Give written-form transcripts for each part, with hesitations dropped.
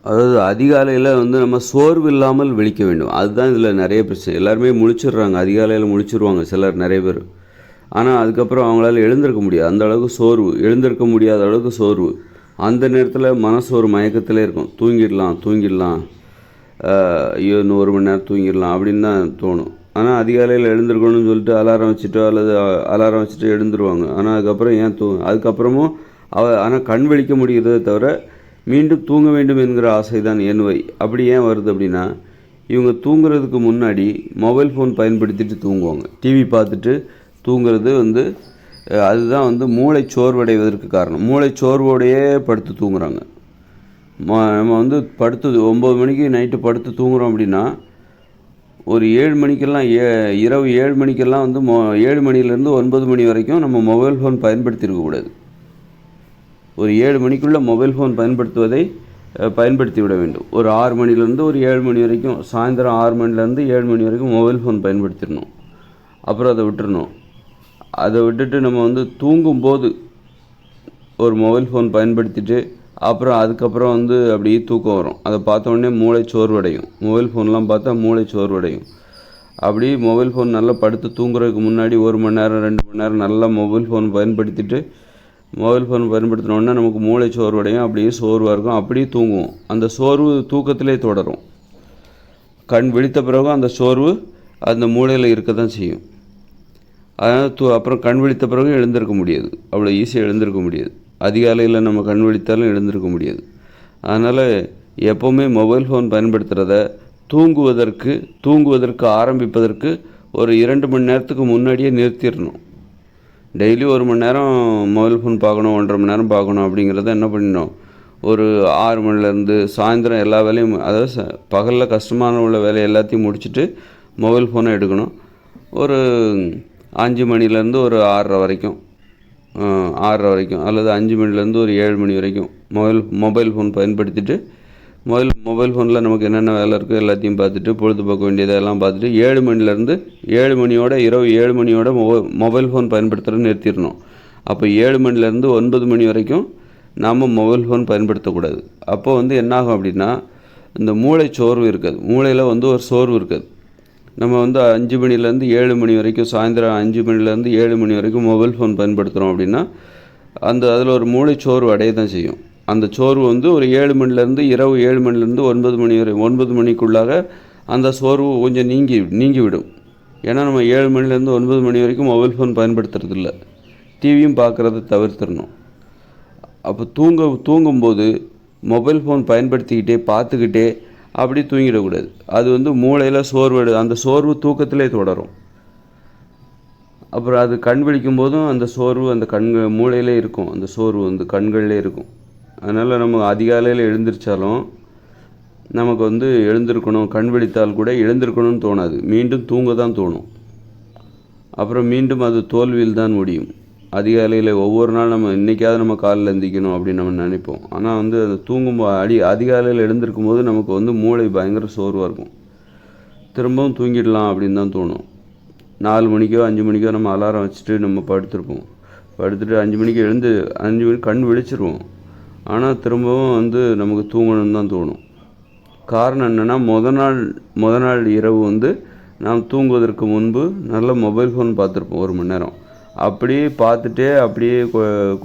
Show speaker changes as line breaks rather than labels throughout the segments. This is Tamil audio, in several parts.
அதாவது அதிகாலையில் வந்து நம்ம சோர்வு இல்லாமல் விழிக்க வேண்டும். அதுதான் இதில் நிறைய பிரச்சனை. எல்லாருமே முழிச்சிடுறாங்க, அதிகாலையில் முழிச்சிருவாங்க சிலர், நிறைய பேர். ஆனால் அதுக்கப்புறம் அவங்களால எழுந்திருக்க முடியாது, அந்த அளவுக்கு சோர்வு, எழுந்திருக்க முடியாத அளவுக்கு சோர்வு. அந்த நேரத்தில் மனசு ஒரு மயக்கத்திலே இருக்கும். தூங்கிடலாம், ஐயோ இன்னும் 1 மணி நேரம் தூங்கிடலாம் அப்படின்னு தான் தோணும். ஆனால் அதிகாலையில் எழுந்திருக்கணும்னு சொல்லிட்டு அலாரம் வச்சுட்டோ அல்லது அலாரம் வச்சுட்டு எழுந்துருவாங்க. ஆனால் அதுக்கப்புறம் ஏன் அதுக்கப்புறமும் ஆனால் கண் விழிக்க முடிகிறதே தவிர மீண்டும் தூங்க வேண்டும் என்கிற ஆசை தான் என்வை. அப்படி ஏன் வருது அப்படின்னா, இவங்க தூங்குறதுக்கு முன்னாடி மொபைல் ஃபோன் பயன்படுத்திட்டு தூங்குவாங்க. டிவி பார்த்துட்டு தூங்குறது வந்து அதுதான் வந்து மூளை சோர்வடைவதற்கு காரணம். மூளை சோர்வோடையே படுத்து தூங்குறாங்க. நம்ம வந்து படுத்து 9 மணிக்கு நைட்டு படுத்து தூங்குகிறோம் அப்படின்னா, ஒரு 7 மணிக்கெல்லாம் இரவு 7 மணிக்கெல்லாம் வந்து 7 மணிலேருந்து 9 மணி வரைக்கும் நம்ம மொபைல் ஃபோன் பயன்படுத்தியிருக்கக்கூடாது. ஒரு 7 மணிக்குள்ளே மொபைல் ஃபோன் பயன்படுத்தி விட வேண்டும். ஒரு 6 மணிலேருந்து ஒரு 7 மணி வரைக்கும், சாயந்தரம் 6 மணிலேருந்து 7 மணி வரைக்கும் மொபைல் ஃபோன் பயன்படுத்திடணும். அப்புறம் அதை விட்டுறணும். அதை விட்டுட்டு நம்ம வந்து தூங்கும்போது ஒரு மொபைல் ஃபோன் பயன்படுத்திட்டு அப்புறம் அதுக்கப்புறம் வந்து அப்படியே தூக்கம் வரும். அதை பார்த்த உடனே மூளை சோர்வடையும். மொபைல் ஃபோன்லாம் பார்த்தா மூளை சோர்வடையும். அப்படி மொபைல் ஃபோன் நல்லா படுத்து தூங்குறதுக்கு முன்னாடி 1 மணி நேரம் 2 மணி நேரம் நல்லா மொபைல் ஃபோன் பயன்படுத்தினோடனே நமக்கு மூளை சோர்வடையும். அப்படியே சோர்வாக இருக்கும், அப்படியே தூங்குவோம். அந்த சோர்வு தூக்கத்திலே தொடரும். கண் விழித்த பிறகும் அந்த சோர்வு அந்த மூளையில் இருக்க தான் செய்யும். அதனால் அப்புறம் கண் விழித்த பிறகும் எழுந்திருக்க முடியாது, அவ்வளோ ஈஸியாக எழுந்திருக்க முடியாது. அதிகாலையில் நம்ம கண் விழித்தாலும் எழுந்திருக்க முடியாது. அதனால் எப்போவுமே மொபைல் ஃபோன் பயன்படுத்துகிறத தூங்குவதற்கு ஆரம்பிப்பதற்கு ஒரு 2 மணி நேரத்துக்கு முன்னாடியே நிறுத்திடணும். டெய்லி 1 மணி நேரம் மொபைல் ஃபோன் பார்க்கணும், 1.5 மணி நேரம் பார்க்கணும் அப்படிங்கிறத என்ன பண்ணிடணும், ஒரு 6 மணிலேருந்து சாயந்தரம் எல்லா வேலையும், அதாவது பகலில் கஷ்டமான உள்ள வேலை எல்லாத்தையும் முடிச்சுட்டு மொபைல் ஃபோனை எடுக்கணும். ஒரு 5 மணிலேருந்து ஒரு 6:30 வரைக்கும் அல்லது 5 மணிலேருந்து ஒரு 7 மணி வரைக்கும் மொபைல் ஃபோன் பயன்படுத்திட்டு மொபைல் ஃபோனில் நமக்கு என்னென்ன வேலை இருக்கோ எல்லாத்தையும் பார்த்துட்டு பொழுதுபோக்க வேண்டியதெல்லாம் பார்த்துட்டு 7 மணிலேருந்து 7 மணியோட இரவு 7 மணியோட மொபைல் ஃபோன் பயன்படுத்துகிறத நிறுத்திடணும். அப்போ 7 மணிலேருந்து 9 மணி வரைக்கும் நாம் மொபைல் ஃபோன் பயன்படுத்தக்கூடாது. அப்போ வந்து என்னாகும் அப்படின்னா, இந்த மூளை சோர்வு இருக்காது, மூளையில் வந்து ஒரு சோர்வு இருக்காது. நம்ம வந்து 5 மணிலேருந்து 7 மணி வரைக்கும், சாயந்தரம் 5 மணிலேருந்து 7 மணி வரைக்கும் மொபைல் ஃபோன் பயன்படுத்துகிறோம் அப்படின்னா அதில் ஒரு மூளை சோர்வு அடைய தான் செய்யும். அந்த சோர்வு வந்து ஒரு 7 மணிலேருந்து இரவு 7 மணிலேருந்து 9 மணி வரை 9 மணிக்குள்ளாக அந்த சோர்வு கொஞ்சம் நீங்கிவிடும். ஏன்னா நம்ம 7 மணிலேருந்து 9 மணி வரைக்கும் மொபைல் ஃபோன் பயன்படுத்துறதில்ல, டிவியும் பார்க்குறத தவிர்த்துடணும். அப்போ தூங்கும்போது மொபைல் ஃபோன் பயன்படுத்திக்கிட்டே பார்த்துக்கிட்டே அப்படி தூங்கிடக்கூடாது. அது வந்து மூளையில் அந்த சோர்வு தூக்கத்திலே தொடரும். அப்புறம் அது கண் விழிக்கும் போதும் அந்த சோர்வு அந்த மூளையிலே இருக்கும், அந்த சோர்வு வந்து கண்களிலே இருக்கும். அதனால் நம்ம அதிகாலையில் எழுந்திரிச்சாலும் நமக்கு வந்து எழுந்திருக்கணும், கண் விழித்தால் கூட எழுந்திருக்கணும்னு தோணாது, மீண்டும் தூங்க தான் தோணும். அப்புறம் மீண்டும் அது தோல்வியில் தான் முடியும். அதிகாலையில் ஒவ்வொரு நாள் நம்ம இன்றைக்காவது நம்ம காலையில் எழுந்திக்கணும் அப்படின்னு நம்ம நினைப்போம். ஆனால் வந்து அது அதிகாலையில் எழுந்திருக்கும் போது நமக்கு வந்து மூளை பயங்கர சோர்வாக இருக்கும். திரும்பவும் தூங்கிடலாம் அப்படின்னு தான் தோணும். 4 மணிக்கோ 5 மணிக்கோ நம்ம அலாரம் வச்சுட்டு நம்ம படுத்துட்டு 5 மணிக்கு 5 மணிக்கு கண் விழிச்சிருவோம். ஆனால் திரும்பவும் வந்து நமக்கு தூங்கணும்னு தான் தோணும். காரணம் என்னென்னா, முத நாள் இரவு வந்து நாம் தூங்குவதற்கு முன்பு நல்ல மொபைல் ஃபோன் பார்த்துருப்போம் 1 மணி நேரம். அப்படியே பார்த்துட்டே அப்படியே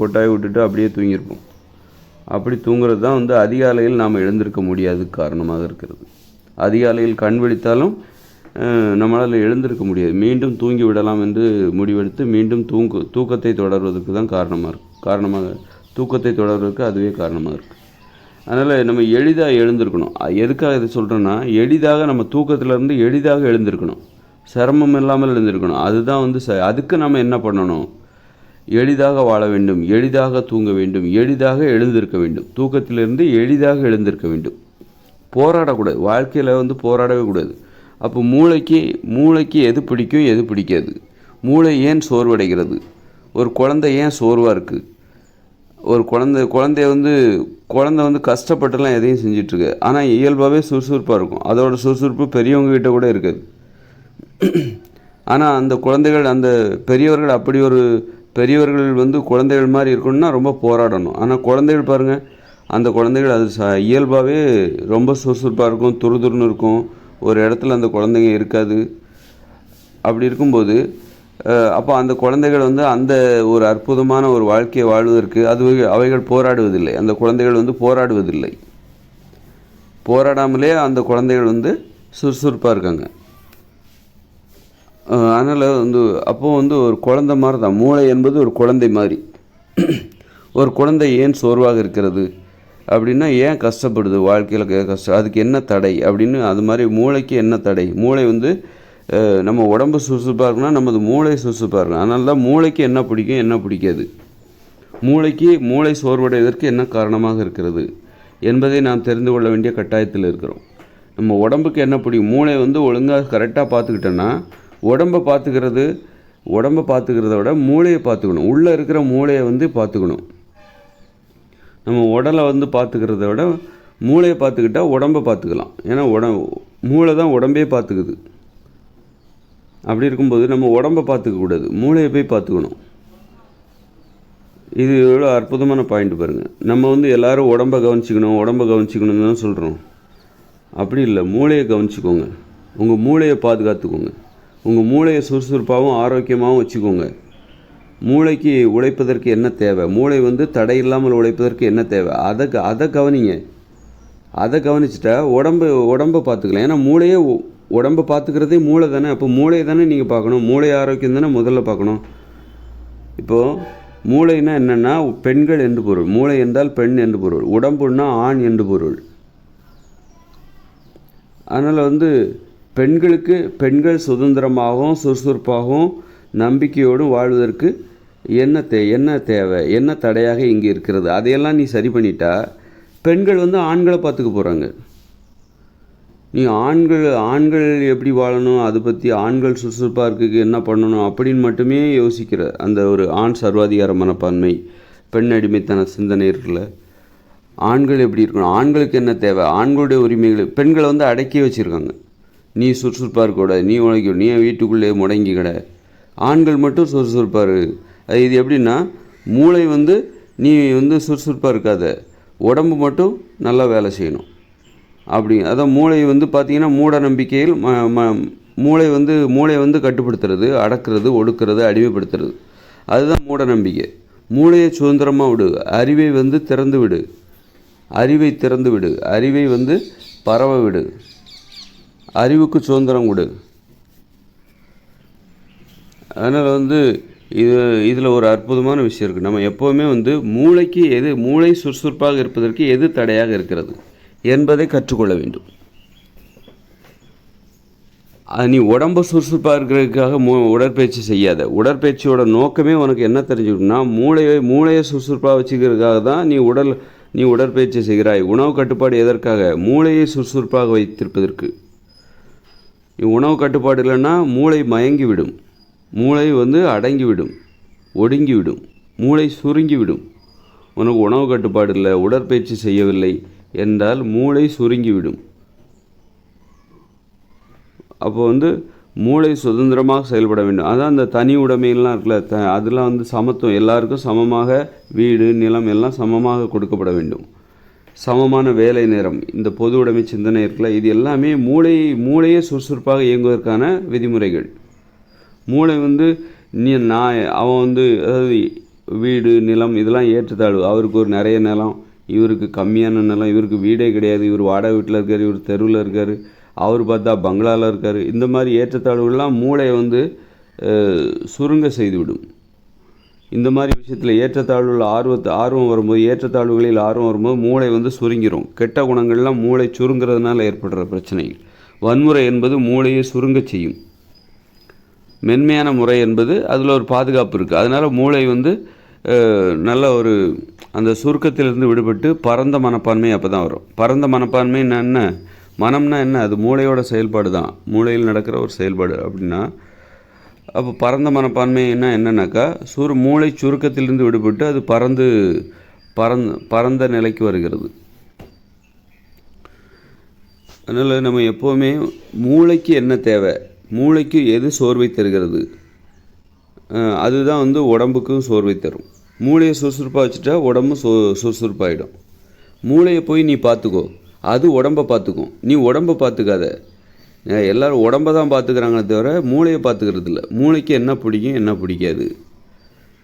கொட்டாய் விட்டுட்டு அப்படியே தூங்கியிருப்போம். அப்படி தூங்குறது தான் வந்து அதிகாலையில் நாம் எழுந்திருக்க முடியாததுக்கு காரணமாக இருக்கிறது. அதிகாலையில் கண் விழித்தாலும் நம்மளால் எழுந்திருக்க முடியாது, மீண்டும் தூங்கி விடலாம் என்று முடிவெடுத்து மீண்டும் தூக்கத்தை தொடர்வதற்கு தான் தூக்கத்தை தொடர்வதற்கு அதுவே காரணமாக இருக்குது. அதனால் நம்ம எளிதாக எழுந்திருக்கணும். எதுக்காக இதை சொல்கிறேன்னா, நம்ம தூக்கத்திலேருந்து எளிதாக எழுந்திருக்கணும், சிரமம் இல்லாமல் எழுந்திருக்கணும். அதுதான் வந்து அதுக்கு நம்ம என்ன பண்ணணும், எளிதாக வாழ வேண்டும், எளிதாக தூங்க வேண்டும், எளிதாக எழுந்திருக்க வேண்டும். தூக்கத்திலிருந்து எளிதாக எழுந்திருக்க வேண்டும். போராடக்கூடாது, வாழ்க்கையில் வந்து போராடவே கூடாது. அப்போ மூளைக்கு எது பிடிக்கும் எது பிடிக்காது, மூளை ஏன் சோர்வடைகிறது, ஒரு குழந்தை ஏன் சோர்வாக இருக்குது, ஒரு குழந்தை வந்து கஷ்டப்பட்டுலாம் எதையும் செஞ்சிட்ருக்கு, ஆனால் இயல்பாகவே சுறுசுறுப்பாக இருக்கும். அதோட சுறுசுறுப்பு பெரியவங்ககிட்ட கூட இருக்காது. ஆனால் அந்த குழந்தைகள், அந்த பெரியவர்கள் வந்து குழந்தைகள் மாதிரி இருக்கணும்னா ரொம்ப போராடணும். ஆனால் குழந்தைகள் பாருங்கள், அந்த குழந்தைகள் அது இயல்பாகவே ரொம்ப சுறுசுறுப்பாக இருக்கும், துருதுருன்னு இருக்கும். ஒரு இடத்துல அந்த குழந்தைங்க இருக்காது. அப்படி இருக்கும்போது அப்போ அந்த குழந்தைகள் வந்து அந்த ஒரு அற்புதமான ஒரு வாழ்க்கையை வாழ்வதற்கு அவைகள் போராடுவதில்லை. அந்த குழந்தைகள் வந்து போராடுவதில்லை. போராடாமலே அந்த குழந்தைகள் வந்து சுறுசுறுப்பாக இருக்காங்க. அதனால் வந்து அப்போது வந்து ஒரு குழந்தை மாதிரி தான். மூளை என்பது ஒரு குழந்தை மாதிரி. ஒரு குழந்தை ஏன் சோர்வாக இருக்கிறது அப்படின்னா, ஏன் கஷ்டப்படுது வாழ்க்கையில் கஷ்டம், அதுக்கு என்ன தடை அப்படின்னு. அது மாதிரி மூளைக்கு என்ன தடை? மூளை வந்து நம்ம உடம்பு சுறுசுறுப்பாக இருக்குன்னா நமது மூளை சுறுசுறுப்பாக இருக்கும். அதனால தான் மூளைக்கு என்ன பிடிக்கும், என்ன பிடிக்காது, மூளை சோர்வடைவதற்கு என்ன காரணமாக இருக்கிறது என்பதை நாம் தெரிந்து கொள்ள வேண்டிய கட்டாயத்தில் இருக்கிறோம். நம்ம உடம்புக்கு என்ன பிடிக்கும், மூளை வந்து ஒழுங்காக கரெக்டாக பார்த்துக்கிட்டோன்னா உடம்பை பார்த்துக்கிறத விட மூளையை பார்த்துக்கணும். உள்ளே இருக்கிற மூளையை வந்து பார்த்துக்கணும். நம்ம உடலை வந்து பார்த்துக்கிறத விட மூளையை பார்த்துக்கிட்டா உடம்பை பார்த்துக்கலாம். ஏன்னா மூளை தான் உடம்பே பார்த்துக்குது. அப்படி இருக்கும்போது நம்ம உடம்பை பார்த்துக்கக்கூடாது, மூளையை போய் பார்த்துக்கணும். இது எவ்வளோ அற்புதமான பாயிண்ட் பாருங்கள். நம்ம வந்து எல்லோரும் உடம்பை கவனிச்சிக்கணும்னு தான் சொல்கிறோம். அப்படி இல்லை, மூளையை கவனிச்சிக்கோங்க. உங்கள் மூளையை பாதுகாத்துக்கோங்க. உங்கள் மூளையை சுறுசுறுப்பாகவும் ஆரோக்கியமாகவும் வச்சுக்கோங்க. மூளைக்கு உழைப்பதற்கு என்ன தேவை, மூளை வந்து தடை இல்லாமல் உழைப்பதற்கு என்ன தேவை, அதை கவனிங்க. அதை கவனிச்சிட்டா உடம்பை பார்த்துக்கலாம். ஏன்னா மூளையே உடம்பை பார்த்துக்கிறதே மூளை தானே. அப்போ மூளையை தானே நீங்கள் பார்க்கணும். மூளை ஆரோக்கியம் தானே முதல்ல பார்க்கணும். இப்போது மூளைன்னா என்னென்னா பெண்கள் என்று பொருள். மூளை என்றால் பெண் என்று பொருள். உடம்புன்னா ஆண் என்று பொருள். அதனால் வந்து பெண்கள் சுதந்திரமாகவும் சுறுசுறுப்பாகவும் நம்பிக்கையோடும் வாழ்வதற்கு என்ன தேவை, என்ன தடையாக இங்கே இருக்கிறது, அதையெல்லாம் நீ சரி பண்ணிட்டா பெண்கள் வந்து ஆண்களை பார்த்துக்க போகிறாங்க. நீ ஆண்கள் எப்படி வாழணும், அதை பற்றி ஆண்கள் சுறுசுறுப்பாக இருக்கிறதுக்கு என்ன பண்ணணும் அப்படின்னு மட்டுமே யோசிக்கிற அந்த ஒரு ஆண் சர்வாதிகார மனப்பான்மை, பெண் அடிமைத்தன சிந்தனை இருக்குல்ல. ஆண்கள் எப்படி இருக்கணும், ஆண்களுக்கு என்ன தேவை, ஆண்களுடைய உரிமைகள் பெண்களை வந்து அடக்கி வச்சுருக்காங்க. நீ சுறுசுறுப்பாக இருக்கக்கூடாது, நீ உழைக்க, நீ வீட்டுக்குள்ளே முடங்கி கிட, ஆண்கள் மட்டும் சுறுசுறுப்பாக. இது எப்படின்னா, மூளை வந்து நீ வந்து சுறுசுறுப்பாக இருக்காத, உடம்பு மட்டும் நல்லா வேலை செய்யணும் அப்படி. அதான் மூளை வந்து பார்த்திங்கன்னா மூட நம்பிக்கையில் மூளை வந்து கட்டுப்படுத்துறது, அடக்கிறது, ஒடுக்கிறது, அடிமைப்படுத்துறது. அதுதான் மூட நம்பிக்கை. மூளையை சுதந்திரமாக விடு, அறிவை வந்து திறந்து விடு, அறிவை வந்து பரவ விடு, அறிவுக்கு சுதந்திரம் கொடு. அதனால் வந்து இதில் ஒரு அற்புதமான விஷயம் இருக்குது. நம்ம எப்போவுமே வந்து மூளை சுறுசுறுப்பாக இருப்பதற்கு எது தடையாக இருக்கிறது என்பதை கற்றுக்கொள்ள வேண்டும். நீ உடம்பு சுறுசுறுப்பாக இருக்கிறதுக்காக உடற்பயிற்சி செய்யாத. உடற்பயிற்சியோட நோக்கமே உனக்கு என்ன தெரிஞ்சுக்கணும்னா, மூளையை சுறுசுறுப்பாக வச்சுக்கிறதுக்காக தான் நீ உடற்பயிற்சி செய்கிறாய். உணவு கட்டுப்பாடு எதற்காக? மூளையை சுறுசுறுப்பாக வைத்திருப்பதற்கு. உணவு கட்டுப்பாடு இல்லைன்னா மூளை மயங்கிவிடும், மூளை வந்து அடங்கிவிடும், ஒடுங்கிவிடும், மூளை சுருங்கிவிடும். உனக்கு உணவு கட்டுப்பாடு இல்லை, உடற்பயிற்சி செய்யவில்லை என்றால் மூளை சுருங்கிவிடும். அப்போ வந்து மூளை சுதந்திரமாக செயல்பட வேண்டும். அதான் அந்த தனி உடைமைகள்லாம் இருக்குல்ல, அதெல்லாம் வந்து சமத்துவம், எல்லாருக்கும் சமமாக வீடு நிலம் எல்லாம் சமமாக கொடுக்கப்பட வேண்டும். சமமான வேலை நேரம், இந்த பொது உடைமை சிந்தனை இருக்குல்ல, இது எல்லாமே மூளையே சுறுசுறுப்பாக இயங்குவதற்கான விதிமுறைகள். மூளை வந்து அவன் வந்து அதாவது வீடு நிலம் இதெல்லாம் ஏற்றத்தாழ்வு. அவருக்கு ஒரு நிறைய நிலம், இவருக்கு கம்மியான நிலம், இவருக்கு வீடே கிடையாது, இவர் வாடகை வீட்டில் இருக்கார், இவர் தெருவில் இருக்கார், அவர் பார்த்தா பங்களாவில் இருக்கார். இந்த மாதிரி ஏற்றத்தாழ்வுகள்லாம் மூளையை வந்து சுருங்க செய்துவிடும். இந்த மாதிரி விஷயத்தில் ஏற்றத்தாழ்வுகளில் ஆர்வம் வரும்போது, ஏற்றத்தாழ்வுகளில் ஆர்வம் வரும்போது மூளை வந்து சுருங்கிடும். கெட்ட குணங்கள்லாம் மூளை சுருங்கிறதுனால ஏற்படுற பிரச்சனைகள். வன்முறை என்பது மூளையை சுருங்க செய்யும். மென்மையான முறை என்பது அதில் ஒரு பாதுகாப்பு இருக்குது. அதனால் மூளை வந்து நல்ல ஒரு அந்த சுருக்கத்திலிருந்து விடுபட்டு பரந்த மனப்பான்மை அப்போ தான் வரும். பரந்த மனப்பான்மை என்ன, மனம்னா என்ன, அது மூளையோட செயல்பாடு தான், மூளையில் நடக்கிற ஒரு செயல்பாடு. அப்படின்னா அப்போ பரந்த மனப்பான்மை என்னன்னாக்கா மூளை சுருக்கத்திலிருந்து விடுபட்டு அது பரந்த நிலைக்கு வருகிறது. அதனால் நம்ம எப்போவுமே மூளைக்கு என்ன தேவை, மூளைக்கு எது சோர்வை தருகிறது, அதுதான் வந்து உடம்புக்கும் சோர்வை தரும். மூளையை சுறுசுறுப்பாக வச்சுட்டா உடம்பு சுறுசுறுப்பாகிடும். மூளையை போய் நீ பார்த்துக்கோ, அது உடம்பை பார்த்துக்கும். நீ உடம்பை பார்த்துக்காத. எல்லோரும் உடம்பை தான் பார்த்துக்கிறாங்களே தவிர மூளையை பார்த்துக்கிறது இல்லை. மூளைக்கு என்ன பிடிக்கும் என்ன பிடிக்காது.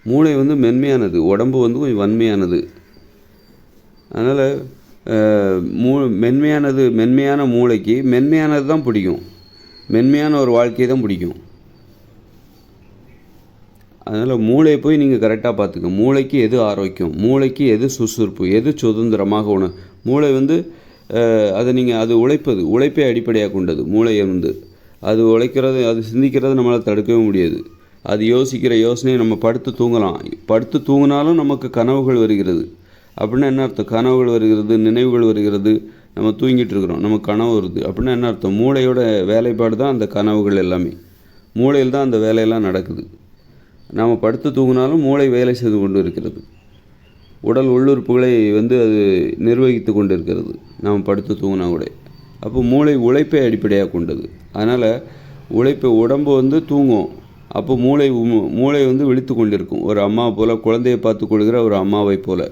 மூளை வந்து மென்மையானது, உடம்பு வந்து கொஞ்சம் வன்மையானது. அதனால் மென்மையான மூளைக்கு மென்மையானது தான் பிடிக்கும், மென்மையான ஒரு வாழ்க்கையை தான் பிடிக்கும். அதனால் மூளையை போய் நீங்கள் கரெக்டாக பார்த்துக்க. மூளைக்கு எது ஆரோக்கியம், மூளைக்கு எது சுறுசுறுப்பு, எது சுதந்திரமாக மூளை வந்து அது உழைப்பை அடிப்படையாக கொண்டது. மூளையை வந்து அது உழைக்கிறது, அது சிந்திக்கிறது நம்மளால் தடுக்கவே முடியாது. அது யோசிக்கிற யோசனையை நம்ம படுத்து தூங்கலாம். படுத்து தூங்கினாலும் நமக்கு கனவுகள் வருகிறது. அப்படின்னா என்ன அர்த்தம்? கனவுகள் வருகிறது, நினைவுகள் வருகிறது. நம்ம தூங்கிட்டு இருக்கிறோம், நமக்கு கனவு வருது. அப்படின்னா என்ன அர்த்தம்? மூளையோட வேலைப்பாடு தான் அந்த கனவுகள் எல்லாமே. மூளையில் தான் அந்த வேலையெல்லாம் நடக்குது. நாம் படுத்து தூங்கினாலும் மூளை வேலை செய்து கொண்டு இருக்கிறது. உடல் உள்ளுறுப்புகளை வந்து அது நிர்வகித்து கொண்டு இருக்கிறது நாம் படுத்து தூங்கினா கூட. அப்போ மூளை உழைப்பை அடிப்படையாக கொண்டது. அதனால் உடம்பு வந்து தூங்கும், அப்போ மூளை வந்து விழித்து கொண்டிருக்கும். ஒரு அம்மா போல், குழந்தையை பார்த்து கொள்கிற ஒரு அம்மாவை போல்.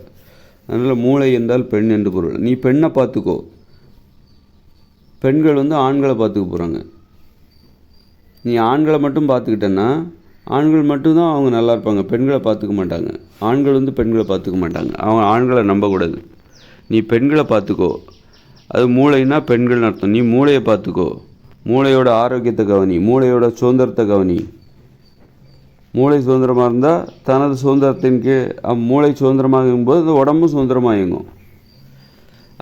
அதனால் மூளை என்றால் பெண் என்று பொருள். நீ பெண்ணை பார்த்துக்கோ. பெண்கள் வந்து ஆண்களை பார்த்துக்க போகிறாங்க. நீ ஆண்களை மட்டும் பார்த்துக்கிட்டேன்னா ஆண்கள் மட்டும்தான் அவங்க நல்லா இருப்பாங்க, பெண்களை பார்த்துக்க மாட்டாங்க. ஆண்கள் வந்து பெண்களை பார்த்துக்க மாட்டாங்க. அவங்க ஆண்களை நம்பக்கூடாது. நீ பெண்களை பார்த்துக்கோ. அது மூளைன்னா பெண்கள்னு அர்த்தம். நீ மூளையை பார்த்துக்கோ. மூளையோட ஆரோக்கியத்தை கவனி, மூளையோட சுதந்திரத்தை கவனி. மூளை சுதந்திரமாக இருந்தால் தனது சுதந்திரத்தின் கீழ் மூளை சுதந்திரமாக இருக்கும்போது அந்த உடம்பும் சுதந்திரமாக இயங்கும்.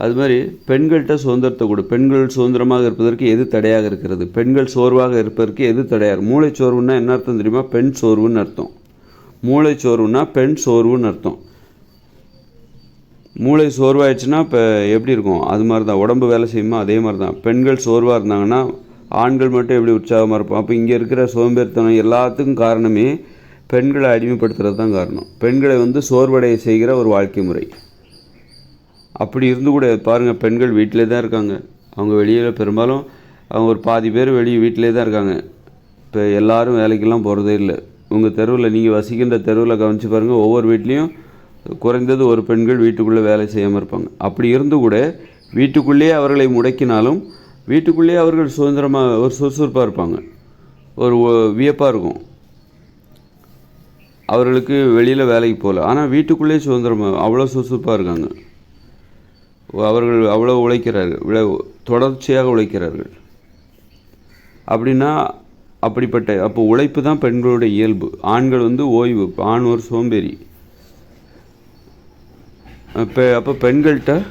அது மாதிரி பெண்கள்கிட்ட சுதந்திரத்தை கொடு. பெண்கள் சுதந்திரமாக இருப்பதற்கு எது தடையாக இருக்கிறது? பெண்கள் சோர்வாக இருப்பதற்கு எது தடையாக? மூளை சோர்வுன்னா என்ன அர்த்தம் தெரியுமா? பெண் சோர்வுன்னு அர்த்தம். மூளை சோர்வுன்னா பெண் சோர்வுன்னு அர்த்தம். மூளை சோர்வாயிடுச்சுன்னா இப்போ எப்படி இருக்கும்? அது மாதிரி தான் உடம்பு வேலை செய்யுமா? அதே மாதிரி தான். பெண்கள் சோர்வாக இருந்தாங்கன்னா ஆண்கள் மட்டும் எப்படி உற்சாகமாக இருப்போம்? அப்போ இங்கே இருக்கிற சோம்பேறித்தனம் எல்லாத்துக்கும் காரணமே பெண்களை அடிமைப்படுத்துறது தான் காரணம். பெண்களை வந்து சோர்வடைய செய்கிற ஒரு வாழ்க்கை முறை. அப்படி இருந்து கூட பாருங்கள், பெண்கள் வீட்டிலே தான் இருக்காங்க. அவங்க வெளியில் பெரும்பாலும் அவங்க ஒரு பாதி பேர் வீட்டிலே தான் இருக்காங்க. இப்போ எல்லோரும் வேலைக்கெல்லாம் போகிறதே இல்லை. உங்கள் தெருவில், நீங்கள் வசிக்கின்ற தெருவில் கவனித்து பாருங்கள், ஒவ்வொரு வீட்லேயும் குறைந்தது ஒரு பெண்கள் வீட்டுக்குள்ளே வேலை செய்யாமல் இருப்பாங்க. அப்படி இருந்து கூட வீட்டுக்குள்ளேயே அவர்களை முடக்கினாலும் வீட்டுக்குள்ளேயே அவர்கள் சுதந்திரமாக ஒரு சுறுசுறுப்பாக இருப்பாங்க. ஒரு வியப்பாக இருக்கும் அவர்களுக்கு. வெளியில் வேலைக்கு போகல, ஆனால் வீட்டுக்குள்ளேயே சுதந்திரமாக அவ்வளோ சுறுசுறுப்பாக இருக்காங்க. அவர்கள் அவ்வளோ உழைக்கிறார்கள், தொடர்ச்சியாக உழைக்கிறார்கள். அப்படின்னா அப்போ உழைப்பு தான் பெண்களுடைய இயல்பு. ஆண்கள் வந்து ஓய்வு, ஆண் ஒரு சோம்பேறி. அப்போ பெண்களிடம்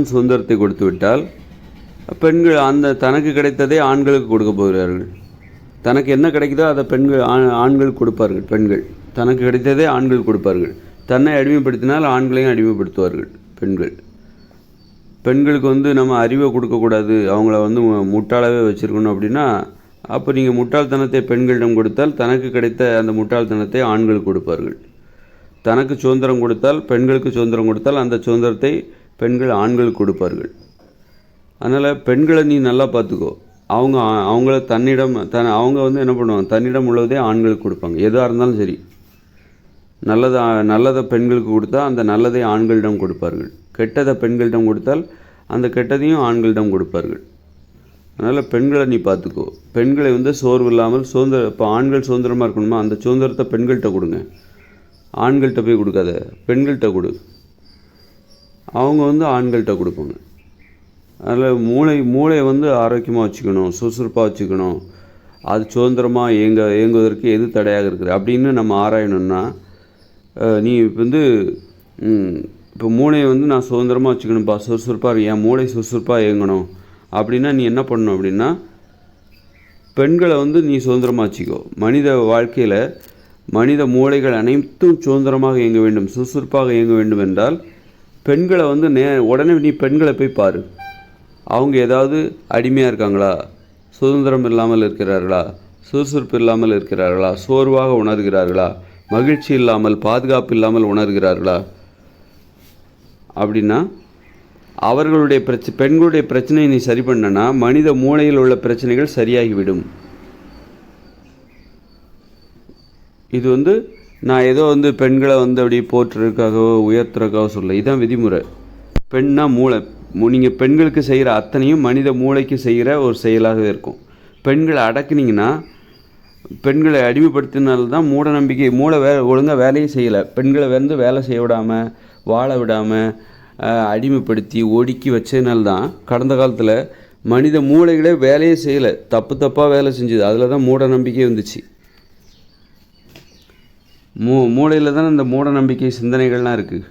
சுதந்திரத்தை கொடுத்து விட்டால் பெண்கள் அந்த தனக்கு கிடைத்ததை ஆண்களுக்கு கொடுக்க போகிறார்கள். தனக்கு என்ன கிடைக்குதோ அதை ஆண்கள் கொடுப்பார்கள். பெண்கள் தனக்கு கிடைத்ததே ஆண்கள் கொடுப்பார்கள். தன்னை அடிமைப்படுத்தினால் ஆண்களையும் அடிமைப்படுத்துவார்கள் பெண்களுக்கு வந்து நம்ம அறிவை கொடுக்கக்கூடாது, அவங்கள வந்து முட்டாளாகவே வச்சுருக்கணும் அப்படின்னா, அப்போ நீங்கள் முட்டாள்தனத்தை பெண்களிடம் கொடுத்தால் தனக்கு கிடைத்த அந்த முட்டாள்தனத்தை ஆண்கள் கொடுப்பார்கள். தனக்கு சுதந்திரம் கொடுத்தால், பெண்களுக்கு சுதந்திரம் கொடுத்தால் அந்த சுதந்திரத்தை பெண்கள் ஆண்களுக்கு கொடுப்பார்கள். அதனால் பெண்களை நீ நல்லா பார்த்துக்கோ. அவங்கள அவங்க வந்து என்ன பண்ணுவாங்க, தன்னிடம் உள்ளதே ஆண்களுக்கு கொடுப்பாங்க. எதாக இருந்தாலும் சரி, நல்லதை பெண்களுக்கு கொடுத்தா அந்த நல்லதை ஆண்களிடம் கொடுப்பார்கள். கெட்டதை பெண்களிடம் கொடுத்தால் அந்த கெட்டதையும் ஆண்களிடம் கொடுப்பார்கள். அதனால் பெண்களை நீ பார்த்துக்கோ. பெண்களை வந்து சோர்வு இல்லாமல் இப்போ ஆண்கள் சுதந்திரமாக இருக்கணுமா, அந்த சுதந்திரத்தை பெண்கள்கிட்ட கொடுங்க. ஆண்கள்கிட்ட போய் கொடுக்காத, பெண்கள்கிட்ட கொடு. அவங்க வந்து ஆண்கள்கிட்ட கொடுப்பாங்க. அதில் மூளையை வந்து ஆரோக்கியமாக வச்சுக்கணும், சுறுசுறுப்பாக வச்சுக்கணும். அது சுதந்திரமாக இயங்குவதற்கு எது தடையாக இருக்குது அப்படின்னு நம்ம ஆராயணும்னா, நீ வந்து இப்போ மூளையை வந்து நான் சுதந்திரமாக வச்சுக்கணும்ப்பா, சுறுசுறுப்பாக என் மூளை சுறுசுறுப்பாக இயங்கணும் அப்படின்னா நீ என்ன பண்ணணும் அப்படின்னா, பெண்களை வந்து நீ சுதந்திரமாக வச்சுக்கோ. மனித வாழ்க்கையில் மனித மூளைகள் அனைத்தும் சுதந்திரமாக இயங்க வேண்டும், சுறுசுறுப்பாக இயங்க வேண்டும் என்றால் பெண்களை வந்து உடனே நீ பெண்களை போய் பாரு. அவங்க ஏதாவது அடிமையாக இருக்காங்களா, சுதந்திரம் இல்லாமல் இருக்கிறார்களா, சுறுசுறுப்பு இல்லாமல் இருக்கிறார்களா, சோர்வாக உணர்கிறார்களா, மகிழ்ச்சி இல்லாமல் பாதுகாப்பு இல்லாமல் உணர்கிறார்களா அப்படின்னா அவர்களுடைய பெண்களுடைய பிரச்சனையை நீ சரி பண்ணனா மனித மூளையில் உள்ள பிரச்சனைகள் சரியாகிவிடும். இது வந்து நான் ஏதோ வந்து பெண்களை வந்து அப்படி போற்றுறதுக்காகவோ உயர்த்துறதுக்காகவோ சொல்ல, இதுதான் விதிமுறை. பெண்ணா மூளை. நீங்கள் பெண்களுக்கு செய்கிற அத்தனையும் மனித மூளைக்கு செய்கிற ஒரு செயலாகவே இருக்கும். பெண்களை அடக்குனீங்கன்னா, பெண்களை அடிமைப்படுத்தினால்தான் மூட நம்பிக்கை. மூளை ஒழுங்காக வேலையே செய்யலை. பெண்களை வந்து வேலை செய்ய விடாமல், வாழ விடாமல், அடிமைப்படுத்தி ஒடுக்கி வச்சதுனால்தான் கடந்த காலத்தில் மனித மூளைகளே வேலையே செய்யலை, தப்பாக வேலை செஞ்சுது. அதில் தான் மூட நம்பிக்கை வந்துச்சு. மூளையில் தானே இந்த மூட நம்பிக்கை சிந்தனைகள்லாம் இருக்குது.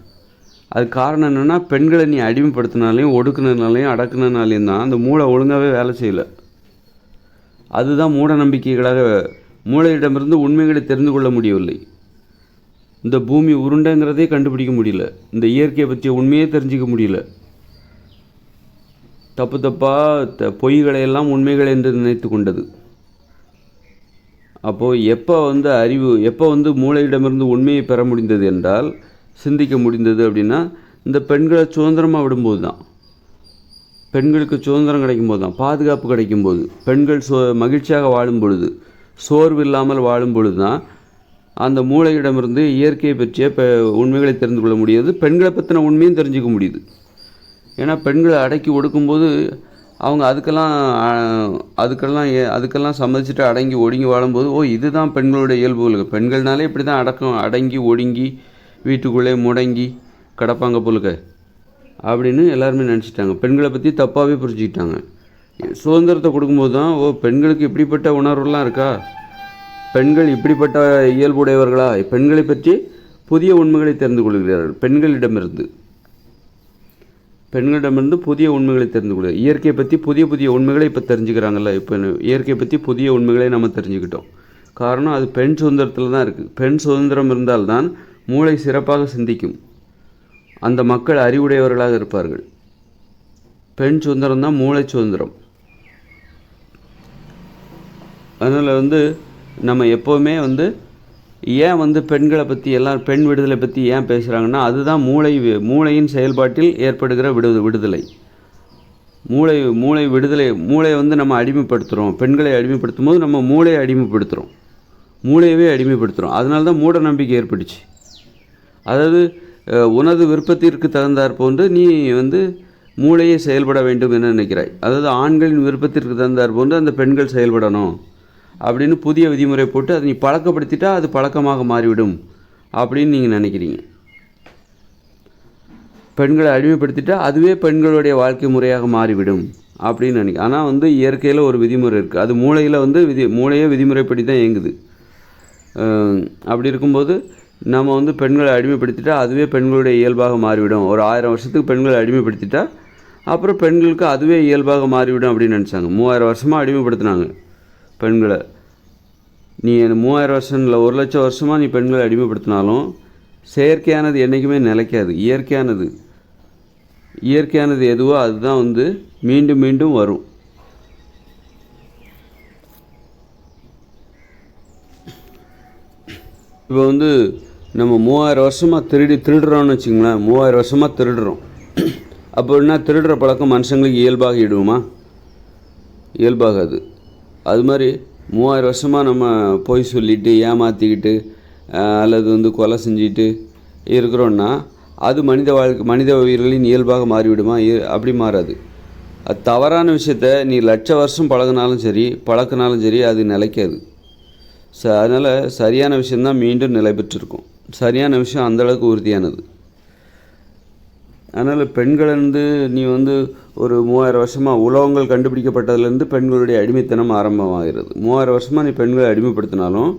அது காரணம் என்னென்னா, பெண்களை நீ அடிமைப்படுத்தினாலையும் ஒடுக்குனதுனாலையும் அடக்குனதுனாலையும் தான் அந்த மூளை ஒழுங்காகவே வேலை செய்யலை. அதுதான் மூட நம்பிக்கைகளாக. மூளையிடமிருந்து உண்மைகளை தெரிந்து கொள்ள முடியவில்லை. இந்த பூமி உருண்டைங்கிறதே கண்டுபிடிக்க முடியல. இந்த இயற்கையை பற்றிய உண்மையே தெரிஞ்சிக்க முடியல. தப்பாக பொய்களையெல்லாம் உண்மைகள் என்று நினைத்து கொண்டது. அப்போது எப்போ வந்து மூளையிடமிருந்து உண்மையை பெற முடிந்தது என்றால், சிந்திக்க முடிந்தது அப்படின்னா, இந்த பெண்களை சுதந்திரமாக விடும்போது தான். பெண்களுக்கு சுதந்திரம் கிடைக்கும்போது தான், பாதுகாப்பு கிடைக்கும்போது, பெண்கள் மகிழ்ச்சியாக வாழும் பொழுது, சோர்வு இல்லாமல் வாழும் பொழுது தான் அந்த மூளையிடமிருந்து இயற்கையை பற்றிய உண்மைகளை தெரிந்து கொள்ள முடியாது. பெண்களை பற்றின உண்மையும் தெரிஞ்சுக்க முடியுது. ஏன்னா பெண்களை அடக்கி ஒடுக்கும்போது அவங்க அதுக்கெல்லாம் சம்மதிச்சுட்டு அடங்கி ஒடுங்கி வாழும்போது, இதுதான் பெண்களுடைய இயல்புகள். பெண்கள்னாலே இப்படி தான் அடங்கி ஒடுங்கி வீட்டுக்குள்ளே முடங்கி கிடப்பாங்க போலுக்க அப்படின்னு எல்லாருமே நினச்சிட்டாங்க. பெண்களை பற்றி தப்பாகவே புரிஞ்சுக்கிட்டாங்க. சுதந்திரத்தை கொடுக்கும்போது தான் பெண்களுக்கு இப்படிப்பட்ட உணர்வுலாம் இருக்கா, பெண்கள் இப்படிப்பட்ட இயல்புடையவர்களா, பெண்களை பற்றி புதிய உண்மைகளை தெரிந்து கொள்கிறார்கள். பெண்களிடமிருந்து புதிய உண்மைகளை தெரிந்து கொள்கிறார். இயற்கையை பற்றி புதிய உண்மைகளை இப்போ தெரிஞ்சுக்கிறாங்கல்ல. இப்போ இயற்கையை பற்றி புதிய உண்மைகளை நம்ம தெரிஞ்சுக்கிட்டோம். காரணம் அது பெண் சுதந்திரத்தில் தான் இருக்குது. பெண் சுதந்திரம் இருந்தால்தான் மூளை சிறப்பாக சிந்திக்கும். அந்த மக்கள் அறிவுடையவர்களாக இருப்பார்கள். பெண் சுதந்திரம் தான் மூளை சுதந்திரம். அதனால் நம்ம எப்போவுமே ஏன் பெண்களை பற்றி எல்லாம் பெண் விடுதலை பற்றி ஏன் பேசுகிறாங்கன்னா, அதுதான் மூளையின் செயல்பாட்டில் ஏற்படுகிற விடுதலை. மூளை விடுதலை. மூளையை நம்ம அடிமைப்படுத்துகிறோம். பெண்களை அடிமைப்படுத்தும் போது நம்ம மூளையை அடிமைப்படுத்துகிறோம், மூளையவே அடிமைப்படுத்துகிறோம். அதனால தான் மூட நம்பிக்கை ஏற்பட்டுச்சு. அதாவது உனது விருப்பத்திற்கு தகுந்தாற் போன்று நீ மூளையை செயல்பட வேண்டும் என நினைக்கிறாய். அதாவது ஆண்களின் விருப்பத்திற்கு தகுந்தாற் போன்று அந்த பெண்கள் செயல்படணும் அப்படின்னு புதிய விதிமுறை போட்டு அதை நீ பழக்கப்படுத்திட்டா அது பழக்கமாக மாறிவிடும் அப்படின்னு நீங்கள் நினைக்கிறீங்க. பெண்களை அடிமைப்படுத்திட்டா அதுவே பெண்களுடைய வாழ்க்கை முறையாக மாறிவிடும் அப்படின்னு நினைக்கிறேன். ஆனால் இயற்கையில் ஒரு விதிமுறை இருக்குது. அது மூளையில் மூளையே விதிமுறைப்படி தான் இயங்குது. அப்படி இருக்கும்போது நம்ம பெண்களை அடிமைப்படுத்திட்டா அதுவே பெண்களுடைய இயல்பாக மாறிவிடும். ஒரு 1000 வருஷத்துக்கு பெண்களை அடிமைப்படுத்திட்டா அப்புறம் பெண்களுக்கு அதுவே இயல்பாக மாறிவிடும் அப்படின்னு நினச்சாங்க. 3000 வருஷமாக அடிமைப்படுத்தினாங்க பெண்களை. நீ 3000 வருஷம் இல்லை, 1,00,000 வருஷமாக நீ பெண்களை அடிமைப்படுத்தினாலும் செயற்கையானது என்றைக்குமே நிலைக்காது. இயற்கையானது எதுவோ அதுதான் மீண்டும் மீண்டும் வரும். இப்போ நம்ம 3000 வருஷமாக திருடுறோம்னு வச்சுங்களேன். 3000 வருஷமாக திருடுறோம். அப்போ என்ன, திருடுற பழக்கம் மனுஷங்களுக்கு இயல்பாகிடுமா? இயல்பாகாது. அது மாதிரி 3000 வருஷமாக நம்ம பொய் சொல்லிட்டு ஏமாற்றிக்கிட்டு அல்லது கொலை செஞ்சுட்டு இருக்கிறோன்னா அது மனித உயிர்களின் இயல்பாக மாறிவிடுமா? அப்படி மாறாது. அது தவறான விஷயத்த நீ 1,00,000 வருஷம் பழக்கினாலும் சரி அது நிலைக்காது. அதனால் சரியான விஷயந்தான் மீண்டும் நிலை பெற்றிருக்கும். சரியான விஷயம் அந்தளவுக்கு உறுதியானது. அதனால் பெண்கள் நீ ஒரு 3000 வருஷமாக உலோகங்கள் கண்டுபிடிக்கப்பட்டதுலேருந்து பெண்களுடைய அடிமைத்தனம் ஆரம்பமாகிறது. 3000 வருஷமாக நீ பெண்களை அடிமைப்படுத்தினாலும்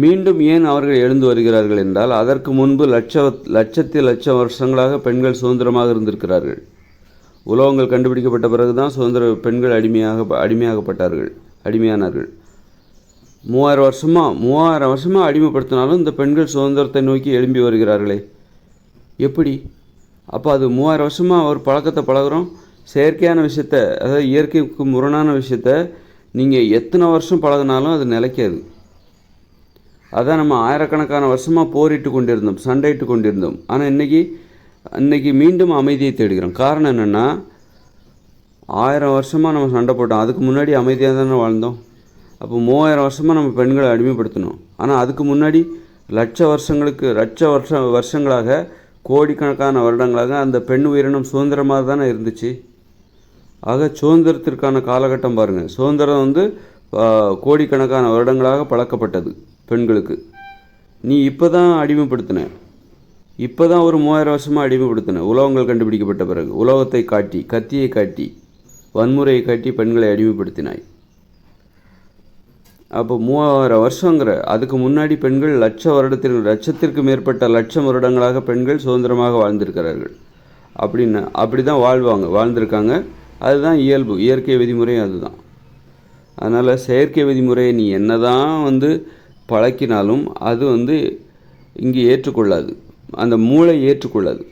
மீண்டும் ஏன் அவர்கள் எழுந்து வருகிறார்கள் என்றால், அதற்கு முன்பு லட்சம் வருஷங்களாக பெண்கள் சுதந்திரமாக இருந்திருக்கிறார்கள். உலோகங்கள் கண்டுபிடிக்கப்பட்ட பிறகு தான் பெண்கள் அடிமையானார்கள். 3000 வருஷமாக அடிமைப்படுத்தினாலும் இந்த பெண்கள் சுதந்திரத்தை நோக்கி எழும்பி வருகிறார்களே, எப்படி? அப்போ அது 3000 வருஷமாக ஒரு பழக்கத்தை பழகிறோம். செயற்கையான விஷயத்த, அதாவது இயற்கைக்கு முரணான விஷயத்த நீங்கள் எத்தனை வருஷம் பழகினாலும் அது நிலைக்காது. அதான் நம்ம ஆயிரக்கணக்கான வருஷமாக போரிட்டு கொண்டிருந்தோம், சண்டையிட்டு கொண்டிருந்தோம். ஆனால் இன்றைக்கி மீண்டும் அமைதியை தேடுகிறோம். காரணம் என்னென்னா, 1000 வருஷமாக நம்ம சண்டை போட்டோம். அதுக்கு முன்னாடி அமைதியாக தானே வாழ்ந்தோம். அப்போ 3000 வருஷமாக நம்ம பெண்களை அடிமைப்படுத்தணும். ஆனால் அதுக்கு முன்னாடி லட்ச வருஷங்களாக கோடிக்கணக்கான வருடங்களாக அந்த பெண் உயிரினம் சுதந்திரமாக தானே இருந்துச்சு. ஆக சுதந்திரத்திற்கான காலகட்டம் பாருங்கள். சுதந்திரம் வந்து கோடிக்கணக்கான வருடங்களாக பழக்கப்பட்டது பெண்களுக்கு. நீ இப்போ தான் அடிமைப்படுத்தின, இப்போ தான் ஒரு 3000 வருஷமாக அடிமைப்படுத்தின. உலோகங்கள் கண்டுபிடிக்கப்பட்ட பிறகு உலோகத்தை காட்டி, கத்தியை காட்டி, வன்முறையை காட்டி பெண்களை அடிமைப்படுத்தினாய். அப்போ 3000 வருஷங்கிற அதுக்கு முன்னாடி பெண்கள் லட்சத்திற்கு மேற்பட்ட லட்சம் வருடங்களாக பெண்கள் சுதந்திரமாக வாழ்ந்திருக்கிறார்கள். அப்படி தான் வாழ்ந்திருக்காங்க. அதுதான் இயல்பு, இயற்கை விதிமுறை அதுதான். அதனால் செயற்கை விதிமுறையை நீ என்ன தான் வந்து பழக்கினாலும் அது வந்து இங்கே ஏற்றுக்கொள்ளாது, அந்த மூளை ஏற்றுக்கொள்ளாது.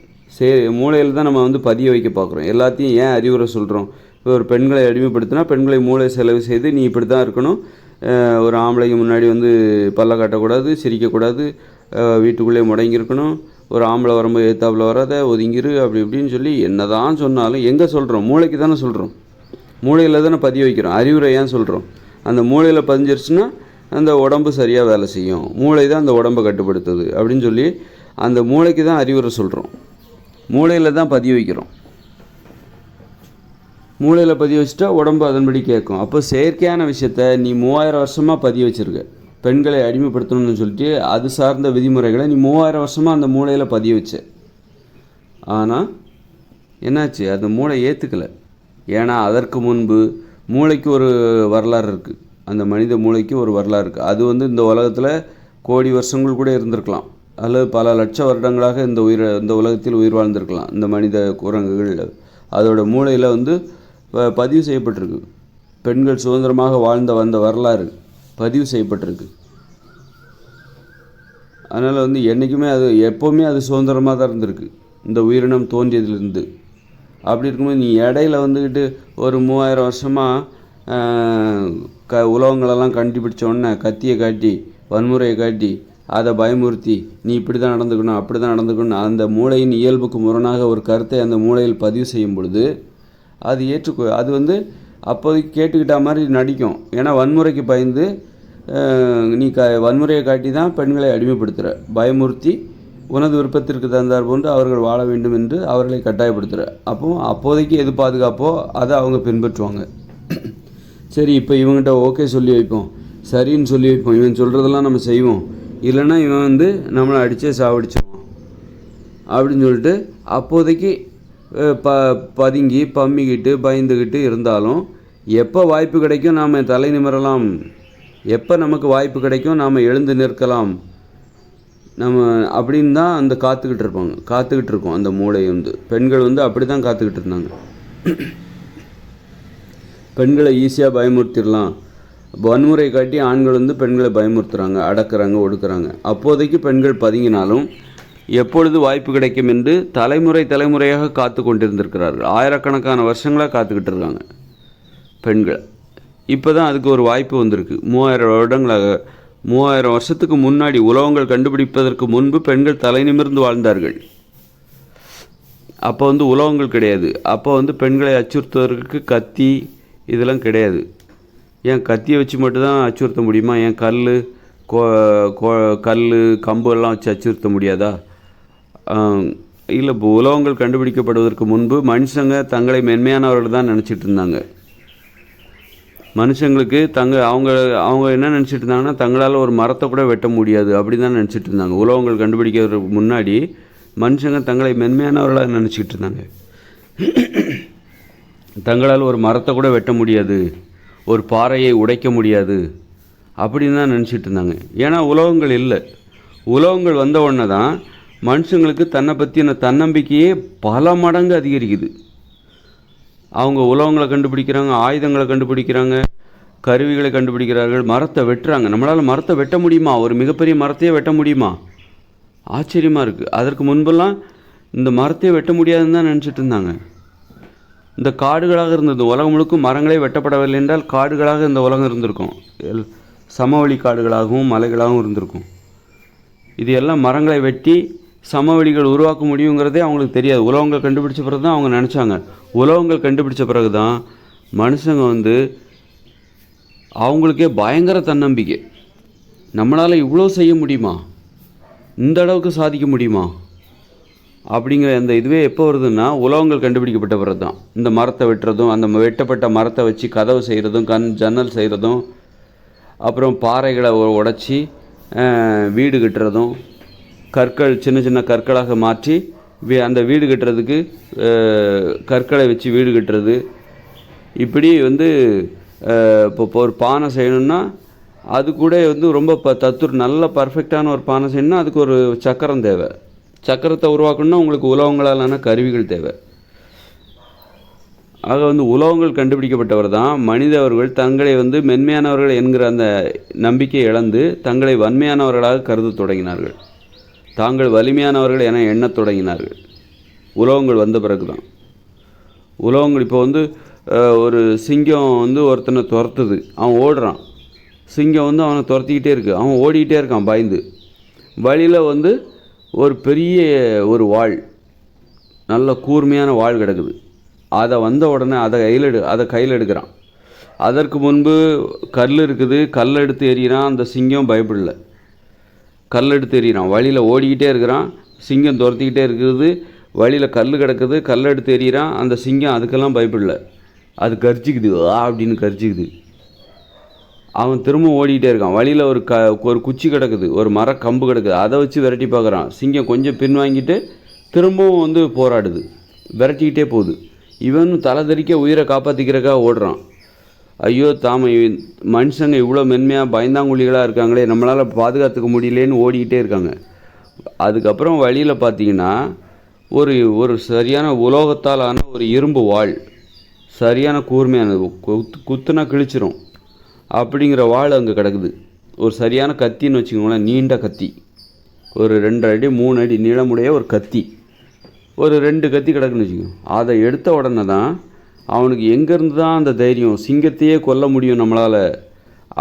மூளையில் தான் நம்ம வந்து பதிய வைக்க பார்க்குறோம். எல்லாத்தையும் ஏன் அறிவுரை சொல்கிறோம்? இப்போ ஒரு பெண்களை அடிமைப்படுத்தினா பெண்களை மூளை செலவு செய்து நீ இப்படி தான் இருக்கணும், ஒரு ஆம்பளைக்கு முன்னாடி வந்து பல்ல காட்டக்கூடாது, சிரிக்கக்கூடாது, வீட்டுக்குள்ளே முடங்கியிருக்கணும், ஒரு ஆம்பளை வரும்போது ஏத்தாப்பில் வராத, ஒதுங்கிரு, அப்படி இப்படின்னு சொல்லி என்ன தான் சொன்னாலும் எங்கே சொல்கிறோம்? மூளைக்கு தானே சொல்கிறோம், மூளையில் தானே பதிய வைக்கிறோம். அறிவுரை ஏன் சொல்கிறோம்? அந்த மூளையில் பதிஞ்சிருச்சுன்னா அந்த உடம்பு சரியாக வேலை செய்யும், மூளை தான் அந்த உடம்பை கட்டுப்படுத்துது அப்படின்னு சொல்லி அந்த மூளைக்கு தான் அறிவுரை சொல்கிறோம். மூளையில் தான் பதிய வைக்கிறோம். மூளையில் பதிய வச்சுட்டா உடம்பு அதன்படி கேட்கும். அப்போ செயற்கையான விஷயத்த நீ 3000 வருஷமாக பதிய வச்சுருக்க. பெண்களை அடிமைப்படுத்தணும்னு சொல்லிட்டு அது சார்ந்த விதிமுறைகளை நீ 3000 வருஷமாக அந்த மூளையில் பதிய வச்ச. ஆனால் என்னாச்சு? அந்த மூளை ஏற்றுக்கலை. ஏன்னா அதற்கு முன்பு மூளைக்கு ஒரு வரலாறு இருக்குது. அந்த மனித மூளைக்கு ஒரு வரலாறு இருக்குது. அது வந்து இந்த உலகத்தில் கோடி வருஷங்கள் கூட இருந்திருக்கலாம், அல்லது பல லட்ச வருடங்களாக இந்த உலகத்தில் உயிர் வாழ்ந்திருக்கலாம். இந்த மனித குரங்குகள் அதோட மூளையில் வந்து பதிவு செய்யப்பட்டிருக்கு. பெண்கள் சுதந்திரமாக வந்த வரலாறு பதிவு செய்யப்பட்டிருக்கு. அதனால் வந்து என்றைக்குமே எப்போவுமே அது சுதந்திரமாக தான் இருந்திருக்கு இந்த உயிரினம் தோன்றியதிலிருந்து. அப்படி இருக்கும்போது நீ இடையில வந்துக்கிட்டு ஒரு 3000 வருஷமாக உலகங்களெல்லாம் கண்டுபிடிச்ச உடனே கத்தியை காட்டி, வன்முறையை காட்டி, அதை பயமுறுத்தி நீ இப்படி தான் நடந்துக்கணும், அப்படி தான் நடந்துக்கணும், அந்த மூளையின் இயல்புக்கு முரணாக ஒரு கருத்தை அந்த மூளையில் பதிவு செய்யும் பொழுது அது வந்து அப்போதைக்கு கேட்டுக்கிட்ட மாதிரி நடிக்கும். ஏன்னா வன்முறைக்கு பயந்து நீ வன்முறையை காட்டி தான் பெண்களை அடிமைப்படுத்துகிற, பயமுறுத்தி உனது விருப்பத்திற்கு தந்தார் போன்று அவர்கள் வாழ வேண்டும் என்று அவர்களை கட்டாயப்படுத்துகிற. அப்போதைக்கு எது பாதுகாப்போ அதை அவங்க பின்பற்றுவாங்க. சரி, இப்போ இவங்ககிட்ட ஓகே சொல்லி வைப்போம், சரின்னு சொல்லி வைப்போம், இவன் சொல்கிறதெல்லாம் நம்ம செய்வோம், இல்லைன்னா இவன் வந்து நம்மளை அடித்தே சாவடிச்சிடுவான் அப்படின்னு சொல்லிட்டு அப்போதைக்கு பதுங்கி பம்மிக்கிட்டு பயந்துக்கிட்டு இருந்தாலும் எப்போ வாய்ப்பு கிடைக்கும் நாம் தலை நிமிரலாம், எப்போ நமக்கு வாய்ப்பு கிடைக்கும் நாம் எழுந்து நிற்கலாம் நம்ம அப்படின்னு தான் அந்த காத்துக்கிட்டு இருக்கோம். அந்த மூளை வந்து பெண்கள் வந்து அப்படி தான் காத்துக்கிட்டு இருந்தாங்க. பெண்களை ஈஸியாக பயமுறுத்திடலாம், வன்முறை காட்டி ஆண்கள் வந்து பெண்களை பயமுறுத்துகிறாங்க, அடக்குறாங்க, ஒடுக்குறாங்க. அப்போதைக்கு பெண்கள் பதுங்கினாலும் எப்பொழுது வாய்ப்பு கிடைக்கும் என்று தலைமுறையாக காத்து கொண்டிருந்திருக்கிறார்கள். ஆயிரக்கணக்கான வருஷங்களாக காத்துக்கிட்டு இருக்காங்க பெண்கள். இப்போ தான் அதுக்கு ஒரு வாய்ப்பு வந்திருக்கு. 3000 வருடங்களாக, 3000 வருஷத்துக்கு முன்னாடி உலோகங்கள் கண்டுபிடிப்பதற்கு முன்பு பெண்கள் தலை நிமிர்ந்து வாழ்ந்தார்கள். அப்போ வந்து உலோகங்கள் கிடையாது. அப்போ வந்து பெண்களை அச்சுறுத்துவதற்கு கத்தி இதெல்லாம் கிடையாது. ஏன் கத்தியை வச்சு மட்டும்தான் அச்சுறுத்த முடியுமா? ஏன் கல் கம்பு எல்லாம் வச்சு அச்சுறுத்த முடியாதா? இல்லை, உலோகங்கள் கண்டுபிடிக்கப்படுவதற்கு முன்பு மனுஷங்க தங்களை மென்மையானவர்கள் தான் நினச்சிட்டு இருந்தாங்க. மனுஷங்களுக்கு அவங்க என்ன நினச்சிட்டு இருந்தாங்கன்னா தங்களால் ஒரு மரத்தை கூட வெட்ட முடியாது அப்படி தான் நினச்சிட்டு இருந்தாங்க. உலோகங்கள் கண்டுபிடிக்கிறதுக்கு முன்னாடி மனுஷங்க தங்களை மென்மையானவர்களாக நினச்சிக்கிட்டு இருந்தாங்க. தங்களால் ஒரு மரத்தை கூட வெட்ட முடியாது, ஒரு பாறையை உடைக்க முடியாது அப்படின்னு தான் நினச்சிட்டு இருந்தாங்க. ஏன்னா உலோகங்கள் இல்லை. உலோகங்கள் வந்த உடனே தான் மனுஷங்களுக்கு தன்னை பற்றின தன்னம்பிக்கையே பல மடங்கு அதிகரிக்குது. அவங்க உலோகங்களை கண்டுபிடிக்கிறாங்க, ஆயுதங்களை கண்டுபிடிக்கிறாங்க, கருவிகளை கண்டுபிடிக்கிறார்கள், மரத்தை வெட்டுறாங்க. நம்மளால் மரத்தை வெட்ட முடியுமா? ஒரு மிகப்பெரிய மரத்தையே வெட்ட முடியுமா? ஆச்சரியமாக இருக்குது. அதற்கு முன்பெல்லாம் இந்த மரத்தையே வெட்ட முடியாதுன்னு தான் நினச்சிட்டு இருந்தாங்க. இந்த காடுகளாக இருந்தது உலகம் முழுக்கும். மரங்களே வெட்டப்படவில்லை என்றால் காடுகளாக இந்த உலகம் இருந்திருக்கும். சமவெளி காடுகளாகவும் மலைகளாகவும் இருந்திருக்கும். இது எல்லாம் மரங்களை வெட்டி சமவெளிகள் உருவாக்க முடியுங்கிறதே அவங்களுக்கு தெரியாது. உலோகங்கள் கண்டுபிடிச்ச பிறகு தான் அவங்க நினச்சாங்க. உலோகங்கள் கண்டுபிடிச்ச பிறகு தான் மனுஷங்க வந்து அவங்களுக்கே பயங்கர தன்னம்பிக்கை. நம்மளால் இவ்வளோ செய்ய முடியுமா, இந்த அளவுக்கு சாதிக்க முடியுமா அப்படிங்கிற அந்த இதுவே எப்போ வருதுன்னா உலோகங்கள் கண்டுபிடிக்கப்பட்ட பிறகு தான். இந்த மரத்தை வெட்டுறதும், அந்த வெட்டப்பட்ட மரத்தை வச்சு கதவு செய்கிறதும், ஜன்னல் செய்கிறதும், அப்புறம் பாறைகளை உடைச்சி வீடு கட்டுறதும், கற்கள் சின்ன சின்ன கற்களாக மாற்றி அந்த வீடு கட்டுறதுக்கு கற்களை வச்சு வீடு கட்டுறது. இப்படி இப்போ ஒரு பானை செய்யணுன்னா அது கூட ரொம்ப நல்ல பர்ஃபெக்டான ஒரு பானை செய்யணுன்னா அதுக்கு ஒரு சக்கரம் தேவை. சக்கரத்தை உருவாக்கணுன்னா உங்களுக்கு உலோகங்களாலான கருவிகள் தேவை. ஆக உலோகங்கள் கண்டுபிடிக்கப்பட்டவர் தான் மனிதவர்கள் தங்களை மென்மையானவர்கள் என்கிற அந்த நம்பிக்கை இழந்து தங்களை வன்மையானவர்களாக கருத தொடங்கினார்கள். தாங்கள் வலிமையானவர்கள் என எண்ணத் தொடங்கினார்கள். உலோகங்கள் வந்த பிறகு தான். உலோகங்கள் இப்போ ஒரு சிங்கம் ஒருத்தனை துரத்துது, அவன் ஓடுறான். சிங்கம் அவனை துரத்திக்கிட்டே இருக்குது, அவன் ஓடிக்கிட்டே இருக்கான் பயந்து. வழியில் ஒரு பெரிய ஒரு வாள், நல்ல கூர்மையான வாள் கிடக்குது. அதை வந்த உடனே அதை கையில் எடுக்கிறான். அதற்கு முன்பு கல் இருக்குது, கல் எடுத்து எறிகிறான். அந்த சிங்கம் பயப்படல, கல் எடுத்து எறிகிறான். வழியில் ஓடிக்கிட்டே இருக்கிறான், சிங்கம் துரத்திக்கிட்டே இருக்குது. வழியில் கல் கிடக்குது, கல் எடுத்து எறிகிறான். அந்த சிங்கம் அதுக்கெல்லாம் பயப்படல, அது கர்ஜிக்குது, அப்படின்னு கர்ஜிக்குது. அவன் திரும்ப ஓடிக்கிட்டே இருக்கான். வழியில் ஒரு குச்சி கிடக்குது, ஒரு மர கம்பு கிடக்குது, அதை வச்சு விரட்டி பார்க்குறான். சிங்கம் கொஞ்சம் பின் வாங்கிட்டு திரும்பவும் போராடுது, விரட்டிக்கிட்டே போகுது. இவனும் தலை தெறிக்க உயிரை காப்பாற்றிக்கிறக்காக ஓடுறான். ஐயோ மனுஷங்க இவ்வளோ மென்மையாக பயந்தாங்குழிகளாக இருக்காங்களே, நம்மளால் பாதுகாத்துக்க முடியலேன்னு ஓடிக்கிட்டே இருக்காங்க. அதுக்கப்புறம் வழியில் பார்த்தீங்கன்னா ஒரு சரியான உலோகத்தால் ஆன ஒரு இரும்பு வாள், சரியான கூர்மையானது, குத்துனா கிழிச்சிரும் அப்படிங்கிற வாள் அங்கே கிடக்குது. ஒரு சரியான கத்தின்னு வச்சுக்கோங்களேன், நீண்ட கத்தி, ஒரு 2 அடி 3 அடி நீளமுடைய ஒரு கத்தி, ஒரு 2 கத்தி கிடக்குன்னு வச்சுக்கோங்க. அதை எடுத்த உடனே தான் அவனுக்கு எங்கேருந்து தான் அந்த தைரியம், சிங்கத்தையே கொல்ல முடியும் நம்மளால்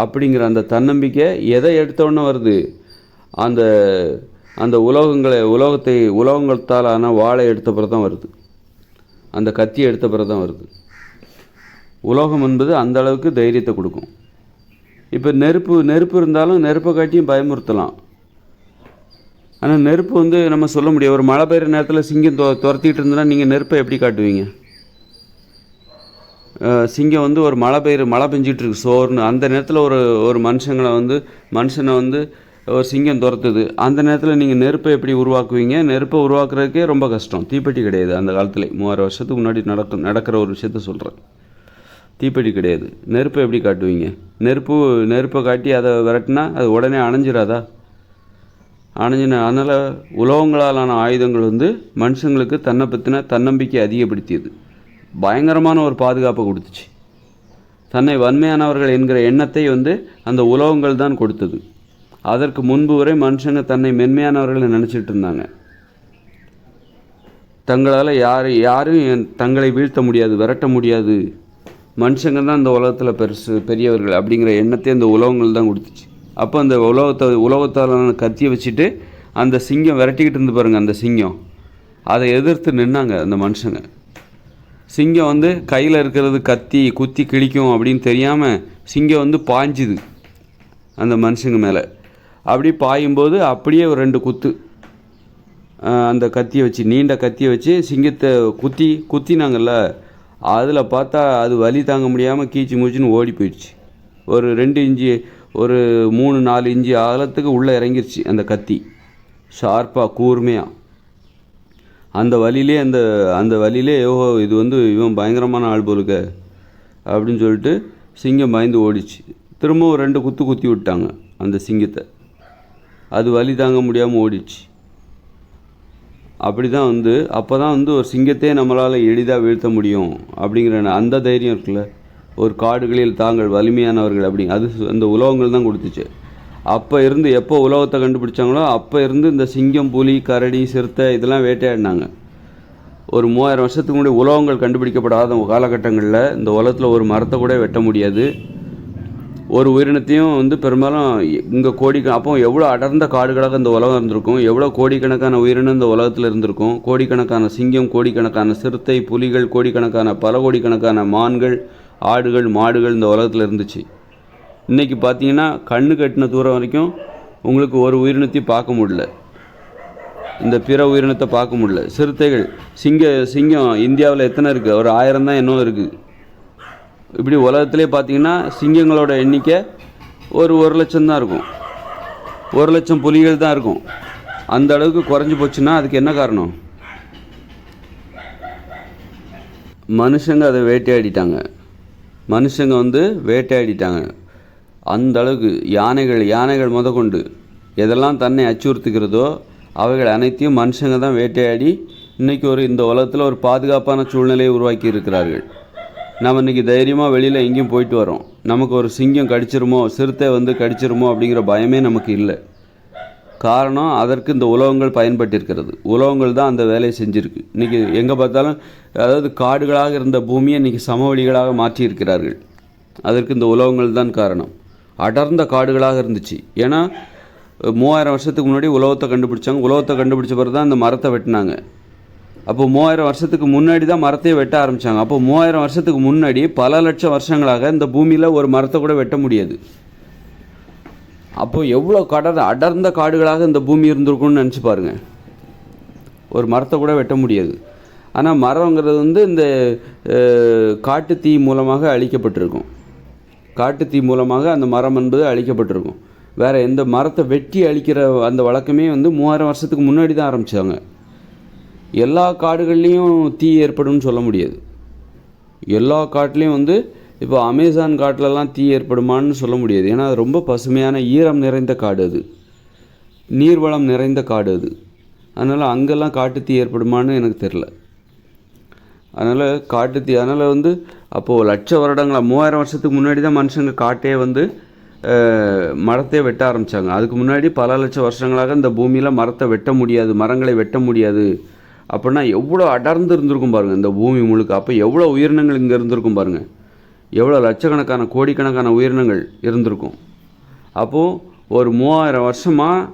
அப்படிங்கிற அந்த தன்னம்பிக்கை எதை எடுத்த உடனே வருது? அந்த உலோகங்களான வாளை எடுத்த பிறகு தான் வருது, அந்த கத்தியை எடுத்த பிறகு தான் வருது. உலோகம் என்பது அந்த அளவுக்கு தைரியத்தை கொடுக்கும். இப்போ நெருப்பு இருந்தாலும் நெருப்பை காட்டியும் பயமுறுத்தலாம். ஆனால் நெருப்பு நம்ம சொல்ல முடியும். ஒரு மழை பெய்கிற நேரத்தில் சிங்கம் துரத்திட்டு இருந்ததுன்னா நீங்கள் நெருப்பை எப்படி காட்டுவீங்க? சிங்கம் ஒரு மழை பெஞ்சிட்டு இருக்கு சோர்னு, அந்த நேரத்தில் ஒரு மனுஷனை ஒரு சிங்கம் துரத்துது. அந்த நேரத்தில் நீங்கள் நெருப்பை எப்படி உருவாக்குவீங்க? நெருப்பை உருவாக்குறதுக்கே ரொம்ப கஷ்டம். தீப்பெட்டி கிடையாது அந்த காலத்தில். 3000 வருஷத்துக்கு முன்னாடி நடக்கிற ஒரு விஷயத்த சொல்கிறேன். தீப்பெட்டி கிடையாது, நெருப்பை எப்படி காட்டுவீங்க? நெருப்பை காட்டி அதை விரட்டினா அது உடனே அணைஞ்சிடாதா? அதனால் உலோகங்களாலான ஆயுதங்கள் மனுஷங்களுக்கு தன்னை பற்றின தன்னம்பிக்கை அதிகப்படுத்தியது, பயங்கரமான ஒரு பாதுகாப்பை கொடுத்துச்சு. தன்னை வன்மையானவர்கள் என்கிற எண்ணத்தை அந்த உலோகங்கள் தான் கொடுத்தது. அதற்கு முன்பு வரை மனுஷங்க தன்னை மென்மையானவர்கள் நினச்சிட்டு இருந்தாங்க. தங்களால் யாரும் தங்களை வீழ்த்த முடியாது, விரட்ட முடியாது, மனுஷங்க தான் இந்த உலகத்தில் பெரியவர்கள் அப்படிங்கிற எண்ணத்தை அந்த உலோகங்கள் தான் கொடுத்துச்சு. அப்போ அந்த உலோகத்தாலான கத்தியை வச்சுட்டு அந்த சிங்கம் விரட்டிக்கிட்டு இருந்து பாருங்கள். அந்த சிங்கம் அதை எதிர்த்து நின்னாங்க அந்த மனுஷங்க. சிங்கம் கையில் இருக்கிறது கத்தி, குத்தி கிழிக்கும் அப்படின்னு தெரியாமல் சிங்கம் பாய்ஞ்சுது அந்த மனுஷங்க மேலே. அப்படி பாயும்போது அப்படியே ஒரு 2 குத்து அந்த கத்தியை வச்சு, நீண்ட கத்தியை வச்சு சிங்கத்தை குத்தினாங்கல்ல. அதில் பார்த்தா அது வலி தாங்க முடியாமல் கீச்சு மூச்சுன்னு ஓடி போயிடுச்சு. ஒரு 2 இன்ச்சு, ஒரு 3-4 இன்ச்சு அகலத்துக்கு உள்ளே இறங்கிருச்சு அந்த கத்தி, ஷார்ப்பாக கூர்மையாக. அந்த வழியிலே ஓஹோ இது இவன் பயங்கரமான ஆள் போலுக்க அப்படின்னு சொல்லிட்டு சிங்கம் பயந்து ஓடிச்சு. திரும்பவும் 2 குத்தி விட்டாங்க அந்த சிங்கத்தை, அது வலி தாங்க முடியாமல் ஓடிச்சு. அப்படி தான் அப்போ தான் ஒரு சிங்கத்தையே நம்மளால் எளிதாக வீழ்த்த முடியும் அப்படிங்கிற அந்த தைரியம் இருக்குல்ல. ஒரு காடுகளில் தாங்கள் வலிமையானவர்கள் அது அந்த உலோகங்கள் தான் கொடுத்துச்சு. அப்போ இருந்து எப்போ உலோகத்தை கண்டுபிடிச்சாங்களோ அப்போ இருந்து இந்த சிங்கம், புலி, கரடி, சிறுத்தை இதெல்லாம் வேட்டையாடினாங்க. ஒரு 3000 வருஷத்துக்கு முன்னாடி உலோகங்கள் கண்டுபிடிக்கப்படாத காலகட்டங்களில் இந்த உலகத்தில் ஒரு மரத்தை கூட வெட்ட முடியாது, ஒரு உயிரினத்தையும் பெரும்பாலும் இங்கே அப்போ எவ்வளோ அடர்ந்த காடுகளாக இந்த உலகம் இருந்திருக்கும், எவ்வளோ கோடிக்கணக்கான உயிரினம் இந்த உலகத்தில் இருந்திருக்கும். கோடிக்கணக்கான சிங்கம், கோடிக்கணக்கான சிறுத்தை, புலிகள், பல கோடிக்கணக்கான மான்கள், ஆடுகள், மாடுகள் இந்த உலகத்தில் இருந்துச்சு. இன்றைக்கி பார்த்தீங்கன்னா கண்ணு கட்டின தூரம் வரைக்கும் உங்களுக்கு ஒரு உயிரினத்தையும் பார்க்க முடியல, இந்த பிற உயிரினத்தை பார்க்க முடியல. சிறுத்தைகள், சிங்கம் இந்தியாவில் எத்தனை இருக்குது? ஒரு 1000 தான் இன்னும் இருக்குது. இப்படி உலகத்திலே பார்த்தீங்கன்னா சிங்கங்களோட எண்ணிக்கை ஒரு 1,00,000 தான் இருக்கும், 1,00,000 புலிகள் தான் இருக்கும். அந்த அளவுக்கு குறைஞ்சி போச்சுன்னா அதுக்கு என்ன காரணம்? மனுஷங்க அதை வேட்டையாடிட்டாங்க. வேட்டையாடிட்டாங்க. அந்த அளவுக்கு யானைகள் முதற்கொண்டு எதெல்லாம் தன்னை அச்சுறுத்துகிறதோ அவைகள் அனைத்தையும் மனுஷங்க தான் வேட்டையாடி இன்றைக்கி இந்த உலகத்தில் ஒரு பாதுகாப்பான சூழ்நிலையை உருவாக்கி இருக்கிறார்கள். நம்ம இன்றைக்கி தைரியமாக வெளியில் எங்கேயும் போயிட்டு வரோம். நமக்கு ஒரு சிங்கம் கடிச்சிருமோ, சிறுத்தை கடிச்சிருமோ அப்படிங்கிற பயமே நமக்கு இல்லை. காரணம், அதற்கு இந்த உலகங்கள் பயன்பட்டிருக்கிறது. உலகங்கள் தான் அந்த வேலையை செஞ்சுருக்கு. இன்றைக்கி எங்கே பார்த்தாலும், அதாவது காடுகளாக இருந்த பூமியை இன்றைக்கி சமவெளிகளாக மாற்றியிருக்கிறார்கள். அதற்கு இந்த உலகங்கள் தான் காரணம். அடர்ந்த காடுகளாக இருந்துச்சு. ஏன்னா 3000 வருஷத்துக்கு முன்னாடி உலகத்தை கண்டுபிடிச்சாங்க. உலகத்தை கண்டுபிடிச்ச பிறகு தான் அந்த மரத்தை வெட்டினாங்க. அப்போ 3000 வருஷத்துக்கு முன்னாடி தான் மரத்தையே வெட்ட ஆரம்பித்தாங்க. அப்போ 3000 வருஷத்துக்கு முன்னாடி பல லட்சம் வருஷங்களாக இந்த பூமியில் ஒரு மரத்தை கூட வெட்ட முடியாது. அப்போது எவ்வளோ அடர்ந்த காடுகளாக இந்த பூமி இருந்திருக்கும்னு நினச்சி பாருங்கள். ஒரு மரத்தை கூட வெட்ட முடியாது. ஆனால் மரங்கிறது இந்த காட்டுத்தீ மூலமாக அழிக்கப்பட்டிருக்கும். காட்டுத்தீ மூலமாக அந்த மரம் என்பது அழிக்கப்பட்டிருக்கும். வேறு எந்த மரத்தை வெட்டி அழிக்கிற அந்த வழக்கமே 3000 வருஷத்துக்கு முன்னாடி தான் ஆரம்பித்தாங்க. எல்லா காடுகள்லேயும் தீ ஏற்படும்னு சொல்ல முடியாது. எல்லா காட்டுலேயும் இப்போ அமேசான் காட்டிலலாம் தீ ஏற்படுமான்னு சொல்ல முடியாது. ஏன்னா அது ரொம்ப பசுமையான ஈரம் நிறைந்த காடு, அது நீர்வளம் நிறைந்த காடு அது. அதனால் அங்கெல்லாம் காட்டு தீ ஏற்படுமான்னு எனக்கு தெரில. அதனால் காட்டுத்தீ, அதனால் அப்போது லட்ச வருடங்களா 3000 வருஷத்துக்கு முன்னாடி தான் மனுஷங்க காட்டே மரத்தை வெட்ட ஆரம்பித்தாங்க. அதுக்கு முன்னாடி பல லட்சம் வருஷங்களாக இந்த பூமியில் மரத்தை வெட்ட முடியாது, மரங்களை வெட்ட முடியாது. அப்படின்னா எவ்வளோ அடர்ந்து இருந்திருக்கும் பாருங்கள் இந்த பூமி முழுக்க. அப்போ எவ்வளோ உயிரினங்கள் இங்கே இருந்திருக்கும் பாருங்கள். எவ்வளோ லட்சக்கணக்கான கோடிக்கணக்கான உயிரினங்கள் இருந்திருக்கும். அப்போது ஒரு 3000 வருஷமாக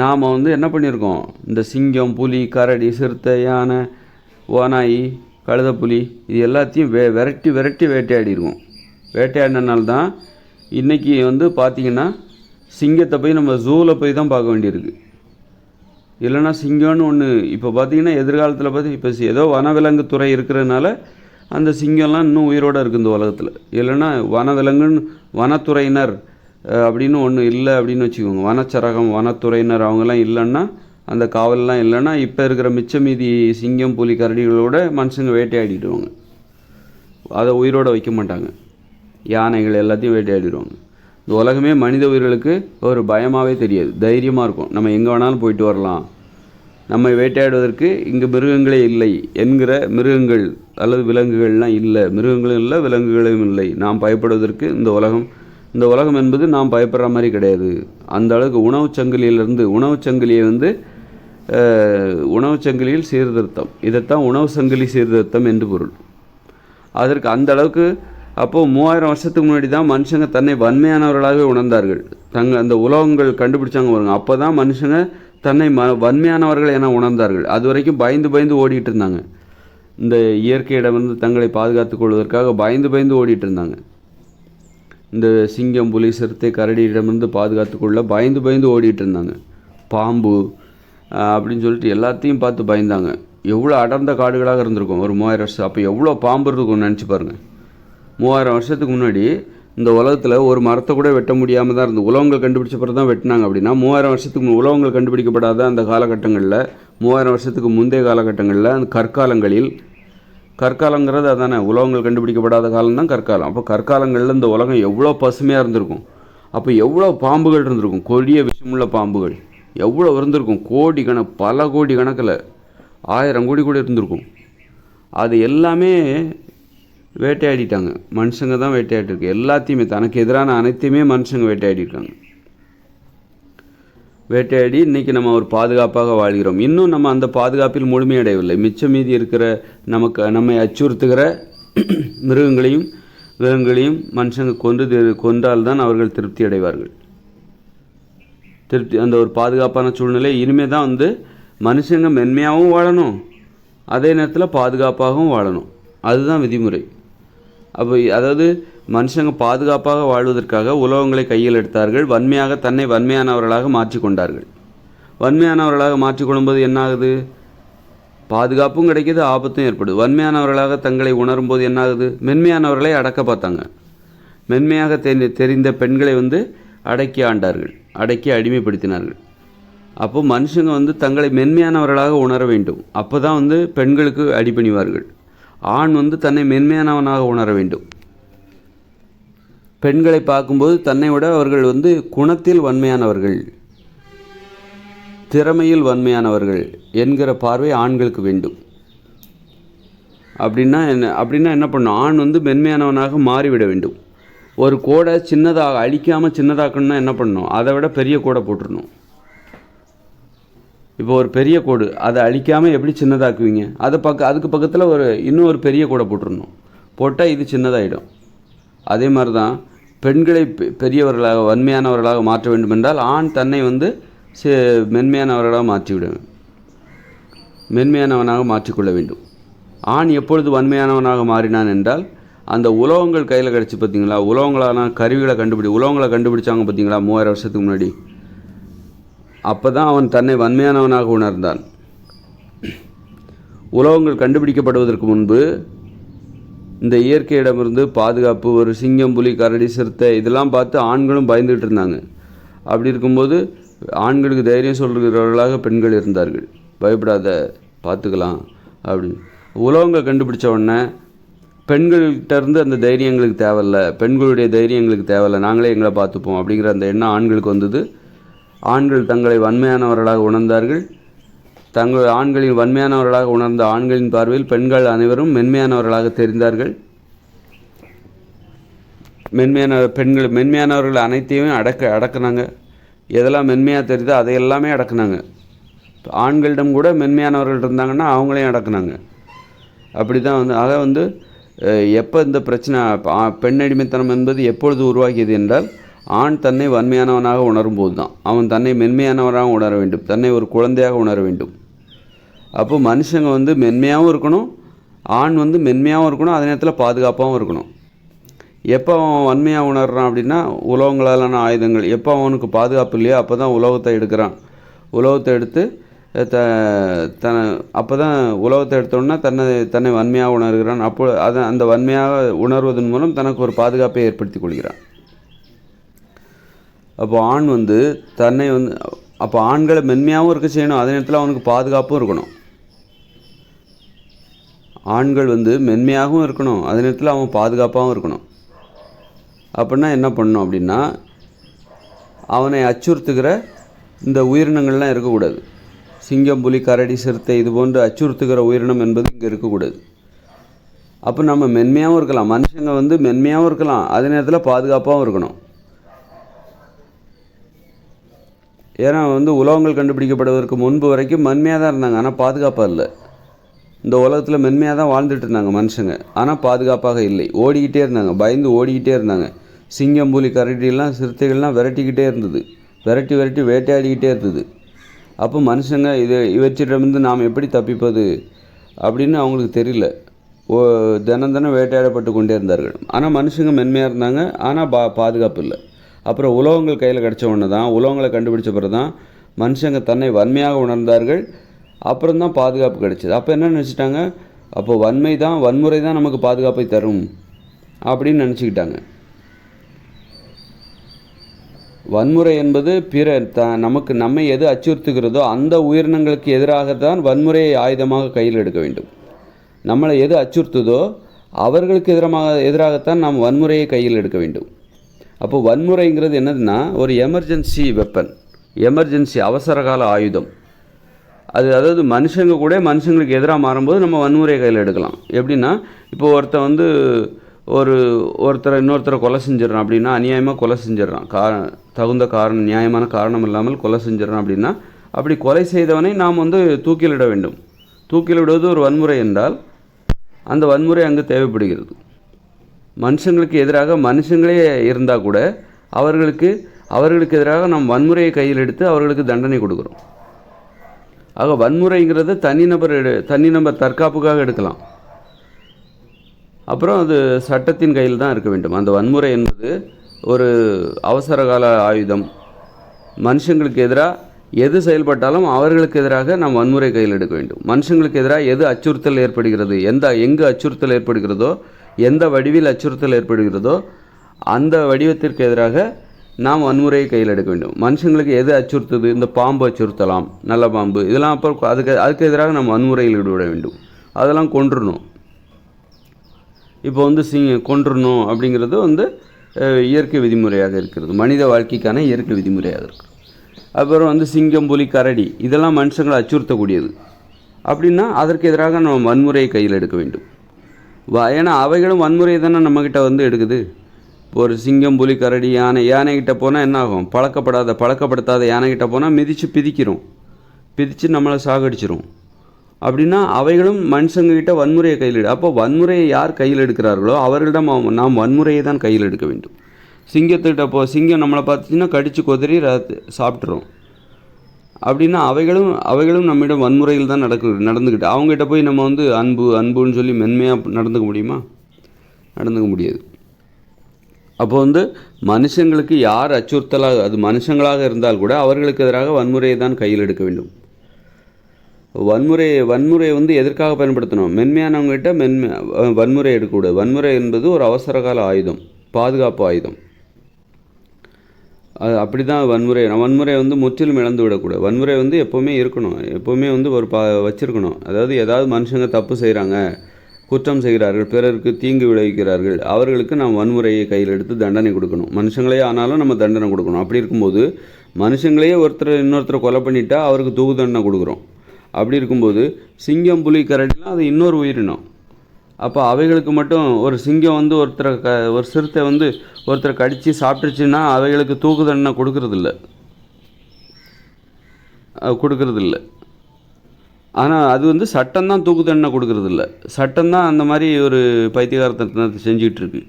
நாம் என்ன பண்ணியிருக்கோம்? இந்த சிங்கம், புலி, கரடி, சிறுத்தை, யானை, ஓநாய், கழுதைப்புலி இது எல்லாத்தையும் விரட்டி வேட்டையாடிருக்கோம். வேட்டையாடினால்தான் இன்றைக்கி பார்த்திங்கன்னா சிங்கத்தை போய் நம்ம ஜூவில் போய் தான் பார்க்க வேண்டியிருக்கு. இல்லைன்னா சிங்கம்னு ஒன்று இப்போ பார்த்திங்கன்னா எதிர்காலத்தில் இப்போ ஏதோ வனவிலங்கு துறை இருக்கிறதுனால அந்த சிங்கம்லாம் இன்னும் உயிரோடு இருக்குது இந்த உலகத்தில். இல்லைன்னா வனவிலங்குன்னு வனத்துறையினர் அப்படின்னு ஒன்று இல்லை அப்படின்னு வச்சுக்கோங்க. வனச்சரகம், வனத்துறையினர் அவங்கெல்லாம் இல்லைன்னா, அந்த காவலெலாம் இல்லைன்னா இப்போ இருக்கிற மிச்ச மீதி சிங்கம், புலி, கரடிகளோட மனுஷங்க வேட்டையாடிடுவாங்க. அதை உயிரோடு வைக்க மாட்டாங்க. யானைகள் எல்லாத்தையும் வேட்டையாடிடுவாங்க. இந்த உலகமே மனித உயிர்களுக்கு ஒரு பயமாகவே தெரியாது, தைரியமாக இருக்கும். நம்ம எங்கே வேணாலும் போயிட்டு வரலாம், நம்மை வேட்டையாடுவதற்கு இங்கே மிருகங்களே இல்லை என்கிற மிருகங்கள் அல்லது விலங்குகள்லாம் இல்லை. மிருகங்களும் இல்லை, விலங்குகளும் இல்லை. நாம் பயப்படுவதற்கு இந்த உலகம் என்பது நாம் பயப்படுற மாதிரி கிடையாது. அந்த அளவுக்கு உணவுச் சங்கிலியை உணவுச் சங்கிலியில் சீர்திருத்தம், இதைத்தான் உணவு சங்கிலி சீர்திருத்தம் என்று பொருள். அதற்கு அந்த அளவுக்கு அப்போது 3000 வருஷத்துக்கு முன்னாடி தான் மனுஷங்க தன்னை வன்மையானவர்களாகவே உணர்ந்தார்கள். அந்த உலகங்கள் கண்டுபிடிச்சாங்க பாருங்க. அப்போ தான் மனுஷங்க தன்னை வன்மையானவர்கள் என உணர்ந்தார்கள். அது வரைக்கும் பயந்து ஓடிட்டு இருந்தாங்க. இந்த இயற்கையிடமிருந்து தங்களை பாதுகாத்துக் கொள்வதற்காக பயந்து ஓடிட்டு இருந்தாங்க. இந்த சிங்கம், புலி, சிறுத்தை, கரடியிடமிருந்து பாதுகாத்துக்கொள்ள பயந்து ஓடிட்டு இருந்தாங்க. பாம்பு அப்படின்னு சொல்லிட்டு எல்லாத்தையும் பார்த்து பயந்தாங்க. எவ்வளோ அடர்ந்த காடுகளாக இருந்திருக்கும் ஒரு 3000 வருஷம். அப்போ எவ்வளோ பாம்பு இருக்கும்னு நினச்சி பாருங்கள். 3000 வருஷத்துக்கு முன்னாடி இந்த உலகத்தில் ஒரு மரத்தை கூட வெட்ட முடியாமல் தான் இருந்தது. உலகங்கள் கண்டுபிடிச்ச பிறகு தான் வெட்டினாங்க. அப்படின்னா 3000 வருஷத்துக்கு உலகங்கள் கண்டுபிடிக்கப்படாத அந்த காலகட்டங்களில், 3000 வருஷத்துக்கு முந்தைய காலகட்டங்களில், அந்த கற்காலங்கிறது அதானே, உலகங்கள் கண்டுபிடிக்கப்படாத காலம் தான் கற்காலம். அப்போ கற்காலங்களில் இந்த உலகம் எவ்வளோ பசுமையாக இருந்திருக்கும். அப்போ எவ்வளோ பாம்புகள் இருந்திருக்கும், கொடிய விஷமுள்ள பாம்புகள் எவ்வளோ இருந்திருக்கும். பல கோடி கணக்கில் 1000 கோடி கூட இருந்திருக்கும். அது எல்லாமே வேட்டையாடிட்டாங்க. மனுஷங்க தான் வேட்டையாடிருக்கு. எல்லாத்தையுமே தனக்கு எதிரான அனைத்தையுமே மனுஷங்க வேட்டையாடிருக்காங்க. வேட்டையாடி இன்றைக்கி நம்ம ஒரு பாதுகாப்பாக வாழ்கிறோம். இன்னும் நம்ம அந்த பாதுகாப்பில் முழுமையடையவில்லை. மிச்சம் மீதி இருக்கிற நம்மை அச்சுறுத்துகிற மிருகங்களையும் விலங்குகளையும் மனுஷங்க கொன்றால்தான் அவர்கள் திருப்தி அடைவார்கள். அந்த ஒரு பாதுகாப்பான சூழ்நிலை இனிமேல் தான் மனுஷங்க மென்மையாகவும் வாழணும், அதே நேரத்தில் பாதுகாப்பாகவும் வாழணும். அதுதான் விதிமுறை. அப்போ அதாவது மனுஷங்க பாதுகாப்பாக வாழ்வதற்காக உலோகங்களை கையில் எடுத்தார்கள். வன்மையாக தன்னை வன்மையானவர்களாக மாற்றிக்கொண்டார்கள். வன்மையானவர்களாக மாற்றிக்கொள்ளும்போது என்ன ஆகுது? பாதுகாப்பும் கிடைக்கிது, ஆபத்தும் ஏற்படுது. வன்மையானவர்களாக தங்களை உணரும்போது என்ன ஆகுது? மென்மையானவர்களை அடக்க பார்த்தாங்க. மென்மையாக தெரிந்த பெண்களை அடக்கி ஆண்டார்கள், அடக்கி அடிமைப்படுத்தினார்கள். அப்போ மனுஷங்க தங்களை மென்மையானவர்களாக உணர வேண்டும். அப்போ தான் பெண்களுக்கு அடிபணிவார்கள். ஆண் தன்னை மென்மையானவனாக உணர வேண்டும். பெண்களை பார்க்கும்போது தன்னை விட அவர்கள் குணத்தில் வன்மையானவர்கள், திறமையில் வன்மையானவர்கள் என்கிற பார்வை ஆண்களுக்கு வேண்டும். அப்படின்னா என்ன பண்ணும்? ஆண் மென்மையானவனாக மாறிவிட வேண்டும். ஒரு கோடை சின்னதாக அழிக்காமல் சின்னதாக்கணும்னா என்ன பண்ணணும்? அதை விட பெரிய கோடை போட்டுடணும். இப்போ ஒரு பெரிய கோடு, அதை அழிக்காமல் எப்படி சின்னதாக்குவீங்க? அதுக்கு பக்கத்தில் இன்னும் ஒரு பெரிய கோடை போட்டுடணும். போட்டால் இது சின்னதாகிடும். அதே மாதிரி தான் பெண்களை பெரியவர்களாக வன்மையானவர்களாக மாற்ற வேண்டும் என்றால் ஆண் தன்னை மென்மையானவர்களாக மென்மையானவனாக மாற்றிக்கொள்ள வேண்டும். ஆண் எப்பொழுது வன்மையானவனாக மாறினான் என்றால், அந்த உலோகங்கள் கையில் கிடச்சி பார்த்தீங்களா, உலோகங்களான கருவிகளை உலோகங்களை கண்டுபிடிச்சாங்க பார்த்தீங்களா 3000 வருஷத்துக்கு முன்னாடி. அப்போ தான் அவன் தன்னை வன்மையானவனாக உணர்ந்தான். உலோகங்கள் கண்டுபிடிக்கப்படுவதற்கு முன்பு இந்த இயற்கையிடமிருந்து பாதுகாப்பு, ஒரு சிங்கம், புலி, கரடி, சிறுத்தை இதெல்லாம் பார்த்து ஆண்களும் பயந்துகிட்டு இருந்தாங்க. அப்படி இருக்கும்போது ஆண்களுக்கு தைரியம் சொல்கிறவர்களாக பெண்கள் இருந்தார்கள். பயப்படாத, பார்த்துக்கலாம் அப்படின்னு. உலோகங்கள் கண்டுபிடிச்ச உடனே பெண்கள்கிட்ட இருந்து அந்த தைரியம் எங்களுக்கு தேவையில்லை, பெண்களுடைய தைரியம் எங்களுக்கு தேவையில்லை, நாங்களே எங்களை பார்த்துப்போம் அப்படிங்கிற அந்த எண்ணம் ஆண்களுக்கு வந்தது. ஆண்கள் தங்களை வன்மையானவர்களாக உணர்ந்தார்கள். ஆண்களின் வன்மையானவர்களாக உணர்ந்த ஆண்களின் பார்வையில் பெண்கள் அனைவரும் மென்மையானவர்களாக தெரிந்தார்கள். மென்மையானவர்கள் அனைத்தையுமே அடக்குனாங்க. எதெல்லாம் மென்மையாக தெரியுதோ அதை எல்லாமே அடக்குனாங்க. ஆண்களிடம் கூட மென்மையானவர்கள் இருந்தாங்கன்னா அவங்களையும் அடக்குனாங்க. அப்படி தான் ஆக எப்போ இந்த பிரச்சனை, பெண் அடிமைத்தனம் என்பது எப்பொழுது உருவாகியது என்றால், ஆண் தன்னை வன்மையானவனாக உணரும்போது தான். அவன் தன்னை மென்மையானவராக உணர வேண்டும், தன்னை ஒரு குழந்தையாக உணர வேண்டும். அப்போ மனுஷங்க மென்மையாகவும் இருக்கணும், ஆண் மென்மையாகவும் இருக்கணும், அதே நேரத்தில் பாதுகாப்பாகவும் இருக்கணும். எப்போ அவன் வன்மையாக உணர்றான் அப்படின்னா, உலோகங்களாலான ஆயுதங்கள் எப்போ அவனுக்கு பாதுகாப்பு இல்லையோ அப்போ தான் உலோகத்தை எடுக்கிறான். உலோகத்தை எடுத்து அப்போ தான் உலோகத்தை எடுத்தோன்னா தன்னை வன்மையாக உணர்கிறான். அந்த வன்மையாக உணர்வதன் மூலம் தனக்கு ஒரு பாதுகாப்பை ஏற்படுத்தி கொள்கிறான். அப்போ ஆண் தன்னை அப்போ ஆண்களை மென்மையாகவும் இருக்க செய்யணும், அதே நேரத்தில் அவனுக்கு பாதுகாப்பும் இருக்கணும். ஆண்கள் மென்மையாகவும் இருக்கணும், அதே நேரத்தில் அவன் பாதுகாப்பாகவும் இருக்கணும். அப்படின்னா என்ன பண்ணணும் அப்படின்னா, அவனை அச்சுறுத்துகிற இந்த உயிரினங்கள்லாம் இருக்கக்கூடாது. சிங்கம், புலி, கரடி, சிறுத்தை இது போன்று அச்சுறுத்துகிற உயிரினம் என்பது இங்கே இருக்கக்கூடாது. அப்போ நம்ம மென்மையாகவும் இருக்கலாம், மனுஷங்க மென்மையாகவும் இருக்கலாம், அதே நேரத்தில் பாதுகாப்பாகவும் இருக்கணும். ஏன்னா உலோகங்கள் கண்டுபிடிக்கப்படுவதற்கு முன்பு வரைக்கும் மென்மையாக தான் இருந்தாங்க, ஆனால் பாதுகாப்பாக இல்லை. இந்த உலகத்தில் மென்மையாக தான் வாழ்ந்துட்டு இருந்தாங்க மனுஷங்க, ஆனால் பாதுகாப்பாக இல்லை. ஓடிக்கிட்டே இருந்தாங்க, பயந்து ஓடிக்கிட்டே இருந்தாங்க. சிங்கம், புலி, கரடியெல்லாம், சிறுத்தைகள்லாம் விரட்டிக்கிட்டே இருந்தது, விரட்டி வேட்டையாடிக்கிட்டே இருந்தது. அப்போ மனுஷங்க இவற்றிடமிருந்து நாம் எப்படி தப்பிப்பது அப்படின்னு அவங்களுக்கு தெரியல. தினம் வேட்டையாடப்பட்டு கொண்டே இருந்தார்கள். ஆனால் மனுஷங்க மென்மையாக இருந்தாங்க, ஆனால் பாதுகாப்பு இல்லை. அப்புறம் உலோகங்கள் கையில் கிடச்ச உடனே தான், உலோகங்களை கண்டுபிடிச்ச பிறகு தான் மனுஷங்க தன்னை வன்மையாக உணர்ந்தார்கள். அப்புறம் தான் பாதுகாப்பு கிடைச்சிது. அப்போ என்ன நினச்சிட்டாங்க? அப்போது வன்முறை தான் நமக்கு பாதுகாப்பை தரும் அப்படின்னு நினச்சிக்கிட்டாங்க. வன்முறை என்பது நம்மை எது அச்சுறுத்துகிறதோ அந்த உயிரினங்களுக்கு எதிராகத்தான் வன்முறையை ஆயுதமாக கையில் எடுக்க வேண்டும். நம்மளை எது அச்சுறுத்துதோ அவர்களுக்கு எதிராகத்தான் நாம் வன்முறையை கையில் எடுக்க வேண்டும். அப்போ வன்முறைங்கிறது என்னதுன்னா, ஒரு எமர்ஜென்சி வெப்பன், எமர்ஜென்சி அவசரகால ஆயுதம். அதாவது மனுஷங்க கூட மனுஷங்களுக்கு எதிராக மாறும்போது நம்ம வன்முறையை கையில் எடுக்கலாம். எப்படின்னா, இப்போ ஒருத்தரை இன்னொருத்தரை கொலை செஞ்சிடறான் அப்படின்னா, அநியாயமாக கொலை செஞ்சிடறான், தகுந்த காரணம், நியாயமான காரணம் இல்லாமல் கொலை செஞ்சிடறான் அப்படின்னா, அப்படி கொலை செய்தவனை நாம் தூக்கிலிட வேண்டும். தூக்கிலிடுவது ஒரு வன்முறை என்றால் அந்த வன்முறை அங்கு தேவைப்படுகிறது. மனுஷங்களுக்கு எதிராக மனுஷங்களே இருந்தால் கூட அவர்களுக்கு எதிராக நாம் வன்முறையை கையில் எடுத்து அவர்களுக்கு தண்டனை கொடுக்குறோம். ஆக வன்முறைங்கிறது தனிநபர் தற்காப்புக்காக எடுக்கலாம். அப்புறம் அது சட்டத்தின் கையில் தான் இருக்க வேண்டும். அந்த வன்முறை என்பது ஒரு அவசரகால ஆயுதம். மனுஷங்களுக்கு எதிராக எது செயல்பட்டாலும் அவர்களுக்கு எதிராக நாம் வன்முறை கையில் எடுக்க வேண்டும். மனுஷங்களுக்கு எதிராக எது அச்சுறுத்தல் ஏற்படுகிறது, எங்கு அச்சுறுத்தல் ஏற்படுகிறதோ, எந்த வடிவில் அச்சுறுத்தல் ஏற்படுகிறதோ அந்த வடிவத்திற்கு எதிராக நாம் வன்முறையை கையில் எடுக்க வேண்டும். மனுஷங்களுக்கு எது அச்சுறுத்துது, இந்த பாம்பு அச்சுறுத்தலாம், நல்ல பாம்பு, இதெல்லாம் அப்புறம் அதுக்கு எதிராக நம்ம வன்முறையில் ஈடுபட வேண்டும். அதெல்லாம் கொன்றணும். இப்போ வந்து கொன்றணும் அப்படிங்கிறது இயற்கை விதிமுறையாக இருக்கிறது, மனித வாழ்க்கைக்கான இயற்கை விதிமுறையாக இருக்குது. அப்புறம் சிங்கம், புலி, கரடி இதெல்லாம் மனுஷங்களை அச்சுறுத்தக்கூடியது. அப்படின்னா அதற்கு எதிராக நம்ம வன்முறையை கையில் எடுக்க வேண்டும். ஏன்னா அவைகளும் வன்முறையை தானே நம்மக்கிட்ட எடுக்குது. இப்போ ஒரு சிங்கம், புலி, கரடி, யானைக்கிட்ட போனால் என்ன ஆகும்? பழக்கப்படுத்தாத யானைக்கிட்ட போனால் பிதிச்சு நம்மளை சாகடிச்சிரும். அப்படின்னா அவைகளும் மனுஷங்கக்கிட்ட வன்முறையை கையில் அப்போ வன்முறையை யார் கையில் எடுக்கிறார்களோ அவர்களிடம் நாம் வன்முறையை தான் கையில் எடுக்க வேண்டும். சிங்கத்துக்கிட்ட சிங்கம் நம்மளை பார்த்துச்சுன்னா கடித்து கொதறி சாப்பிட்றோம். அப்படின்னா அவைகளும் நம்மிடம் வன்முறையில் தான் நடந்துக்கிட்டு அவங்ககிட்ட போய் நம்ம அன்புன்னு சொல்லி மென்மையாக நடந்துக்க முடியுமா? நடந்துக்க முடியாது. அப்போ மனுஷங்களுக்கு யார் அச்சுறுத்தலாக, அது மனுஷங்களாக இருந்தால் கூட அவர்களுக்கு எதிராக வன்முறையை தான் கையில் எடுக்க வேண்டும். வன்முறையை எதற்காக பயன்படுத்தணும்? மென்மையானவங்ககிட்ட வன்முறை எடுக்கக்கூடாது. வன்முறை என்பது ஒரு அவசரகால ஆயுதம், பாதுகாப்பு ஆயுதம். அப்படி தான் வன்முறை முற்றிலும் இழந்து விடக்கூடாது. வன்முறை எப்போவுமே இருக்கணும், எப்போவுமே வச்சுருக்கணும். அதாவது ஏதாவது மனுஷங்க தப்பு செய்கிறாங்க, குற்றம் செய்கிறார்கள், பிறருக்கு தீங்கு விளைவிக்கிறார்கள், அவர்களுக்கு நாம் வன்முறையை கையில் எடுத்து தண்டனை கொடுக்கணும். மனுஷங்களே ஆனாலும் நம்ம தண்டனை கொடுக்கணும். அப்படி இருக்கும்போது மனுஷங்களையே இன்னொருத்தரை கொலை பண்ணிட்டா அவருக்கு தூக்கு தண்டனை கொடுக்குறோம். அப்படி இருக்கும்போது சிங்கம், புலி, கரடிலாம் அது இன்னொரு உயிரினம். அப்போ அவைகளுக்கு மட்டும் ஒரு சிங்கம் ஒரு சிறுத்தை ஒருத்தரை கடித்து சாப்பிட்டுருச்சுன்னா அவைகளுக்கு தூக்கு தண்டனை கொடுக்கறதில்ல. ஆனால் அது சட்டம்தான் தூக்கு தண்டனை கொடுக்கறதில்ல. சட்டம்தான் அந்த மாதிரி ஒரு பைத்தியகாரத்தனத்தை செஞ்சுக்கிட்டு இருக்கு.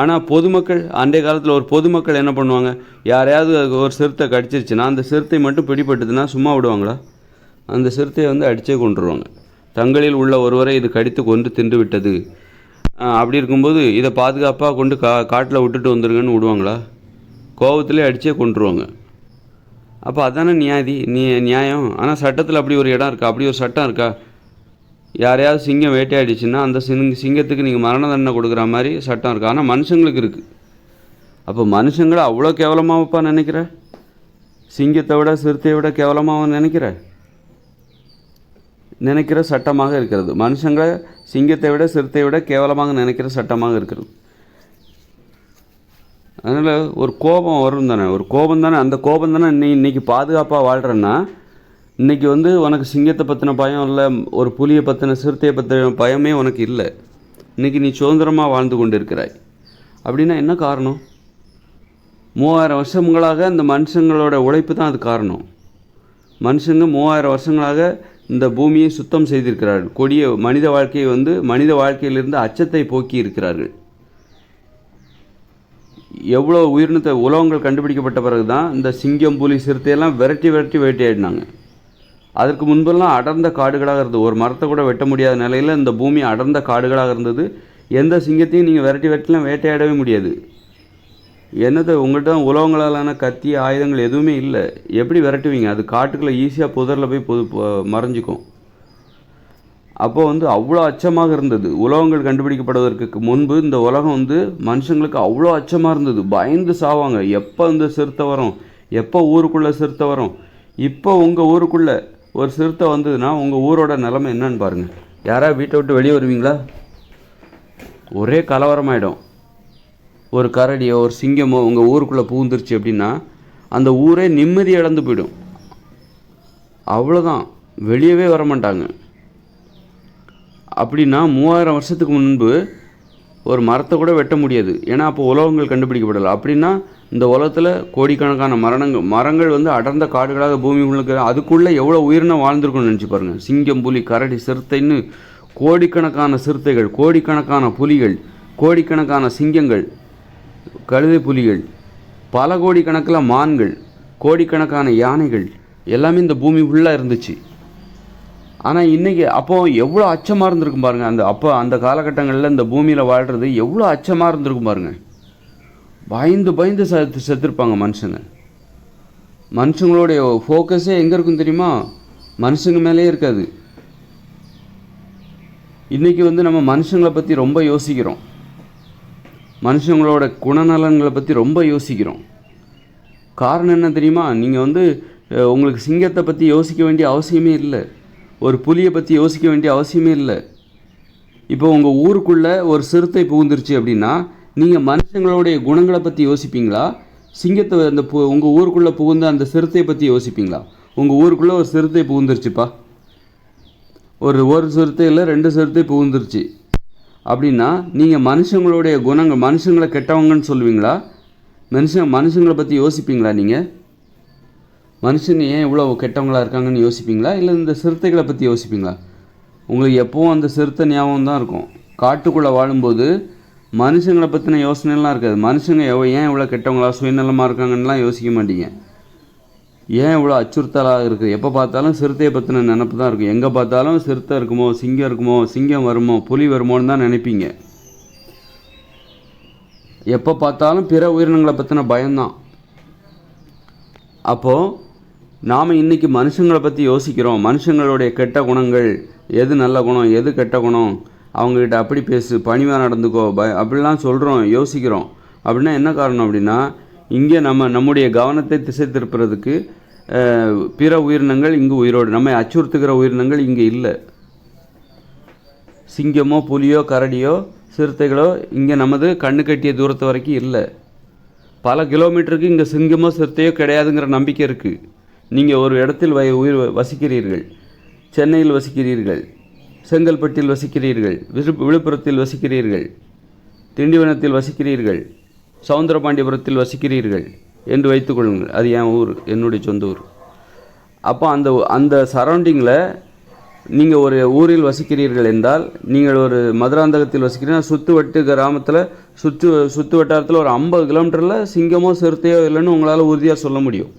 ஆனால் பொதுமக்கள், அன்றைய காலத்தில் ஒரு பொதுமக்கள் என்ன பண்ணுவாங்க? யாரையாவது ஒரு சிறுத்தை கடிச்சிருச்சுன்னா அந்த சிறுத்தை மட்டும் பிடிபட்டுதுன்னா சும்மா விடுவாங்களா? அந்த சிறுத்தையை அடித்தே கொண்டுருவாங்க. தங்களில் உள்ள ஒருவரை இது கடித்து கொண்டு தின்று விட்டது. அப்படி இருக்கும்போது இதை பாதுகாப்பாக கொண்டு காட்டில் விட்டுட்டு வந்துருங்கன்னு விடுவாங்களா? கோபத்திலே அடித்தே கொண்டுருவாங்க. அப்போ அதானே நியாயம். ஆனால் சட்டத்தில் அப்படி ஒரு இடம் இருக்கா? அப்படி ஒரு சட்டம் இருக்கா? யாரையாவது சிங்கம் வேட்டையாடிச்சுன்னா அந்த சிங்கத்துக்கு நீங்கள் மரண தண்டனை கொடுக்குற மாதிரி சட்டம் இருக்கா? ஆனால் மனுஷங்களுக்கு இருக்குது. அப்போ மனுஷங்களை அவ்வளோ கேவலமாகப்பா நினைக்கிற? சிங்கத்தை விட சிறுத்தையை விட கேவலமாக நினைக்கிற சட்டமாக இருக்கிறது. மனுஷங்களை சிங்கத்தை விட சிறுத்தையை விட கேவலமாக நினைக்கிற சட்டமாக இருக்கிறது. அதனால் ஒரு கோபம் வரும் தானே, அந்த கோபம் தானே இன்றைக்கி பாதுகாப்பாக வாழ்கிறேன்னா, இன்றைக்கி உனக்கு சிங்கத்தை பற்றின பயம் இல்லை, ஒரு புலியை பற்றின, சிறுத்தையை பற்றின பயமே உனக்கு இல்லை. இன்றைக்கி நீ சுதந்திரமாக வாழ்ந்து கொண்டு இருக்கிறாய். அப்படின்னா என்ன காரணம்? 3000 வருஷங்களாக இந்த மனுஷங்களோட உழைப்பு தான் அது காரணம். மனுஷங்க 3000 வருஷங்களாக இந்த பூமியை சுத்தம் செய்திருக்கிறார்கள். கொடிய மனித வாழ்க்கையை மனித வாழ்க்கையிலிருந்து அச்சத்தை போக்கி இருக்கிறார்கள். எவ்வளோ உயிரினத்தை உலகங்கள் கண்டுபிடிக்கப்பட்ட பிறகு தான் இந்த சிங்கம், புலி, சிறுத்தையெல்லாம் விரட்டி வேட்டையாடினாங்க. அதற்கு முன்பெல்லாம் அடர்ந்த காடுகளாக இருந்தது. ஒரு மரத்தை கூட வெட்ட முடியாத நிலையில் இந்த பூமி அடர்ந்த காடுகளாக இருந்தது. எந்த சிங்கத்தையும் நீங்கள் விரட்டிலாம் வேட்டையாடவே முடியாது. உங்கள்கிட்ட உலகங்களாலான கத்தி, ஆயுதங்கள் எதுவுமே இல்லை. எப்படி விரட்டுவீங்க? அது காட்டுக்குள்ளே ஈஸியாக புதரில் போய் மறைஞ்சிக்கும். அப்போது அவ்வளோ அச்சமாக இருந்தது. உலகங்கள் கண்டுபிடிக்கப்படுவதற்கு முன்பு இந்த உலகம் மனுஷங்களுக்கு அவ்வளோ அச்சமாக இருந்தது. பயந்து சாவாங்க. எப்போ சிறுத்தை வரும், எப்போ ஊருக்குள்ளே சிறுத்தை வரும். இப்போ உங்கள் ஊருக்குள்ளே ஒரு சிறுத்தை வந்ததுன்னா உங்கள் ஊரோட நிலைமை என்னன்னு பாருங்கள். யாராவது வீட்டை விட்டு வெளியே வருவீங்களா? ஒரே கலவரமாயிடும். ஒரு கரடியோ ஒரு சிங்கமோ உங்கள் ஊருக்குள்ளே பூந்துருச்சு அப்படின்னா அந்த ஊரே நிம்மதி இழந்து போயிடும். அவ்வளோதான், வெளியவே வரமாட்டாங்க. அப்படின்னா 3000 வருஷத்துக்கு முன்பு ஒரு மரத்தை கூட வெட்ட முடியாது. ஏன்னா அப்போ உலகங்கள் கண்டுபிடிக்கப்படலை. அப்படின்னா இந்த உலகத்தில் கோடிக்கணக்கான மரங்கள் அடர்ந்த காடுகளாக பூமி உள்ளுக்கு, அதுக்குள்ளே எவ்வளோ உயிரினம் வாழ்ந்துருக்குன்னு நினச்சி பாருங்கள். சிங்கம், புலி, கரடி, சிறுத்தைன்னு கோடிக்கணக்கான சிறுத்தைகள், கோடிக்கணக்கான புலிகள், கோடிக்கணக்கான சிங்கங்கள், கழுதை புலிகள், பல கோடிக்கணக்கில் மான்கள், கோடிக்கணக்கான யானைகள் எல்லாமே இந்த பூமி ஃபுல்லாக இருந்துச்சு. ஆனால் இன்றைக்கி அப்போது எவ்வளோ அச்சமாக இருந்திருக்கும் பாருங்கள். அந்த காலகட்டங்களில் இந்த பூமியில் வாழ்கிறது எவ்வளோ அச்சமாக இருந்திருக்கும் பாருங்கள். பயந்து பயந்து செத்துருப்பாங்க மனுஷங்க. மனுஷங்களுடைய ஃபோக்கஸே எங்கே இருக்கும் தெரியுமா? மனுஷங்க மேலே இருக்காது. இன்றைக்கி நம்ம மனுஷங்களை பற்றி ரொம்ப யோசிக்கிறோம். மனுஷங்களோட குணநலன்களை பற்றி ரொம்ப யோசிக்கிறோம். காரணம் என்ன தெரியுமா? நீங்கள் உங்களுக்கு சிங்கத்தை பற்றி யோசிக்க வேண்டிய அவசியமே இல்லை. ஒரு புலியை பற்றி யோசிக்க வேண்டிய அவசியமே இல்லை. இப்போ உங்கள் ஊருக்குள்ளே ஒரு சிறுத்தை புகுந்துருச்சு அப்படின்னா நீங்கள் மனுஷங்களுடைய குணங்களை பற்றி யோசிப்பீங்களா? சிங்கத்தை உங்கள் ஊருக்குள்ளே புகுந்த அந்த சிறுத்தையை பற்றி யோசிப்பீங்களா? உங்கள் ஊருக்குள்ளே ஒரு சிறுத்தை புகுந்துருச்சுப்பா, ஒரு சிறுத்தை இல்லை 2 சிறுத்தை புகுந்துருச்சு அப்படின்னா நீங்கள் மனுஷங்களுடைய குணங்கள், மனுஷங்களை கெட்டவங்கன்னு சொல்லுவீங்களா? மனுஷங்களை பற்றி யோசிப்பீங்களா? நீங்கள் மனுஷங்க ஏன் இவ்வளோ கெட்டவங்களாக இருக்காங்கன்னு யோசிப்பீங்களா? இல்லை இந்த சிறுத்தைகளை பற்றி யோசிப்பீங்களா? உங்களுக்கு எப்போவும் அந்த சிறுத்தை ஞாபகம் தான் இருக்கும். காட்டுக்குள்ளே வாழும்போது மனுஷங்களை பற்றின யோசனைலாம் இருக்காது. மனுஷங்க ஏன் இவ்வளோ கெட்டவங்களா, சுயநலமாக இருக்காங்கன்னெலாம் யோசிக்க மாட்டீங்க. ஏன் இவ்வளோ அச்சுறுத்தலாக இருக்குது? எப்போ பார்த்தாலும் சிறுத்தையை பற்றின நினப்பு தான் இருக்கும். எங்கே பார்த்தாலும் சிறுத்தை இருக்குமோ, சிங்கம் இருக்குமோ, சிங்கம் வருமோ, புலி வருமோன்னு தான் நினைப்பீங்க. எப்போ பார்த்தாலும் பிற உயிரினங்களை பற்றின பயம்தான். அப்போது நாம் இன்றைக்கி மனுஷங்களை பற்றி யோசிக்கிறோம். மனுஷங்களுடைய கெட்ட குணங்கள், எது நல்ல குணம், எது கெட்ட குணம், அவங்கக்கிட்ட அப்படி பேசு, பணிவாக நடந்துக்கோ, அப்படிலாம் சொல்கிறோம், யோசிக்கிறோம். அப்படின்னா என்ன காரணம் அப்படின்னா, இங்கே நம்முடைய கவனத்தை திசை திருப்புறதுக்கு பிற உயிரினங்கள் இங்கு உயிரோடு, நம்மை அச்சுறுத்துகிற உயிரினங்கள் இங்கே இல்லை. சிங்கமோ, புலியோ, கரடியோ, சிறுத்தைகளோ இங்கே நமது கண்ணு கட்டிய தூரத்து வரைக்கும் இல்லை. பல கிலோமீட்டருக்கு இங்கே சிங்கமோ சிறுத்தையோ கிடையாதுங்கிற நம்பிக்கை இருக்குது. நீங்கள் ஒரு இடத்தில் வசிக்கிறீர்கள், சென்னையில் வசிக்கிறீர்கள், செங்கல்பட்டில் வசிக்கிறீர்கள், விழுப்புரத்தில் வசிக்கிறீர்கள், திண்டிவனத்தில் வசிக்கிறீர்கள், சவுந்தரபாண்டியபுரத்தில் வசிக்கிறீர்கள் என்று வைத்துக்கொள்ளுங்கள். அது என் ஊர், என்னுடைய சொந்த ஊர். அப்போ அந்த சரௌண்டிங்கில் நீங்கள் ஒரு ஊரில் வசிக்கிறீர்கள் என்றால், நீங்கள் ஒரு மதுராந்தகத்தில் வசிக்கிறீங்கன்னா சுற்றுவட்டு கிராமத்தில் சுற்று வட்டாரத்தில் ஒரு 50 கிலோமீட்டரில் சிங்கமோ சிறுத்தையோ இல்லைன்னு உங்களால் உறுதியாக சொல்ல முடியும்.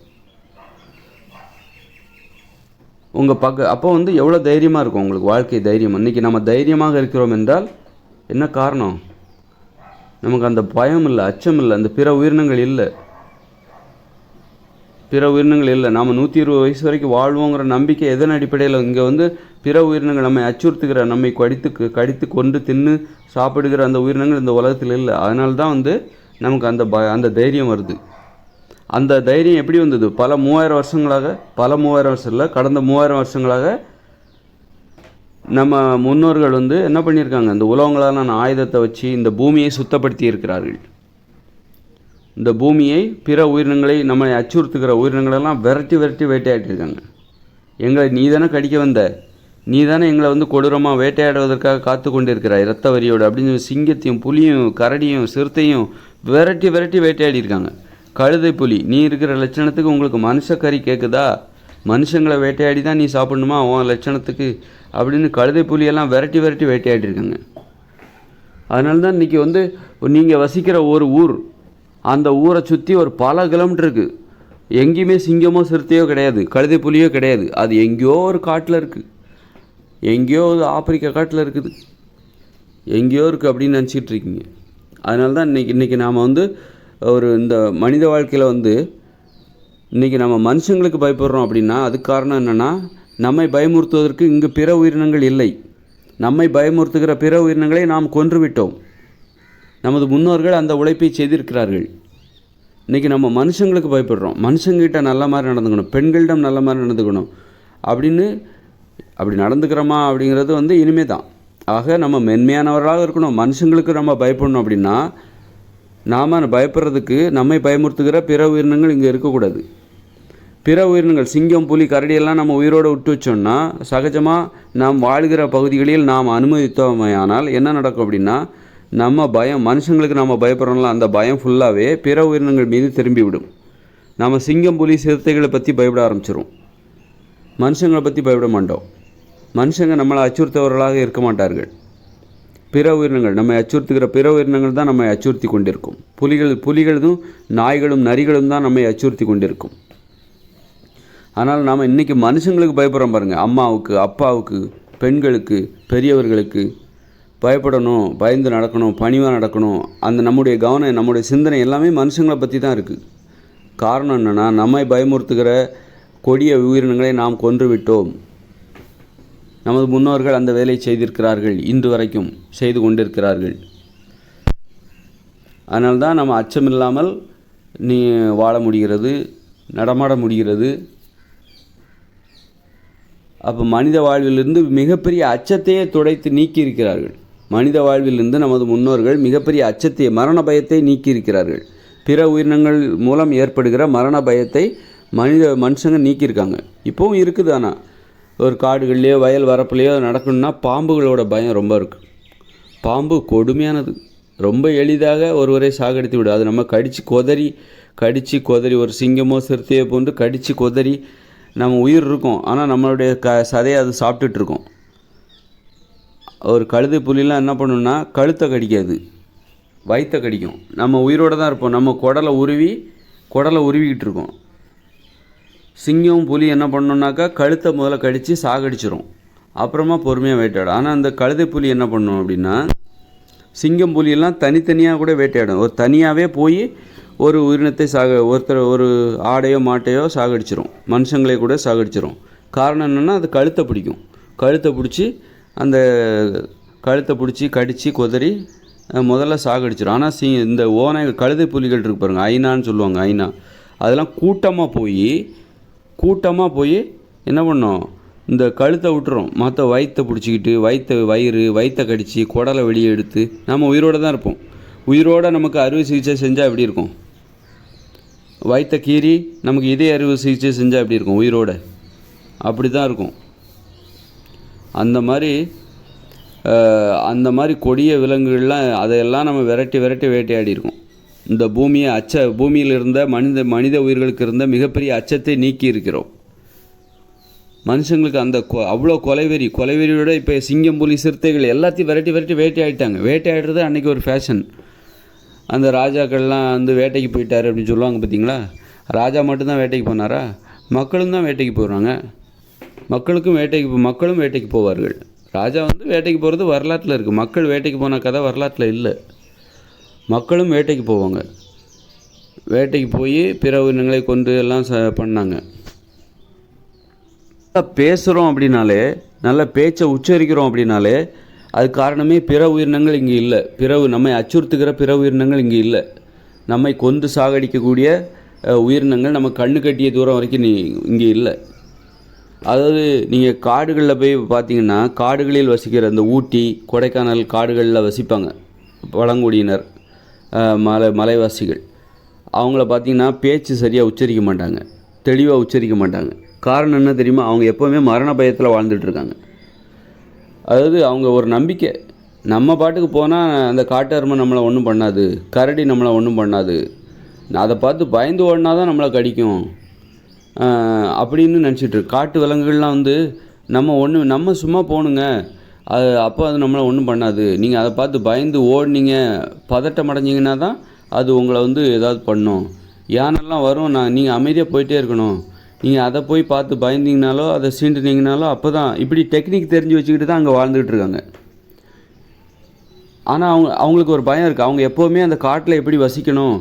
உங்கள் அப்போ எவ்வளோ தைரியமாக இருக்கும் உங்களுக்கு வாழ்க்கை தைரியம். இன்றைக்கி நம்ம தைரியமாக இருக்கிறோம் என்றால் என்ன காரணம்? நமக்கு அந்த பயம் இல்லை, அச்சம் இல்லை, அந்த பிற உயிரினங்கள் இல்லை. நாம் 120 வயசு வரைக்கும் வாழ்வோங்கிற நம்பிக்கை எதன் அடிப்படையில்? இங்கே பிற உயிரினங்கள் நம்மை அச்சுறுத்துகிற, நம்மை கடித்து கொண்டு தின்னு சாப்பிடுகிற அந்த உயிரினங்கள் இந்த உலகத்தில் இல்லை. அதனால தான் நமக்கு அந்த தைரியம் வருது. அந்த தைரியம் எப்படி வந்தது? பல 3000 வருஷம் இல்லை, கடந்த 3000 வருஷங்களாக நம்ம முன்னோர்கள் என்ன பண்ணியிருக்காங்க? இந்த உலகங்களான ஆயுதத்தை வச்சு இந்த பூமியை சுத்தப்படுத்தி இருக்கிறார்கள். இந்த பூமியை, பிற உயிரினங்களை, நம்மளை அச்சுறுத்துகிற உயிரினங்களெல்லாம் விரட்டி வேட்டையாட்டிருக்காங்க. எங்களை நீ தானே கடிக்க வந்த, நீ தானே எங்களை கொடூரமாக வேட்டையாடுவதற்காக காத்து கொண்டு இருக்கிறாய் இரத்த வரியோடு அப்படின்னு சிங்கத்தையும் புலியும் கரடியும் சிறுத்தையும் விரட்டி வேட்டையாடிருக்காங்க. கழுதை புலி, நீ இருக்கிற லட்சணத்துக்கு உங்களுக்கு மனுஷக்கறி கேட்குதா? மனுஷங்களை வேட்டையாடி தான் நீ சாப்பிடணுமா உன் லட்சணத்துக்கு அப்படின்னு கழுதை புலியெல்லாம் விரட்டி வேட்டையாடிருக்காங்க. அதனால தான் இன்றைக்கி நீங்கள் வசிக்கிற ஒரு ஊர், அந்த ஊரை சுற்றி ஒரு பல கிலோமீட்டருக்கு எங்கேயுமே சிங்கமோ சிறுத்தையோ கிடையாது, கழுதை புலியோ கிடையாது. அது எங்கேயோ ஒரு காட்டில் இருக்குது, எங்கேயோ ஆப்பிரிக்கா காட்டில் இருக்குது, எங்கேயோ இருக்குது அப்படின்னு நினச்சிக்கிட்டு இருக்கீங்க. அதனால தான் இன்றைக்கி நாம் இந்த மனித வாழ்க்கையில் இன்றைக்கி நம்ம மனுஷங்களுக்கு பயப்படுறோம் அப்படின்னா அதுக்கு காரணம் என்னென்னா, நம்மை பயமுறுத்துவதற்கு இங்கு பிற உயிரினங்கள் இல்லை. நம்மை பயமுறுத்துகிற பிற உயிரினங்களை நாம் கொன்றுவிட்டோம். நமது முன்னோர்கள் அந்த உழைப்பை செய்திருக்கிறார்கள். இன்றைக்கி நம்ம மனுஷங்களுக்கு பயப்படுறோம். மனுஷங்கிட்ட நல்ல மாதிரி நடந்துக்கணும், பெண்களிடம் நல்ல மாதிரி நடந்துக்கணும் அப்படி நடந்துக்கிறோமா அப்படிங்கிறது இனிமே தான். ஆக நம்ம மென்மையானவர்களாக இருக்கணும். மனுஷங்களுக்கு நம்ம பயப்படணும் அப்படின்னா நாம் பயப்படுறதுக்கு நம்மை பயமுறுத்துகிற பிற உயிரினங்கள் இங்கே இருக்கக்கூடாது. பிற உயிரினங்கள் சிங்கம் புலி கரடியெல்லாம் நம்ம உயிரோடு விட்டு வச்சோம்னா சகஜமாக நாம் வாழ்கிற பகுதிகளில் நாம் அனுமதித்தோமையானால் என்ன நடக்கும் அப்படின்னா, மனுஷங்களுக்கு நம்ம பயப்படுறோம்ல, அந்த பயம் ஃபுல்லாகவே பிற உயிரினங்கள் மீது திரும்பிவிடும். நம்ம சிங்கம் புலி சிறுத்தைகளை பற்றி பயப்பட ஆரம்பிச்சிடும், மனுஷங்களை பற்றி பயப்பட மாட்டோம். மனுஷங்க நம்மளை அச்சுறுத்தவர்களாக இருக்க மாட்டார்கள். பிற உயிரினங்கள், நம்மை அச்சுறுத்துகிற பிற உயிரினங்கள் தான் நம்மை அச்சுறுத்தி கொண்டிருக்கும். புலிகளும் நாய்களும் நரிகளும் தான் நம்மை அச்சுறுத்தி கொண்டிருக்கும். ஆனால் நாம் இன்றைக்கி மனுஷங்களுக்கு பயப்படுறோம் பாருங்கள். அம்மாவுக்கு, அப்பாவுக்கு, பெண்களுக்கு, பெரியவர்களுக்கு பயப்படணும், பயந்து நடக்கணும், பணிவாக நடக்கணும். அந்த நம்முடைய கவனம், நம்முடைய சிந்தனை எல்லாமே மனுஷங்களை பற்றி தான் இருக்குது. காரணம் என்னென்னா, நம்மை பயமுறுத்துகிற கொடிய உயிரினங்களை நாம் கொன்று விட்டோம். நமது முன்னோர்கள் அந்த வேலையை செய்திருக்கிறார்கள், இன்று வரைக்கும் செய்து கொண்டிருக்கிறார்கள். அதனால்தான் நம்ம அச்சமில்லாமல் வாழ முடிகிறது, நடமாட முடிகிறது. அப்போ மனித வாழ்விலிருந்து மிகப்பெரிய அச்சத்தையே துடைத்து நீக்கியிருக்கிறார்கள். மனித வாழ்விலிருந்து நமது முன்னோர்கள் மிகப்பெரிய அச்சத்தை, மரண பயத்தை நீக்கியிருக்கிறார்கள். பிற உயிரினங்கள் மூலம் ஏற்படுகிற மரண பயத்தை மனுஷங்க நீக்கியிருக்காங்க. இப்போவும் இருக்குது. ஆனால் ஒரு காடுகள்லேயோ வயல் வரப்புலையோ நடக்கணும்னா பாம்புகளோட பயம் ரொம்ப இருக்குது. பாம்பு கொடுமையானது. ரொம்ப எளிதாக ஒருவரை சாகடித்து விடும். அது நம்ம கடித்து கொதறி ஒரு சிங்கமோ சிறுத்தையோ போன்று கடித்து கொதறி நம்ம உயிர் இருக்கும். ஆனால் நம்மளுடைய சதையை அது சாப்பிட்டுட்ருக்கோம். ஒரு கழுதை புலிலாம் என்ன பண்ணுன்னா கழுத்தை கடிக்காது, வயிற்றை கடிக்கும். நம்ம உயிரோடு தான் இருப்போம். நம்ம குடலை உருவிக்கிட்டு இருக்கோம். சிங்கம் புலி என்ன பண்ணோன்னாக்கா கழுத்தை முதல்ல கடித்து சாகடிச்சிரும், அப்புறமா பொறுமையாக வேட்டையாடும். ஆனால் அந்த கழுதை புலி என்ன பண்ணும் அப்படின்னா, சிங்கம் புலியெல்லாம் தனித்தனியாக கூட வேட்டையாடும். ஒரு தனியாகவே போய் ஒரு உயிரினத்தை ஒரு ஆடையோ மாட்டையோ சாகடிச்சிரும், மனுஷங்களே கூட சாகடிச்சிரும். காரணம் என்னென்னா, அது கழுத்தை பிடிக்கும். கழுத்தை பிடிச்சி கடித்து கொதறி முதல்ல சாகடிச்சிடும். ஆனால் இந்த கழுதை புலிகள் இருக்கு பாருங்கள், ஐநான்னு சொல்லுவாங்க, ஐநா, அதெல்லாம் கூட்டமாக போய் என்ன பண்ணோம், இந்த கழுத்தை விட்டுரும். மற்ற வயிற்றை பிடிச்சிக்கிட்டு வயிற்றை கடித்து குடலை வெளியே எடுத்து நம்ம உயிரோடு தான் இருப்போம். உயிரோடு நமக்கு அறுவை சிகிச்சை செஞ்சால் எப்படி இருக்கும்? வயிற்றை கீறி நமக்கு இதே அறுவை சிகிச்சை செஞ்சால் எப்படி இருக்கும்? உயிரோடு அப்படி தான் இருக்கும். அந்த மாதிரி கொடிய விலங்குகள்லாம் அதையெல்லாம் நம்ம விரட்டி வேட்டையாடி இருக்கோம். இந்த பூமியில் இருந்த மனித உயிர்களுக்கு இருந்த மிகப்பெரிய அச்சத்தை நீக்கி இருக்கிறோம். மனுஷங்களுக்கு அந்த அவ்வளோ கொலைவெறியோட இப்போ சிங்கம் புலி சிறுத்தைகள் எல்லாத்தையும் விரட்டி வேட்டையாடிட்டாங்க. வேட்டையாடுறது அன்றைக்கி ஒரு ஃபேஷன். அந்த ராஜாக்கள்லாம் வந்து வேட்டைக்கு போயிட்டார் அப்படின்னு சொல்லுவாங்க பார்த்தீங்களா. ராஜா மட்டும்தான் வேட்டைக்கு போனாரா? மக்களும் தான் வேட்டைக்கு போகிறாங்க. மக்களும் வேட்டைக்கு போவார்கள். ராஜா வந்து வேட்டைக்கு போகிறது வரலாற்றில் இருக்குது. மக்கள் வேட்டைக்கு போன கதை வரலாற்றில் இல்லை. மக்களும் வேட்டைக்கு போவாங்க. வேட்டைக்கு போய் பிற உயிரினங்களை கொண்டு எல்லாம் பண்ணாங்க. பேசுகிறோம் அப்படின்னாலே, நல்ல பேச்சை உச்சரிக்கிறோம் அப்படின்னாலே, அது காரணமே பிற உயிரினங்கள் இங்கே இல்லை. நம்மை அச்சுறுத்துகிற பிற உயிரினங்கள் இங்கே இல்லை. நம்மை கொண்டு சாகடிக்கக்கூடிய உயிரினங்கள் நம்ம கண்ணு கட்டிய தூரம் வரைக்கும் இங்கே இல்லை. அதாவது நீங்கள் காடுகளில் போய் பார்த்தீங்கன்னா, காடுகளில் வசிக்கிற இந்த ஊட்டி, கொடைக்கானல் காடுகளில் வசிப்பாங்க பழங்குடியினர், மலைவாசிகள். அவங்கள பார்த்திங்கன்னா பேச்சு சரியாக உச்சரிக்க மாட்டாங்க, தெளிவாக உச்சரிக்க மாட்டாங்க. காரணம் என்ன தெரியுமா? அவங்க எப்போவுமே மரண பயத்தில் வாழ்ந்துட்டுருக்காங்க. அதாவது அவங்க ஒரு நம்பிக்கை, நம்ம பாட்டுக்கு போனால் அந்த காட்டு அருமை நம்மளை ஒன்றும் பண்ணாது, கரடி நம்மளை ஒன்றும் பண்ணாது, அதை பார்த்து பயந்து ஓடினா தான் நம்மளை கடிக்கும் அப்படின்னு நினச்சிட்ருக்கு. காட்டு விலங்குகள்லாம் வந்து நம்ம சும்மா போகணுங்க, அப்போ அது நம்மளை ஒன்றும் பண்ணாது, நீங்கள் அதை பார்த்து பயந்து ஓடினீங்க, பதட்டம் அடைஞ்சிங்கன்னா தான் அது உங்களை வந்து ஏதாவது பண்ணும். யானெல்லாம் வரும், நீங்கள் அமைதியாக போயிட்டே இருக்கணும். நீங்கள் அதை போய் பார்த்து பயந்தீங்கனாலோ அதை சீண்டுனீங்கனாலோ அப்போ தான் இப்படி டெக்னிக் தெரிஞ்சு வச்சுக்கிட்டு தான் அங்கே வாழ்ந்துக்கிட்டு இருக்காங்க. ஆனால் அவங்களுக்கு ஒரு பயம் இருக்குது. அவங்க எப்போவுமே அந்த காட்டில் எப்படி வசிக்கணும்,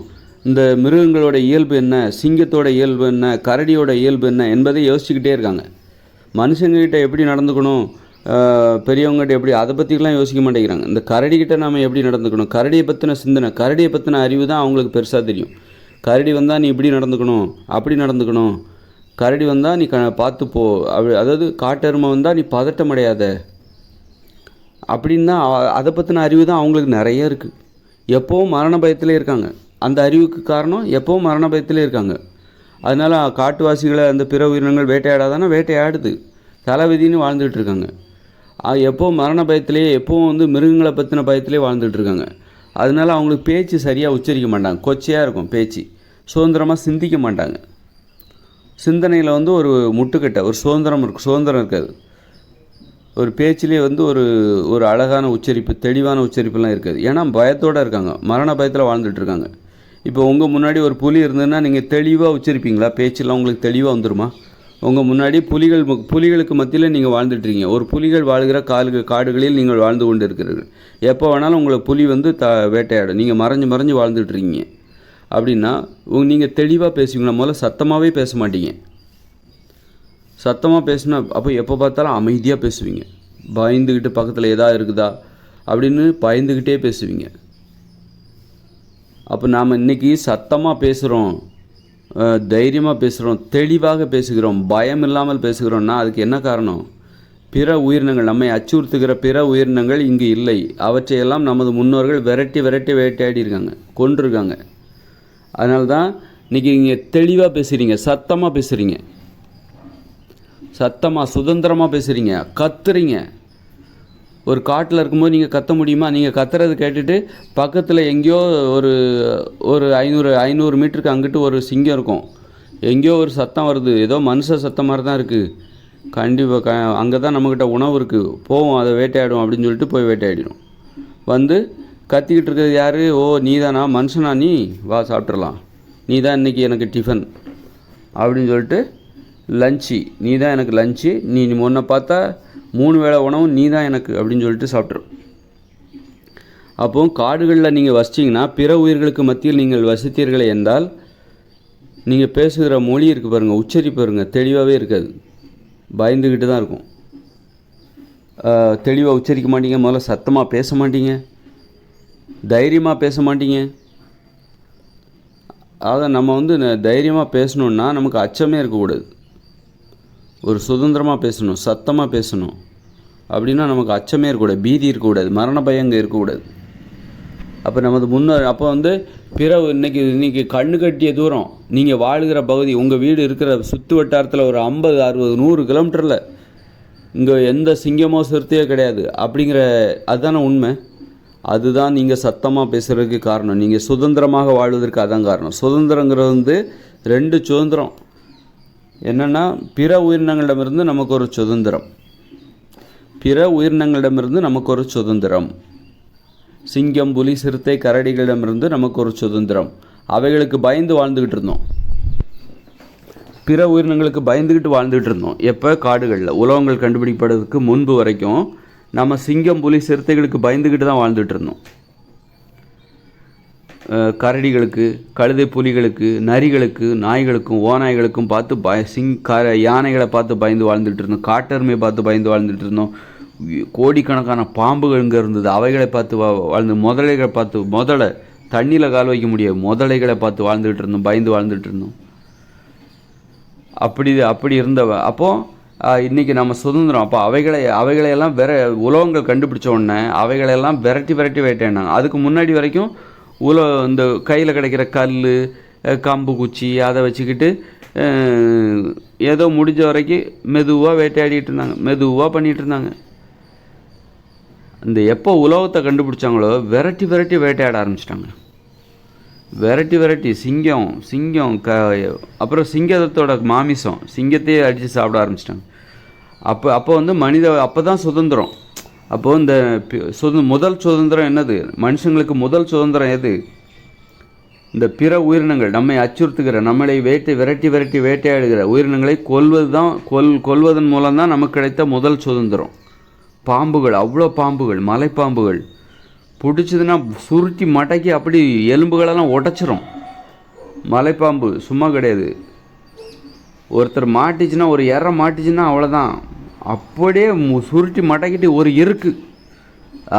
இந்த மிருகங்களோட இயல்பு என்ன, சிங்கத்தோட இயல்பு என்ன, கரடியோட இயல்பு என்ன என்பதை யோசிச்சுக்கிட்டே இருக்காங்க. மனுஷங்ககிட்ட எப்படி நடந்துக்கணும், பெரியவங்ககிட்ட எப்படி, அதை பற்றிலாம் யோசிக்க மாட்டேங்கிறாங்க. இந்த கரடிக்கிட்ட நாம் எப்படி நடந்துக்கணும், கரடியை பற்றின சிந்தனை, கரடியை பற்றின அறிவு தான் அவங்களுக்கு பெருசாக தெரியும். கரடி வந்தால் நீ இப்படி நடந்துக்கணும், அப்படி நடந்துக்கணும், கரடி வந்தால் நீ பார்த்து போ, அதாவது காட்டெருமை வந்தால் நீ பதட்டம் அடையாத அப்படின்னு தான், அதை பற்றின அறிவு தான் அவங்களுக்கு நிறைய இருக்குது. எப்போவும் மரண பயத்திலே இருக்காங்க. அந்த அறிவுக்கு காரணம் எப்போவும் மரண பயத்திலே இருக்காங்க. அதனால் காட்டுவாசிகளை அந்த பிற உயிரினங்கள் வேட்டையாடாதானே வேட்டையாடுது, தலைவிதின்னு வாழ்ந்துகிட்டு இருக்காங்க. எப்போவும் மரண பயத்திலே, எப்போவும் வந்து மிருகங்களை பற்றின பயத்திலே வாழ்ந்துட்டு இருக்காங்க. அதனால அவங்களுக்கு பேச்சு சரியாக உச்சரிக்க மாட்டாங்க, கொச்சையாக இருக்கும் பேச்சு, சுதந்திரமாக சிந்திக்க மாட்டாங்க. சிந்தனையில் வந்து ஒரு முட்டுக்கட்டை, ஒரு சுதந்திரம் இருக்காது. ஒரு பேச்சிலே வந்து ஒரு அழகான உச்சரிப்பு, தெளிவான உச்சரிப்புலாம் இருக்காது. ஏன்னா பயத்தோடு இருக்காங்க, மரண பயத்தில் வாழ்ந்துட்டுருக்காங்க. இப்போ உங்கள் முன்னாடி ஒரு புலி இருந்ததுன்னா நீங்கள் தெளிவாக உச்சரிப்பீங்களா? பேச்செல்லாம் உங்களுக்கு தெளிவாக வந்துடுமா? உங்கள் முன்னாடி புலிகளுக்கு மத்தியில் நீங்கள் வாழ்ந்துட்டுருக்கீங்க. ஒரு புலிகள் வாழ்கிற காடுகளில் நீங்கள் வாழ்ந்து கொண்டு இருக்கிறீர்கள். எப்போ வேணாலும் உங்களை புலி வந்து வேட்டையாடும். நீங்கள் மறைஞ்சு வாழ்ந்துட்டுருக்கீங்க. அப்படின்னா நீங்கள் தெளிவாக பேசுவீங்களா? முதல்ல சத்தமாகவே பேச மாட்டீங்க. சத்தமாக பேசுனா அப்போ எப்போ பார்த்தாலும் அமைதியாக பேசுவீங்க. பயந்துக்கிட்டு பக்கத்தில் எதாவது இருக்குதா அப்படின்னு பயந்துக்கிட்டே பேசுவீங்க. அப்போ நாம் இன்றைக்கி சத்தமாக பேசுகிறோம், தைரியமாக பேசுகிறோம், தெளிவாக பேசுகிறோம், பயம் இல்லாமல் பேசுகிறோன்னா அதுக்கு என்ன காரணம்? பிற உயிரினங்கள், நம்மை அச்சுறுத்துகிற பிற உயிரினங்கள் இங்கு இல்லை. அவற்றையெல்லாம் நமது முன்னோர்கள் விரட்டி வேட்டையாடி இருக்காங்க, கொண்டிருக்காங்க. அதனால தான் இன்றைக்கி நீங்கள் தெளிவாக பேசுகிறீங்க, சத்தமாக பேசுகிறீங்க, சத்தமாக சுதந்திரமாக பேசுகிறீங்க, கத்துறீங்க. ஒரு காட்டில் இருக்கும்போது நீங்கள் கத்த முடியுமா? நீங்கள் கத்துறது கேட்டுட்டு பக்கத்தில் எங்கேயோ ஒரு 500 மீட்டருக்கு அங்கிட்டு ஒரு சிங்கம் இருக்கும். எங்கேயோ ஒரு சத்தம் வருது, ஏதோ மனுஷ சத்தம் மாதிரி தான் இருக்குது. கண்டிப்பாக அங்கே தான் நம்மக்கிட்ட உணவு இருக்குது, போவோம் அதை வேட்டையாடும் அப்படின்னு சொல்லிட்டு போய் வேட்டையாடிடும். வந்து கத்திக்கிட்டு இருக்கிறது யார்? ஓ நீ தானா? மனுஷனா நீ? வா சாப்பிட்றலாம், நீ தான் இன்றைக்கி எனக்கு டிஃபன் அப்படின்னு சொல்லிட்டு லஞ்சு, நீ தான் எனக்கு லஞ்சு, நீ முன்ன பார்த்தா 3 வேளை உணவும் நீ தான் எனக்கு அப்படின்னு சொல்லிட்டு சாப்பிட்ரும். அப்போது காடுகளில் நீங்கள் வசிச்சிங்கன்னா, பிற உயிர்களுக்கு மத்தியில் நீங்கள் வசித்தீர்களே என்றால், நீங்கள் பேசுகிற மொழி இருக்குது பாருங்கள், உச்சரிப்பு பாருங்கள், தெளிவாகவே இருக்காது, பயந்துக்கிட்டு தான் இருக்கும். தெளிவாக உச்சரிக்க மாட்டீங்க, முதல்ல சத்தமாக பேச மாட்டீங்க, தைரியமாக பேச மாட்டீங்க. ஆக நம்ம தைரியமாக பேசணுன்னா நமக்கு அச்சமே இருக்கக்கூடாது. ஒரு சுதந்திரமாக பேசணும், சத்தமாக பேசணும். அப்படின்னா நமக்கு அச்சமே இருக்கக்கூடாது, பீதி இருக்கக்கூடாது, மரண பயம் இங்கே இருக்கக்கூடாது. அப்போ நமது அப்போ பிற இன்றைக்கி கண்ணு கட்டிய தூரம் நீங்கள் வாழ்கிற பகுதி, உங்கள் வீடு இருக்கிற சுற்று வட்டாரத்தில் ஒரு 50, 60, 100 கிலோமீட்டரில் இங்கே எந்த சிங்கமோ சிறுத்தையோ கிடையாது அப்படிங்கிற அதுதானே உண்மை. அதுதான் நீங்கள் சத்தமாக பேசுகிறதுக்கு காரணம். நீங்கள் சுதந்திரமாக வாழ்வதற்கு அதான் காரணம். சுதந்திரங்கிறது 2 சுதந்திரம். என்னென்னா, பிற உயிரினங்களிடமிருந்து நமக்கு ஒரு சுதந்திரம், பிற உயிரினங்களிடமிருந்து நமக்கு ஒரு சுதந்திரம். சிங்கம், புலி, சிறுத்தை, கரடிகளிடமிருந்து நமக்கு ஒரு சுதந்திரம். அவைகளுக்கு பயந்து வாழ்ந்துக்கிட்டு இருந்தோம், பிற உயிரினங்களுக்கு பயந்துக்கிட்டு வாழ்ந்துக்கிட்டு இருந்தோம். எப்போ? காடுகளில் உலகங்கள் கண்டுபிடிப்படுறதுக்கு முன்பு வரைக்கும் நம்ம சிங்கம், புலி, சிறுத்தைகளுக்கு பயந்துக்கிட்டு தான் வாழ்ந்துகிட்டு இருந்தோம். கரடிகளுக்கு, கழுதை புலிகளுக்கு, நரிகளுக்கு, நாய்களுக்கும், ஓநாய்களுக்கும் பார்த்து யானைகளை பார்த்து பயந்து வாழ்ந்துட்டு இருந்தோம். காட்டெருமையை பார்த்து பயந்து வாழ்ந்துட்டு இருந்தோம். கோடிக்கணக்கான பாம்புகள் இங்கே இருந்தது, அவைகளை பார்த்து வாழ்ந்து, முதலைகளை பார்த்து, தண்ணியில் கால் வைக்க முடியாது முதலைகளை பார்த்து வாழ்ந்துகிட்டு இருந்தோம், பயந்து வாழ்ந்துட்டு இருந்தோம். அப்படி அப்போது இன்றைக்கி நம்ம சுதந்திரம். அப்போ அவைகளையெல்லாம் உலகங்கள் கண்டுபிடிச்ச உடனே அவைகளையெல்லாம் விரட்டி வேட்டையாடினாங்க. அதுக்கு முன்னாடி வரைக்கும் இந்த கையில் கிடைக்கிற கல், கம்பு, குச்சி அதை வச்சுக்கிட்டு ஏதோ முடிஞ்ச வரைக்கும் மெதுவாக வேட்டையாடிட்டு இருந்தாங்க, மெதுவாக பண்ணிகிட்டு இருந்தாங்க. எப்போ உலகத்தை கண்டுபிடிச்சாங்களோ விரட்டி வேட்டையாட ஆரம்பிச்சிட்டாங்க. விரட்டி சிங்கம் அப்புறம் சிங்கத்தோட மாமிசம், சிங்கத்தையே அடித்து சாப்பிட ஆரம்பிச்சிட்டாங்க. அப்போ அப்போ தான் சுதந்திரம். அப்போது முதல் சுதந்திரம் என்னது? மனுஷங்களுக்கு முதல் சுதந்திரம் எது? இந்த பிற உயிரினங்கள், நம்மை அச்சுறுத்துகிற, நம்மளை விரட்டி வேட்டையாடுகிற உயிரினங்களை கொல்வதன் மூலம்தான் நமக்கு கிடைத்த முதல் சுதந்திரம். பாம்புகள், அவ்வளோ பாம்புகள், மலைப்பாம்புகள் பிடிச்சதுன்னா சுருட்டி மடக்கி அப்படி எலும்புகளெல்லாம் உடைச்சிரும். மலைப்பாம்பு சும்மா கிடையாது. ஒருத்தர் மாட்டிச்சுன்னா, ஒரு எற மாட்டிச்சுன்னா அவ்வளோதான், அப்படியே சுருட்டி மடக்கிட்டு ஒரு இருக்கு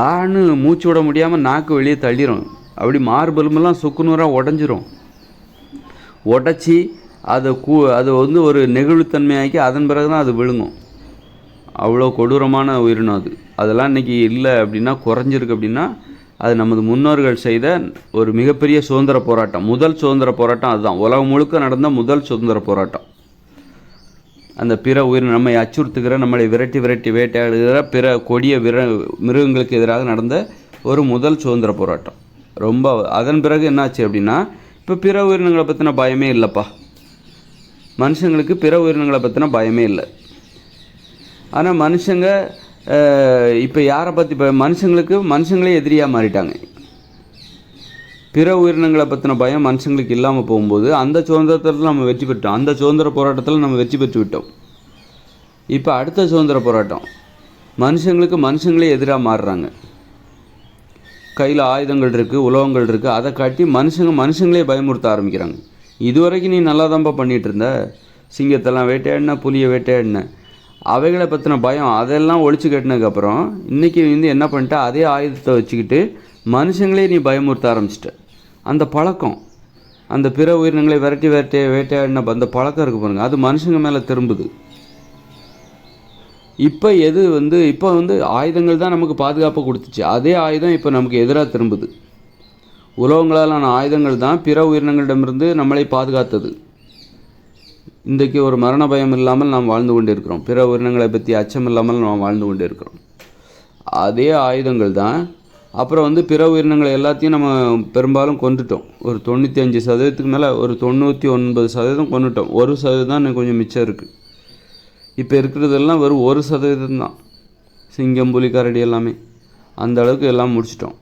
ஆன்னு மூச்சு விட முடியாமல் நாக்கு வெளியே தள்ளிடும். அப்படி மார்பெலும்பெல்லாம் சுக்குநூறாக உடச்சி அதை ஒரு நெகிழ்வுத்தன்மையாக்கி அதன் பிறகு தான் அது விழுங்கும். அவ்வளோ கொடூரமான உயிரினம் அது. அதெல்லாம் இன்றைக்கி இல்லை அப்படின்னா, குறைஞ்சிருக்கு அப்படின்னா, அது நமது முன்னோர்கள் செய்த ஒரு மிகப்பெரிய சுதந்திர போராட்டம். முதல் சுதந்திர போராட்டம் அதுதான். உலகம் முழுக்க நடந்த முதல் சுதந்திர போராட்டம். அந்த பிற உயிரினம், நம்மை அச்சுறுத்துகிற, நம்மளை விரட்டி வேட்டையாடுகிற பிற கொடிய மிருகங்களுக்கு எதிராக நடந்த ஒரு முதல் சுதந்திர போராட்டம். அதன் பிறகு என்னாச்சு அப்படின்னா, இப்போ பிற உயிரினங்களை பற்றின பயமே இல்லைப்பா. மனுஷங்களுக்கு பிற உயிரினங்களை பற்றின பயமே இல்லை. ஆனால் மனுஷங்க இப்போ யாரை பற்றி, இப்போ மனுஷங்களே எதிரியாக மாறிட்டாங்க. பிற உயிரினங்களை பற்றின பயம் மனுஷங்களுக்கு இல்லாமல் போகும்போது அந்த சுதந்திரத்தில் நம்ம வெற்றி பெற்றோம். அந்த சுதந்திர போராட்டத்தில் நம்ம வெற்றி பெற்று விட்டோம். இப்போ அடுத்த சுதந்திர போராட்டம், மனுஷங்களுக்கு மனுஷங்களே எதிராக மாறுறாங்க. கையில் ஆயுதங்கள் இருக்குது, உலகங்கள் இருக்குது, அதை காட்டி மனுஷங்களே பயமுறுத்த ஆரம்பிக்கிறாங்க. இதுவரைக்கும் நீ நல்லா தான்ப்பா பண்ணிகிட்டு இருந்த, சிங்கத்தெல்லாம் வேட்டையாடின, புலியை வேட்டையாடின, அவைகளை பற்றின பயம் அதெல்லாம் ஒழிச்சு கட்டினதுக்கப்புறம் இன்றைக்கி என்ன பண்ணிட்ட, அதே ஆயுதத்தை வச்சுக்கிட்டு மனுஷங்களே நீ பயமுறுத்த ஆரம்பிச்சிட்ட. அந்த பழக்கம், அந்த பிற உயிரினங்களை வேட்டையாடின அந்த பழக்கம் இருக்குது பாருங்கள், அது மனுஷங்க மேலே திரும்புது. இப்போ இப்போ ஆயுதங்கள் தான் நமக்கு பாதுகாப்பு கொடுத்துச்சு. அதே ஆயுதம் இப்போ நமக்கு எதிராக திரும்புது. உலகங்களாலான ஆயுதங்கள் தான் பிற உயிரினங்களிடமிருந்து நம்மளை பாதுகாத்தது. இன்றைக்கு ஒரு மரண பயம் இல்லாமல் நாம் வாழ்ந்து கொண்டு இருக்கிறோம். பிற உயிரினங்களை பற்றி அச்சம் இல்லாமல் நாம் வாழ்ந்து கொண்டு இருக்கிறோம். அதே ஆயுதங்கள் தான் அப்புறம் பிற உயிரினங்களை எல்லாத்தையும் நம்ம பெரும்பாலும் கொண்டுட்டோம். ஒரு 95% மேலே, ஒரு 99% கொண்டுட்டோம். 1% தான் கொஞ்சம் மிச்சம் இருக்குது. இப்போ இருக்கிறதெல்லாம் வெறும் 1% தான். சிங்கம், புலி, கரடி எல்லாமே அந்த அளவுக்கு எல்லாம் முடிச்சிட்டோம்.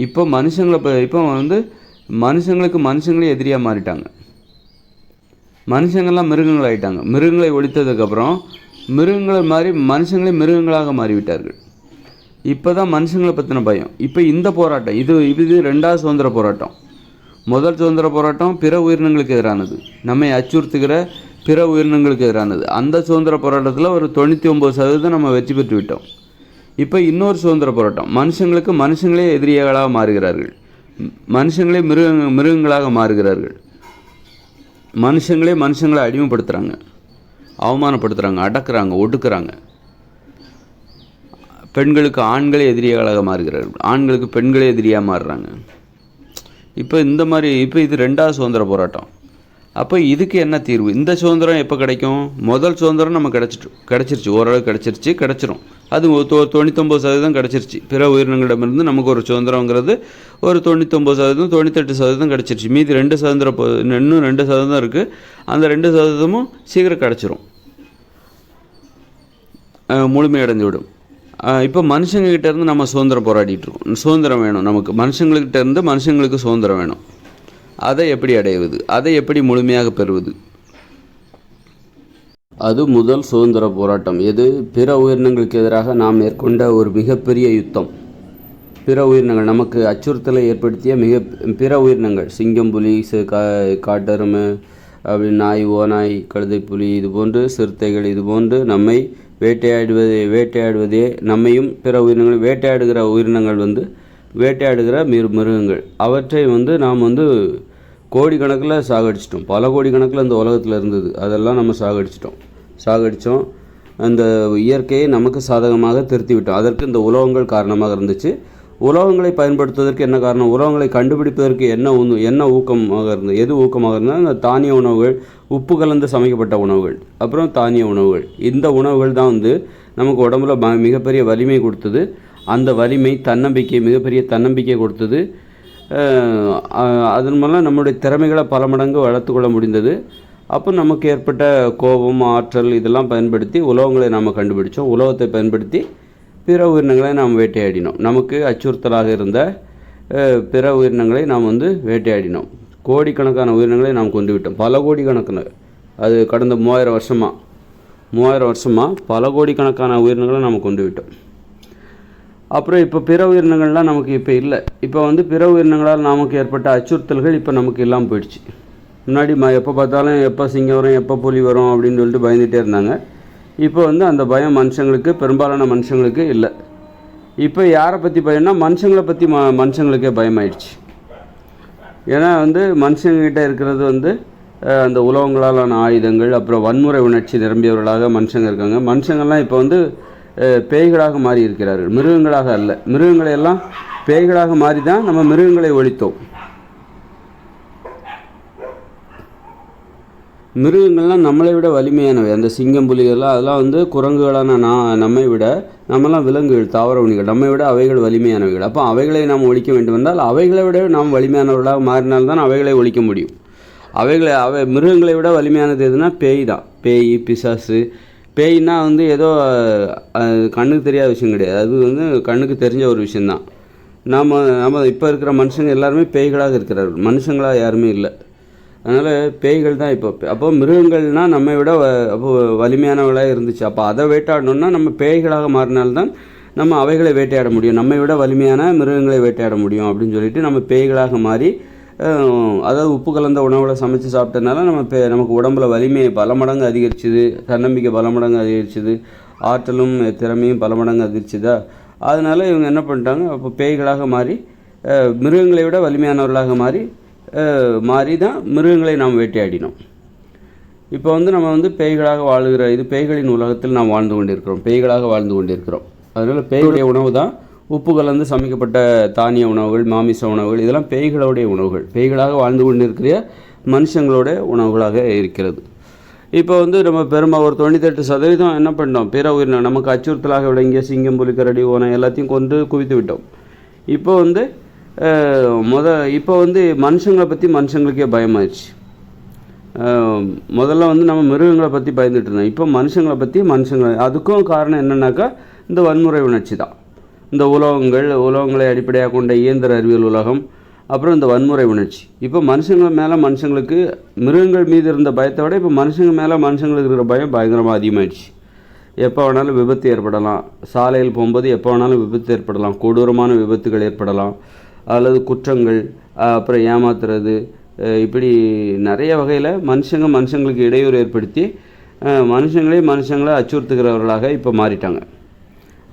இப்போ மனுஷங்களுக்கு மனுஷங்களே எதிரியாக மாறிட்டாங்க. மனுஷங்கள்லாம் மிருகங்கள் ஆகிட்டாங்க. மிருகங்களை ஒழித்ததுக்கப்புறம் மிருகங்களை மாறி மனுஷங்களே மிருகங்களாக மாறிவிட்டார்கள். இப்போ தான் மனுஷங்களை பற்றின பயம். இப்போ இந்த போராட்டம் இது ரெண்டாவது சுதந்திர போராட்டம். முதல் சுதந்திர போராட்டம் பிற உயிரினங்களுக்கு எதிரானது, நம்மை அச்சுறுத்துகிற பிற உயிரினங்களுக்கு எதிரானது. அந்த சுதந்திர போராட்டத்தில் ஒரு 99% நம்ம வெற்றி பெற்று விட்டோம். இப்போ இன்னொரு சுதந்திர போராட்டம், மனுஷங்களுக்கு மனுஷங்களே எதிரிகளாக மாறுகிறார்கள், மனுஷங்களே மிருகங்களாக மாறுகிறார்கள், மனுஷங்களை அடிமைப்படுத்துகிறாங்க, அவமானப்படுத்துகிறாங்க, அடக்குறாங்க, ஒடுக்குறாங்க. பெண்களுக்கு ஆண்களே எதிரிகளாக மாறுகிறார்கள், ஆண்களுக்கு பெண்களே எதிரியாக மாறுறாங்க. இப்போ இது ரெண்டாவது சுதந்திர போராட்டம். அப்போ இதுக்கு என்ன தீர்வு? இந்த சுதந்திரம் எப்போ கிடைக்கும்? முதல் சுதந்திரம் நம்ம கிடச்சிருச்சு, ஓரளவு கிடச்சிரும். அது 99% கிடச்சிருச்சு. பிற உயிரினங்களிடமிருந்து நமக்கு ஒரு சுதந்திரங்கிறது ஒரு 99%, 98% கிடச்சிருச்சு. மீதி 2% இன்னும் 2% இருக்குது. அந்த 2% சீக்கிரம் கிடச்சிரும், முழுமையடைந்து விடும். இப்போ மனுஷங்கக்கிட்ட இருந்து நம்ம சுதந்திரம் போராடிட்டு இருக்கோம். சுதந்திரம் வேணும் நமக்கு, மனுஷங்கள்கிட்ட இருந்து மனுஷங்களுக்கு சுதந்திரம் வேணும். அதை எப்படி அடைவது? அதை எப்படி முழுமையாக பெறுவது? அது முதல் சுதந்திர போராட்டம். எது? பிற உயிரினங்களுக்கு எதிராக நாம் மேற்கொண்ட ஒரு மிகப்பெரிய யுத்தம். பிற உயிரினங்கள் நமக்கு அச்சுறுத்தலை ஏற்படுத்திய பிற உயிரினங்கள், சிங்கம், புலி, காட்டெருமை, அப்படி நாய், ஓநாய், கழுதை, புலி, இதுபோன்று சிறுத்தைகள், இதுபோன்று நம்மை வேட்டையாடுவதே நம்மையும் பிற உயிரினங்கள் வேட்டையாடுகிற உயிரினங்கள் வேட்டையாடுகிற மிருகங்கள், அவற்றை நாம் கோடிக்கணக்கில் சாகடிச்சிட்டோம். பல கோடிக்கணக்கில் இந்த உலகத்தில் இருந்தது, அதெல்லாம் நம்ம சாகடித்தோம். அந்த இயற்கையை நமக்கு சாதகமாக திருத்திவிட்டோம். அதற்கு இந்த உலோகங்கள் காரணமாக இருந்துச்சு. உலோகங்களை பயன்படுத்துவதற்கு என்ன காரணம்? உலோகங்களை கண்டுபிடிப்பதற்கு என்ன ஊக்கமாக இருந்தது? எது ஊக்கமாக இருந்தால் இந்த தானிய உணவுகள், உப்பு கலந்து சமைக்கப்பட்ட உணவுகள், அப்புறம் தானிய உணவுகள். இந்த உணவுகள் தான் நமக்கு உடம்புல மிகப்பெரிய வலிமை கொடுத்தது. அந்த வலிமை மிகப்பெரிய தன்னம்பிக்கை கொடுத்தது. அதன் மூலம் நம்முடைய திறமைகளை பல மடங்கு வளர்த்து கொள்ள முடிந்தது. அப்போ நமக்கு ஏற்பட்ட கோபம், ஆற்றல் இதெல்லாம் பயன்படுத்தி உலோகங்களை நாம் கண்டுபிடிச்சோம். உலோகத்தை பயன்படுத்தி பிற உயிரினங்களை நாம் வேட்டையாடினோம். நமக்கு அச்சுறுத்தலாக இருந்த பிற உயிரினங்களை நாம் வேட்டையாடினோம். கோடிக்கணக்கான உயிரினங்களை நாம் கொண்டு விட்டோம். பல கோடிக்கணக்கான, அது கடந்த 3000 வருஷமாக பல கோடிக்கணக்கான உயிரினங்களை நாம் கொண்டு விட்டோம். அப்புறம் இப்போ பிற உயிரினங்கள்லாம் நமக்கு இப்போ இல்லை. இப்போ பிற உயிரினங்களால் நமக்கு ஏற்பட்ட அச்சுறுத்தல்கள் இப்போ நமக்கு இல்லாமல் போயிடுச்சு. முன்னாடி எப்போ பார்த்தாலும் எப்போ சிங்கம் வரும், எப்போ புலி வரும் அப்படின்னு சொல்லிட்டு பயந்துகிட்டே இருந்தாங்க. இப்போ அந்த பயம் பெரும்பாலான மனுஷங்களுக்கு இல்லை. இப்போ யாரை பற்றி பயம்னா மனுஷங்களை பற்றி மனுஷங்களுக்கே பயமாயிடுச்சு. ஏன்னா மனுஷங்கிட்ட இருக்கிறது அந்த உலோகங்களாலான ஆயுதங்கள், அப்புறம் வன்முறை உணர்ச்சி நிரம்பியவர்களாக மனுஷங்க இருக்காங்க. மனுஷங்கள்லாம் இப்போ பேய்களாக மாறி இருக்கிறார்கள், மிருகங்களாக அல்ல. மிருகங்களை எல்லாம் பேய்களாக மாறி தான் நம்ம மிருகங்களை ஒழித்தோம். மிருகங்கள்லாம் நம்மளை விட வலிமையானவை. அந்த சிங்கம், புலிகள்லாம் அதெல்லாம் குரங்குகளான நம்மை விட, நம்மலாம் விலங்குகள், தாவர உணிகள், நம்மை விட அவைகள் வலிமையானவைகள். அப்போ அவைகளை நாம் ஒழிக்க வேண்டும் என்றால் அவைகளை விட நாம் வலிமையானவர்களாக மாறினால்தான் அவைகளை ஒழிக்க முடியும். மிருகங்களை விட வலிமையானது எதுனா பேய் தான். பேய், பிசாசு. பேய்னா ஏதோ கண்ணுக்கு தெரியாத விஷயம் கிடையாது, அது கண்ணுக்கு தெரிஞ்ச ஒரு விஷயந்தான். நம்ம இப்போ இருக்கிற மனுஷங்க எல்லாருமே பேய்களாக இருக்கிறார்கள், மனுஷங்களாக யாருமே இல்லை. அதனால் பேய்கள் தான் அப்போ மிருகங்கள்னால் நம்மை விட அப்போ வலிமையானவளாக இருந்துச்சு. அப்போ அதை வேட்டையாடணுன்னா நம்ம பேய்களாக மாறினால்தான் நம்ம அவைகளை வேட்டையாட முடியும், நம்மை விட வலிமையான மிருகங்களை வேட்டையாட முடியும் அப்படின்னு சொல்லிட்டு நம்ம பேய்களாக மாறி, அதாவது உப்பு கலந்த உணவுகளை சமைச்சு சாப்பிட்டதுனால நமக்கு உடம்புல வலிமையை பல மடங்கு அதிகரிச்சுது, தன்னம்பிக்கை பல மடங்கு அதிகரிச்சுது, ஆற்றலும் திறமையும் பல மடங்கு அதிகரிச்சுதா. அதனால் இவங்க என்ன பண்ணிட்டாங்க, அப்போ பேய்களாக மாறி மிருகங்களை விட வலிமையானவர்களாக மாறி தான் மிருகங்களை நாம் வேட்டையாடினோம். இப்போ நம்ம பேய்களாக வாழுகிற பேய்களின் உலகத்தில் நாம் வாழ்ந்து கொண்டிருக்கிறோம், பேய்களாக வாழ்ந்து கொண்டிருக்கிறோம். அதனால் பேய்களுடைய உணவு தான் உப்பு கலந்து சமைக்கப்பட்ட தானிய உணவுகள், மாமிச உணவுகள், இதெல்லாம் பேய்களுடைய உணவுகள், பேய்களாக வாழ்ந்து கொண்டிருக்கிற மனுஷங்களோட உணவுகளாக இருக்கிறது. இப்போ நம்ம ஒரு 98% என்ன பண்ணோம், பிற உயிரினம் நமக்கு அச்சுறுத்தலாக விளங்கிய சிங்கம், புலி, கரடி, ஓனை எல்லாத்தையும் கொண்டு குவித்து விட்டோம். இப்போ இப்போ மனுஷங்களை பற்றி மனுஷங்களுக்கே பயமாயிடுச்சு. முதல்ல நம்ம மிருகங்களை பற்றி பயந்துட்டு இருந்தோம், இப்போ மனுஷங்களை பற்றி அதுக்கும் காரணம் என்னன்னாக்கா இந்த வன்முறை உணர்ச்சி தான். இந்த உலகங்களை அடிப்படையாக கொண்ட இயந்திர அறிவியல் உலகம், அப்புறம் இந்த வன்முறை உணர்ச்சி. இப்போ மனுஷங்களுக்கு மிருகங்கள் மீது இருந்த பயத்தை விட இப்போ மனுஷங்களுக்கு இருக்கிற பயம் பயங்கரமாக அதிகமாகிடுச்சு. எப்போ வேணாலும் விபத்து ஏற்படலாம், சாலையில் போகும்போது எப்போ வேணாலும் விபத்து ஏற்படலாம், கொடூரமான விபத்துகள் ஏற்படலாம், அல்லது குற்றங்கள், அப்புறம் ஏமாத்துறது, இப்படி நிறைய வகையில் மனுஷங்களுக்கு இடையூறு ஏற்படுத்தி மனுஷங்களை அச்சுறுத்துகிறவர்களாக இப்போ மாறிட்டாங்க.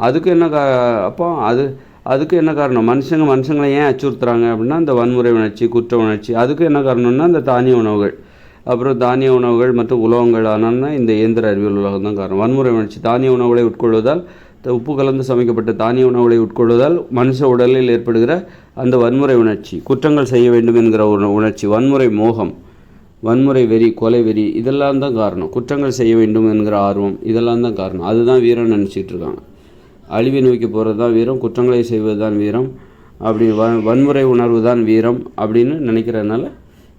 அதுக்கு என்ன அதுக்கு என்ன காரணம், மனுஷங்களை ஏன் அச்சுறுத்துறாங்க அப்படின்னா இந்த வன்முறை உணர்ச்சி, குற்ற உணர்ச்சி. அதுக்கு என்ன காரணம்னா இந்த தானிய உணவுகள், அப்புறம் தானிய உணவுகள் மற்றும் உலோகங்கள். ஆனால் இந்த இயந்திர அறிவியல் உலகம் தான் காரணம். வன்முறை உணர்ச்சி, தானிய உணவுகளை உட்கொள்வதால், உப்பு கலந்து சமைக்கப்பட்ட தானிய உணவுகளை உட்கொள்வதால் மனுஷ உடலில் ஏற்படுகிற அந்த வன்முறை உணர்ச்சி, குற்றங்கள் செய்ய வேண்டும் என்கிற ஒரு உணர்ச்சி, வன்முறை மோகம், வன்முறை வெறி, கொலை வெறி, இதெல்லாம் தான் காரணம். குற்றங்கள் செய்ய வேண்டும் என்கிற ஆர்வம், இதெல்லாம் தான் காரணம். அதுதான் வீரம் நினச்சிட்டு இருக்காங்க. அழிவை நோக்கி போகிறது தான் வீரம், குற்றங்களை செய்வது தான் வீரம், அப்படி வன்முறை உணர்வு தான் வீரம் அப்படின்னு நினைக்கிறதுனால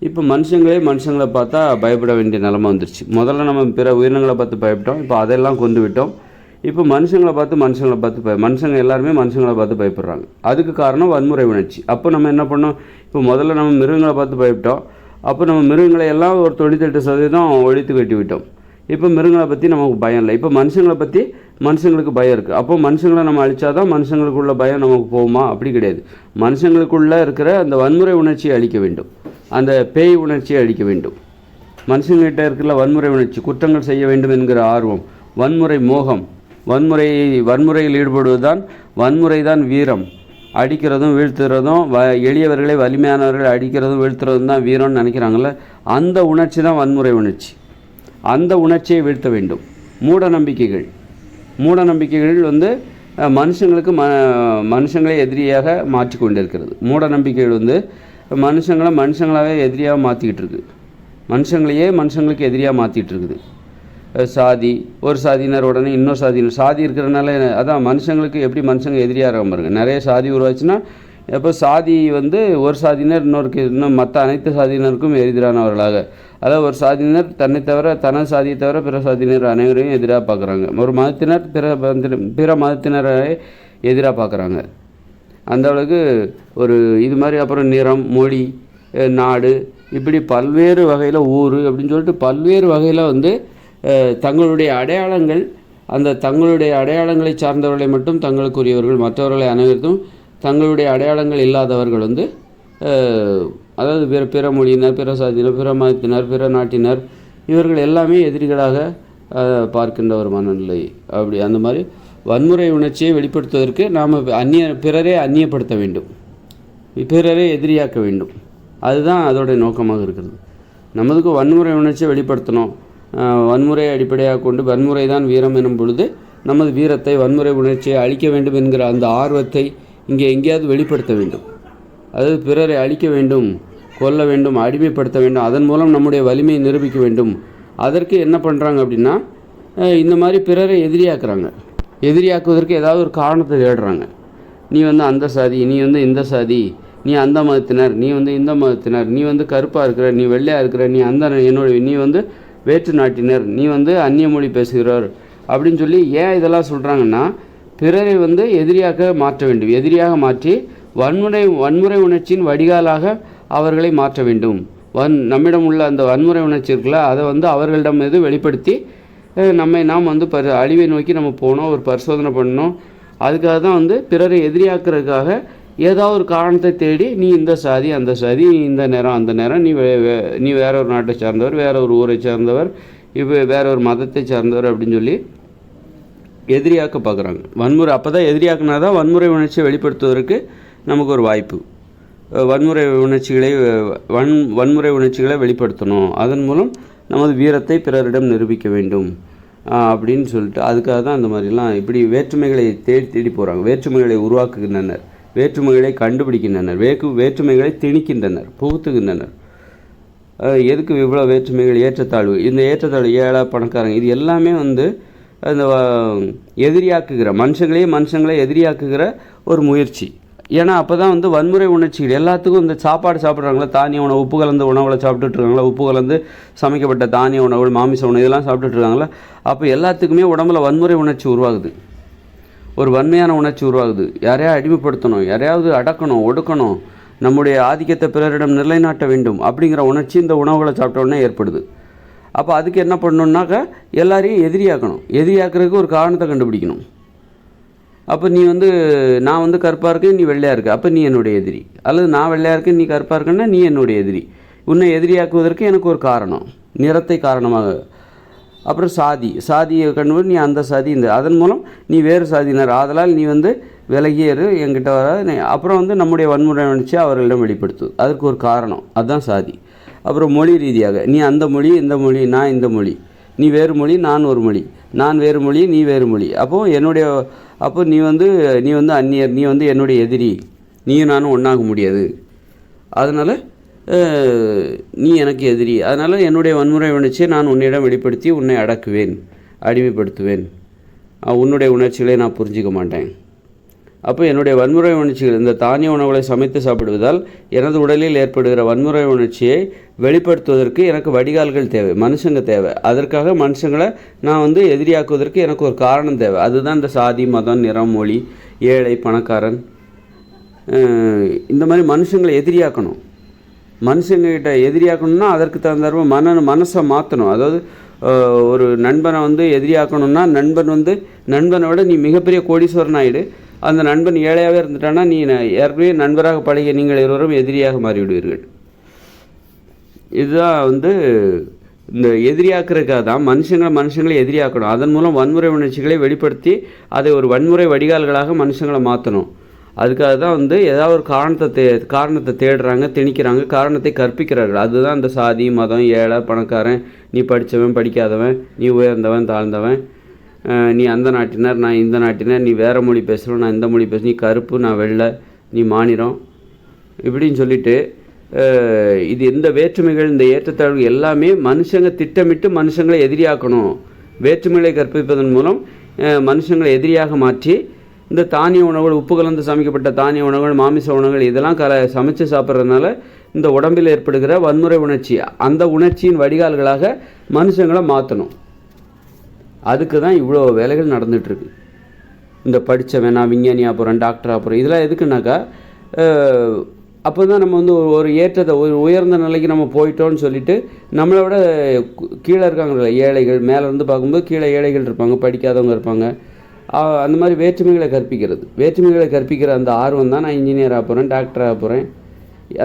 இப்போ மனுஷங்களை பார்த்தா பயப்பட வேண்டிய நிலைமை வந்துருச்சு. முதல்ல நம்ம பிற உயிரினங்களை பார்த்து பயப்பட்டோம், இப்போ அதெல்லாம் கொண்டு விட்டோம். இப்போ மனுஷங்களை பார்த்து மனுஷங்க எல்லாருமே மனுஷங்களை பார்த்து பயப்படுறாங்க. அதுக்கு காரணம் வன்முறை உணர்ச்சி. அப்போ நம்ம என்ன பண்ணோம், இப்போ முதல்ல நம்ம மிருகங்களை பார்த்து பயப்பட்டோம், அப்போ நம்ம மிருகங்களை எல்லாம் ஒரு 98% ஒழித்து கட்டி விட்டோம். இப்போ மிருகங்களை பற்றி நமக்கு பயம் இல்லை, இப்போ மனுஷங்களை பற்றி மனுஷங்களுக்கு பயம் இருக்குது. அப்போ மனுஷங்களை நம்ம அழிச்சாதான் மனுஷங்களுக்குள்ள பயம் நமக்கு போகுமா? அப்படி கிடையாது. மனுஷங்களுக்குள்ளே இருக்கிற அந்த வன்முறை உணர்ச்சியை அழிக்க வேண்டும், அந்த பேய் உணர்ச்சியை அழிக்க வேண்டும். மனுஷங்கள்கிட்ட இருக்கிற வன்முறை உணர்ச்சி, குற்றங்கள் செய்ய வேண்டும் என்கிற ஆர்வம், வன்முறை மோகம், வன்முறையில் ஈடுபடுவதுதான் வன்முறை தான் வீரம். அடிக்கிறதும் வீழ்த்துறதும், எளியவர்களை வலிமையானவர்களை அடிக்கிறதும் வீழ்த்துறதும் தான் வீரம்னு நினைக்கிறாங்கள்ல, அந்த உணர்ச்சி தான் வன்முறை உணர்ச்சி. அந்த உணர்ச்சியை வீழ்த்த வேண்டும். மூட நம்பிக்கைகள் மனுஷங்களை எதிரியாக மாற்றி கொண்டிருக்கிறது. மூட நம்பிக்கைகள் மனுஷங்களாகவே எதிரியாக மாற்றிக்கிட்டு இருக்குது, மனுஷங்களுக்கு எதிரியாக மாற்றிட்டு இருக்குது. சாதி, ஒரு சாதியினர் உடனே இன்னொரு சாதி இருக்கிறதுனால அதான் மனுஷங்களுக்கு எப்படி மனுஷங்க எதிரியாக இருக்க பாருங்க. நிறைய சாதி உருவாச்சுன்னா எப்போ சாதி ஒரு சாதியினர் இன்னும் மற்ற அனைத்து சாதியினருக்கும் எதிரானவர்களாக, அதாவது ஒரு சாதியினர் தனது சாதியை தவிர பிற சாதியினர் அனைவரையும் எதிராக பார்க்குறாங்க. ஒரு மதத்தினர் பிற மதத்தினரை எதிராக பார்க்குறாங்க. அந்த அளவுக்கு ஒரு இது மாதிரி. அப்புறம் நிறம், மொழி, நாடு, இப்படி பல்வேறு வகையில், ஊர் அப்படின்னு சொல்லிட்டு பல்வேறு வகையில் தங்களுடைய அடையாளங்கள், தங்களுடைய அடையாளங்களை சார்ந்தவர்களை மட்டும் தங்களுக்குரியவர்கள், மற்றவர்களை அனைவருக்கும் தங்களுடைய அடையாளங்கள் இல்லாதவர்கள் அதாவது பிற மொழியினர், பிற சாதியினர், பிற மதத்தினர், பிற நாட்டினர், இவர்கள் எல்லாமே எதிரிகளாக பார்க்கின்ற ஒரு மனநிலை. அப்படி அந்த மாதிரி வன்முறை உணர்ச்சியை வெளிப்படுத்துவதற்கு நாம் பிறரே அந்நியப்படுத்த வேண்டும், பிறரே எதிரியாக்க வேண்டும். அதுதான் அதோடைய நோக்கமாக இருக்கிறது. நமதுக்கு வன்முறை உணர்ச்சியை வெளிப்படுத்தணும், வன்முறையை அடிப்படையாக கொண்டு வன்முறை தான் வீரம் எனும் பொழுது நமது வீரத்தை, வன்முறை உணர்ச்சியை அழிக்க வேண்டும் என்கிற அந்த ஆர்வத்தை இங்கே எங்கேயாவது வெளிப்படுத்த வேண்டும். அதாவது பிறரை அழிக்க வேண்டும், கொல்ல வேண்டும், அடிமைப்படுத்த வேண்டும், அதன் மூலம் நம்முடைய வலிமையை நிரூபிக்க வேண்டும். அதற்கு என்ன பண்ணுறாங்க அப்படின்னா, இந்த மாதிரி பிறரை எதிரியாக்குறாங்க. எதிரியாக்குவதற்கு ஏதாவது ஒரு காரணத்தை தேடுறாங்க. நீ அந்த சாதி, நீ இந்த சாதி, நீ அந்த மதத்தினர், நீ இந்த மதத்தினர், நீ கருப்பாக இருக்கிற, நீ வெள்ளையாக இருக்கிற, நீ நீ வேற்று நாட்டினர், நீ அந்நிய மொழி பேசுகிறவர் அப்படின்னு சொல்லி ஏன் இதெல்லாம் சொல்கிறாங்கன்னா, பிறரை எதிரியாக மாற்ற வேண்டும், எதிரியாக மாற்றி வன்முறை உணர்ச்சியின் வடிகாலாக அவர்களை மாற்ற வேண்டும். நம்மிடம் உள்ள அந்த வன்முறை உணர்ச்சி இருக்குல்ல, அதை வந்து அவர்களிடம் மீது வெளிப்படுத்தி நாம் வந்து அழிவை நோக்கி நம்ம போனோம், ஒரு பரிசோதனை பண்ணணும். அதுக்காக தான் வந்து பிறரை எதிரியாக்குறதுக்காக ஏதாவது ஒரு காரணத்தை தேடி நீ இந்த சாதி அந்த சாதி, இந்த நேரம் அந்த நேரம், நீ வேற ஒரு நாட்டை சார்ந்தவர், வேற ஒரு ஊரை சார்ந்தவர், இப்போ வேற ஒரு மதத்தை சார்ந்தவர் அப்படின்னு சொல்லி எதிரியாக்க பார்க்குறாங்க. அப்போ தான் எதிரியாக்குனா தான் வன்முறை உணர்ச்சியை வெளிப்படுத்துவதற்கு நமக்கு ஒரு வாய்ப்பு. வன்முறை உணர்ச்சிகளை வெளிப்படுத்தணும், அதன் மூலம் நமது வீரத்தை பிறரிடம் நிரூபிக்க வேண்டும் அப்படின்னு சொல்லிட்டு அதுக்காக தான் அந்த மாதிரிலாம் இப்படி வேற்றுமைகளை தேடி போகிறாங்க. வேற்றுமைகளை உருவாக்குகின்றனர், வேற்றுமைகளை கண்டுபிடிக்கின்றனர், வேற்றுமைகளை திணிக்கின்றனர், புகுத்துகின்றனர். எதுக்கு இவ்வளோ வேற்றுமைகள்? ஏற்றத்தாழ்வு. இந்த ஏற்றத்தாழ்வு, ஏழை பணக்காரங்க, இது எல்லாமே வந்து அந்த எதிரியாக்குகிற மனுஷங்களே எதிரியாக்குகிற ஒரு முயற்சி. ஏன்னா அப்போ தான் வந்து வன்முறை உணர்ச்சிகள் எல்லாத்துக்கும் இந்த சாப்பாடு சாப்பிட்றாங்களா, தானிய உணவு, உப்பு கலந்த உணவுகளை சாப்பிட்டுட்ருக்காங்களா, உப்பு கலந்து சமைக்கப்பட்ட தானிய உணவுகள், மாமிச உணவு இதெல்லாம் சாப்பிட்டுட்ருக்காங்களா, அப்போ எல்லாத்துக்குமே உடம்புல வன்முறை உணர்ச்சி உருவாகுது, ஒரு வன்மையான உணர்ச்சி உருவாகுது. யாரையாவது அடிமைப்படுத்தணும், யாரையாவது அடக்கணும், ஒடுக்கணும், நம்முடைய ஆதிக்கத்தை பிறரிடம் நிலைநாட்ட வேண்டும் அப்படிங்கிற உணர்ச்சி இந்த உணவுகளை சாப்பிட்டோன்னே ஏற்படுது. அப்போ அதுக்கு என்ன பண்ணணுன்னாக்கா எல்லாரையும் எதிரியாக்குறதுக்கு ஒரு காரணத்தை கண்டுபிடிக்கணும். அப்போ நான் வந்து கருப்பாக இருக்கேன், நீ வெள்ளையாக இருக்க, அப்போ நீ என்னுடைய எதிரி. அல்லது நான் வெள்ளையாக இருக்கேன், நீ கருப்பாக இருக்கேன்னா நீ என்னுடைய எதிரி. உன்னை எதிரியாக்குவதற்கு எனக்கு ஒரு காரணம், நிறத்தை காரணமாக. அப்புறம் சாதியை கண்டுபிடி, நீ அந்த சாதி இந்த, அதன் மூலம் நீ வேறு சாதியினர், ஆதலால் நீ வந்து விலகியேறு, என்கிட்ட வராது. அப்புறம் வந்து நம்முடைய வன்முறை உணர்ச்சி அவர்களிடம் வெளிப்படுத்துது, அதற்கு ஒரு காரணம், அதுதான் சாதி. அப்புறம் மொழி ரீதியாக, நீ அந்த மொழி இந்த மொழி, நான் இந்த மொழி, நீ வேறு மொழி நான் ஒரு மொழி, நான் வேறு மொழி நீ வேறு மொழி. அப்போ நீ வந்து அந்நியர், நீ வந்து என்னுடைய எதிரி, நீயும் நானும் ஒன்றாக முடியாது, அதனால் நீ எனக்கு எதிரி, அதனால் என்னுடைய வன்முறை உணர்ச்சியை நான் உன்னிடம் வெளிப்படுத்தி உன்னை அடக்குவேன், அடிமைப்படுத்துவேன், உன்னுடைய உணர்ச்சிகளை நான் புரிஞ்சிக்க மாட்டேன். அப்போ என்னுடைய வன்முறை உணர்ச்சிகள், இந்த தானிய உணவுகளை சமைத்து சாப்பிடுவதால் எனது உடலில் ஏற்படுகிற வன்முறை உணர்ச்சியை வெளிப்படுத்துவதற்கு எனக்கு வடிகால்கள் தேவை, மனுஷங்க தேவை. அதற்காக மனுஷங்களை நான் வந்து எதிரியாக்குவதற்கு எனக்கு ஒரு காரணம் தேவை. அதுதான் இந்த சாதி, மதம், நிறம், மொழி, ஏழை, பணக்காரன், இந்த மாதிரி மனுஷங்களை எதிரியாக்கணும். மனுஷங்கிட்ட எதிரியாக்கணும்னா அதற்கு தகுந்தாற்ப மனசை மாற்றணும். அதாவது ஒரு நண்பனை வந்து எதிரியாக்கணும்னா நண்பனை விட நீ மிகப்பெரிய கோடீஸ்வரன் ஆகிடு, அந்த நண்பன் ஏழையாகவே இருந்துட்டான்னா நீ ஏற்கனவே நண்பராக பழகிய நீங்கள் இருவரும் எதிரியாக மாறிவிடுவீர்கள். இதுதான் வந்து இந்த எதிரியாக்குறதுக்காக தான் மனுஷங்களை எதிரியாக்கணும். அதன் மூலம் வன்முறை உணர்ச்சிகளை வெளிப்படுத்தி அதை ஒரு வன்முறை வடிகால்களாக மனுஷங்களை மாற்றணும். அதுக்காக தான் வந்து ஏதாவது ஒரு காரணத்தை தேடுறாங்க, திணிக்கிறாங்க, காரணத்தை கற்பிக்கிறார்கள். அதுதான் இந்த சாதி, மதம், ஏழை, பணக்காரன், நீ படித்தவன் படிக்காதவன், நீ உயர்ந்தவன் தாழ்ந்தவன், நீ அந்த நாட்டினர் நான் இந்த நாட்டினர், நீ வேறு மொழி பேசுகிறோம் நான் இந்த மொழி பேசுகிறேன், நீ கருப்பு நான் வெள்ளை, நீ மாநிலம், இப்படின்னு சொல்லிட்டு இது இந்த வேற்றுமைகள், இந்த ஏற்றத்தாழ்வு எல்லாமே மனுஷங்க திட்டமிட்டு மனுஷங்களை எதிரியாக்கணும். வேற்றுமைகளை கற்பிப்பதன் மூலம் மனுஷங்களை எதிரியாக மாற்றி இந்த தானிய உணவுகள், உப்பு கலந்து சமைக்கப்பட்ட தானிய உணவுகள், மாமிச உணவுகள் இதெல்லாம் சமைச்சு சாப்பிட்றதுனால இந்த உடம்பில் ஏற்படுகிற வன்முறை உணர்ச்சி, அந்த உணர்ச்சியின் வடிகால்களாக மனுஷங்களை மாற்றணும். அதுக்கு தான் இவ்வளோ வேலைகள் நடந்துகிட்ருக்கு. இந்த படித்தவன் நான் விஞ்ஞானியாக போகிறேன், டாக்டராக போகிறேன், இதெல்லாம் எதுக்குன்னாக்கா அப்போ தான் நம்ம வந்து ஒரு ஏற்றத்தை, ஒரு உயர்ந்த நிலைக்கு நம்ம போயிட்டோன்னு சொல்லிட்டு நம்மளை விட கீழே இருக்காங்க ஏழைகள், மேலே இருந்து பார்க்கும்போது கீழே ஏழைகள் இருப்பாங்க, படிக்காதவங்க இருப்பாங்க. அந்த மாதிரி வேற்றுமைகளை கற்பிக்கிற அந்த ஆர்வம் தான் நான் இன்ஜினியராக போகிறேன், டாக்டராக போகிறேன்.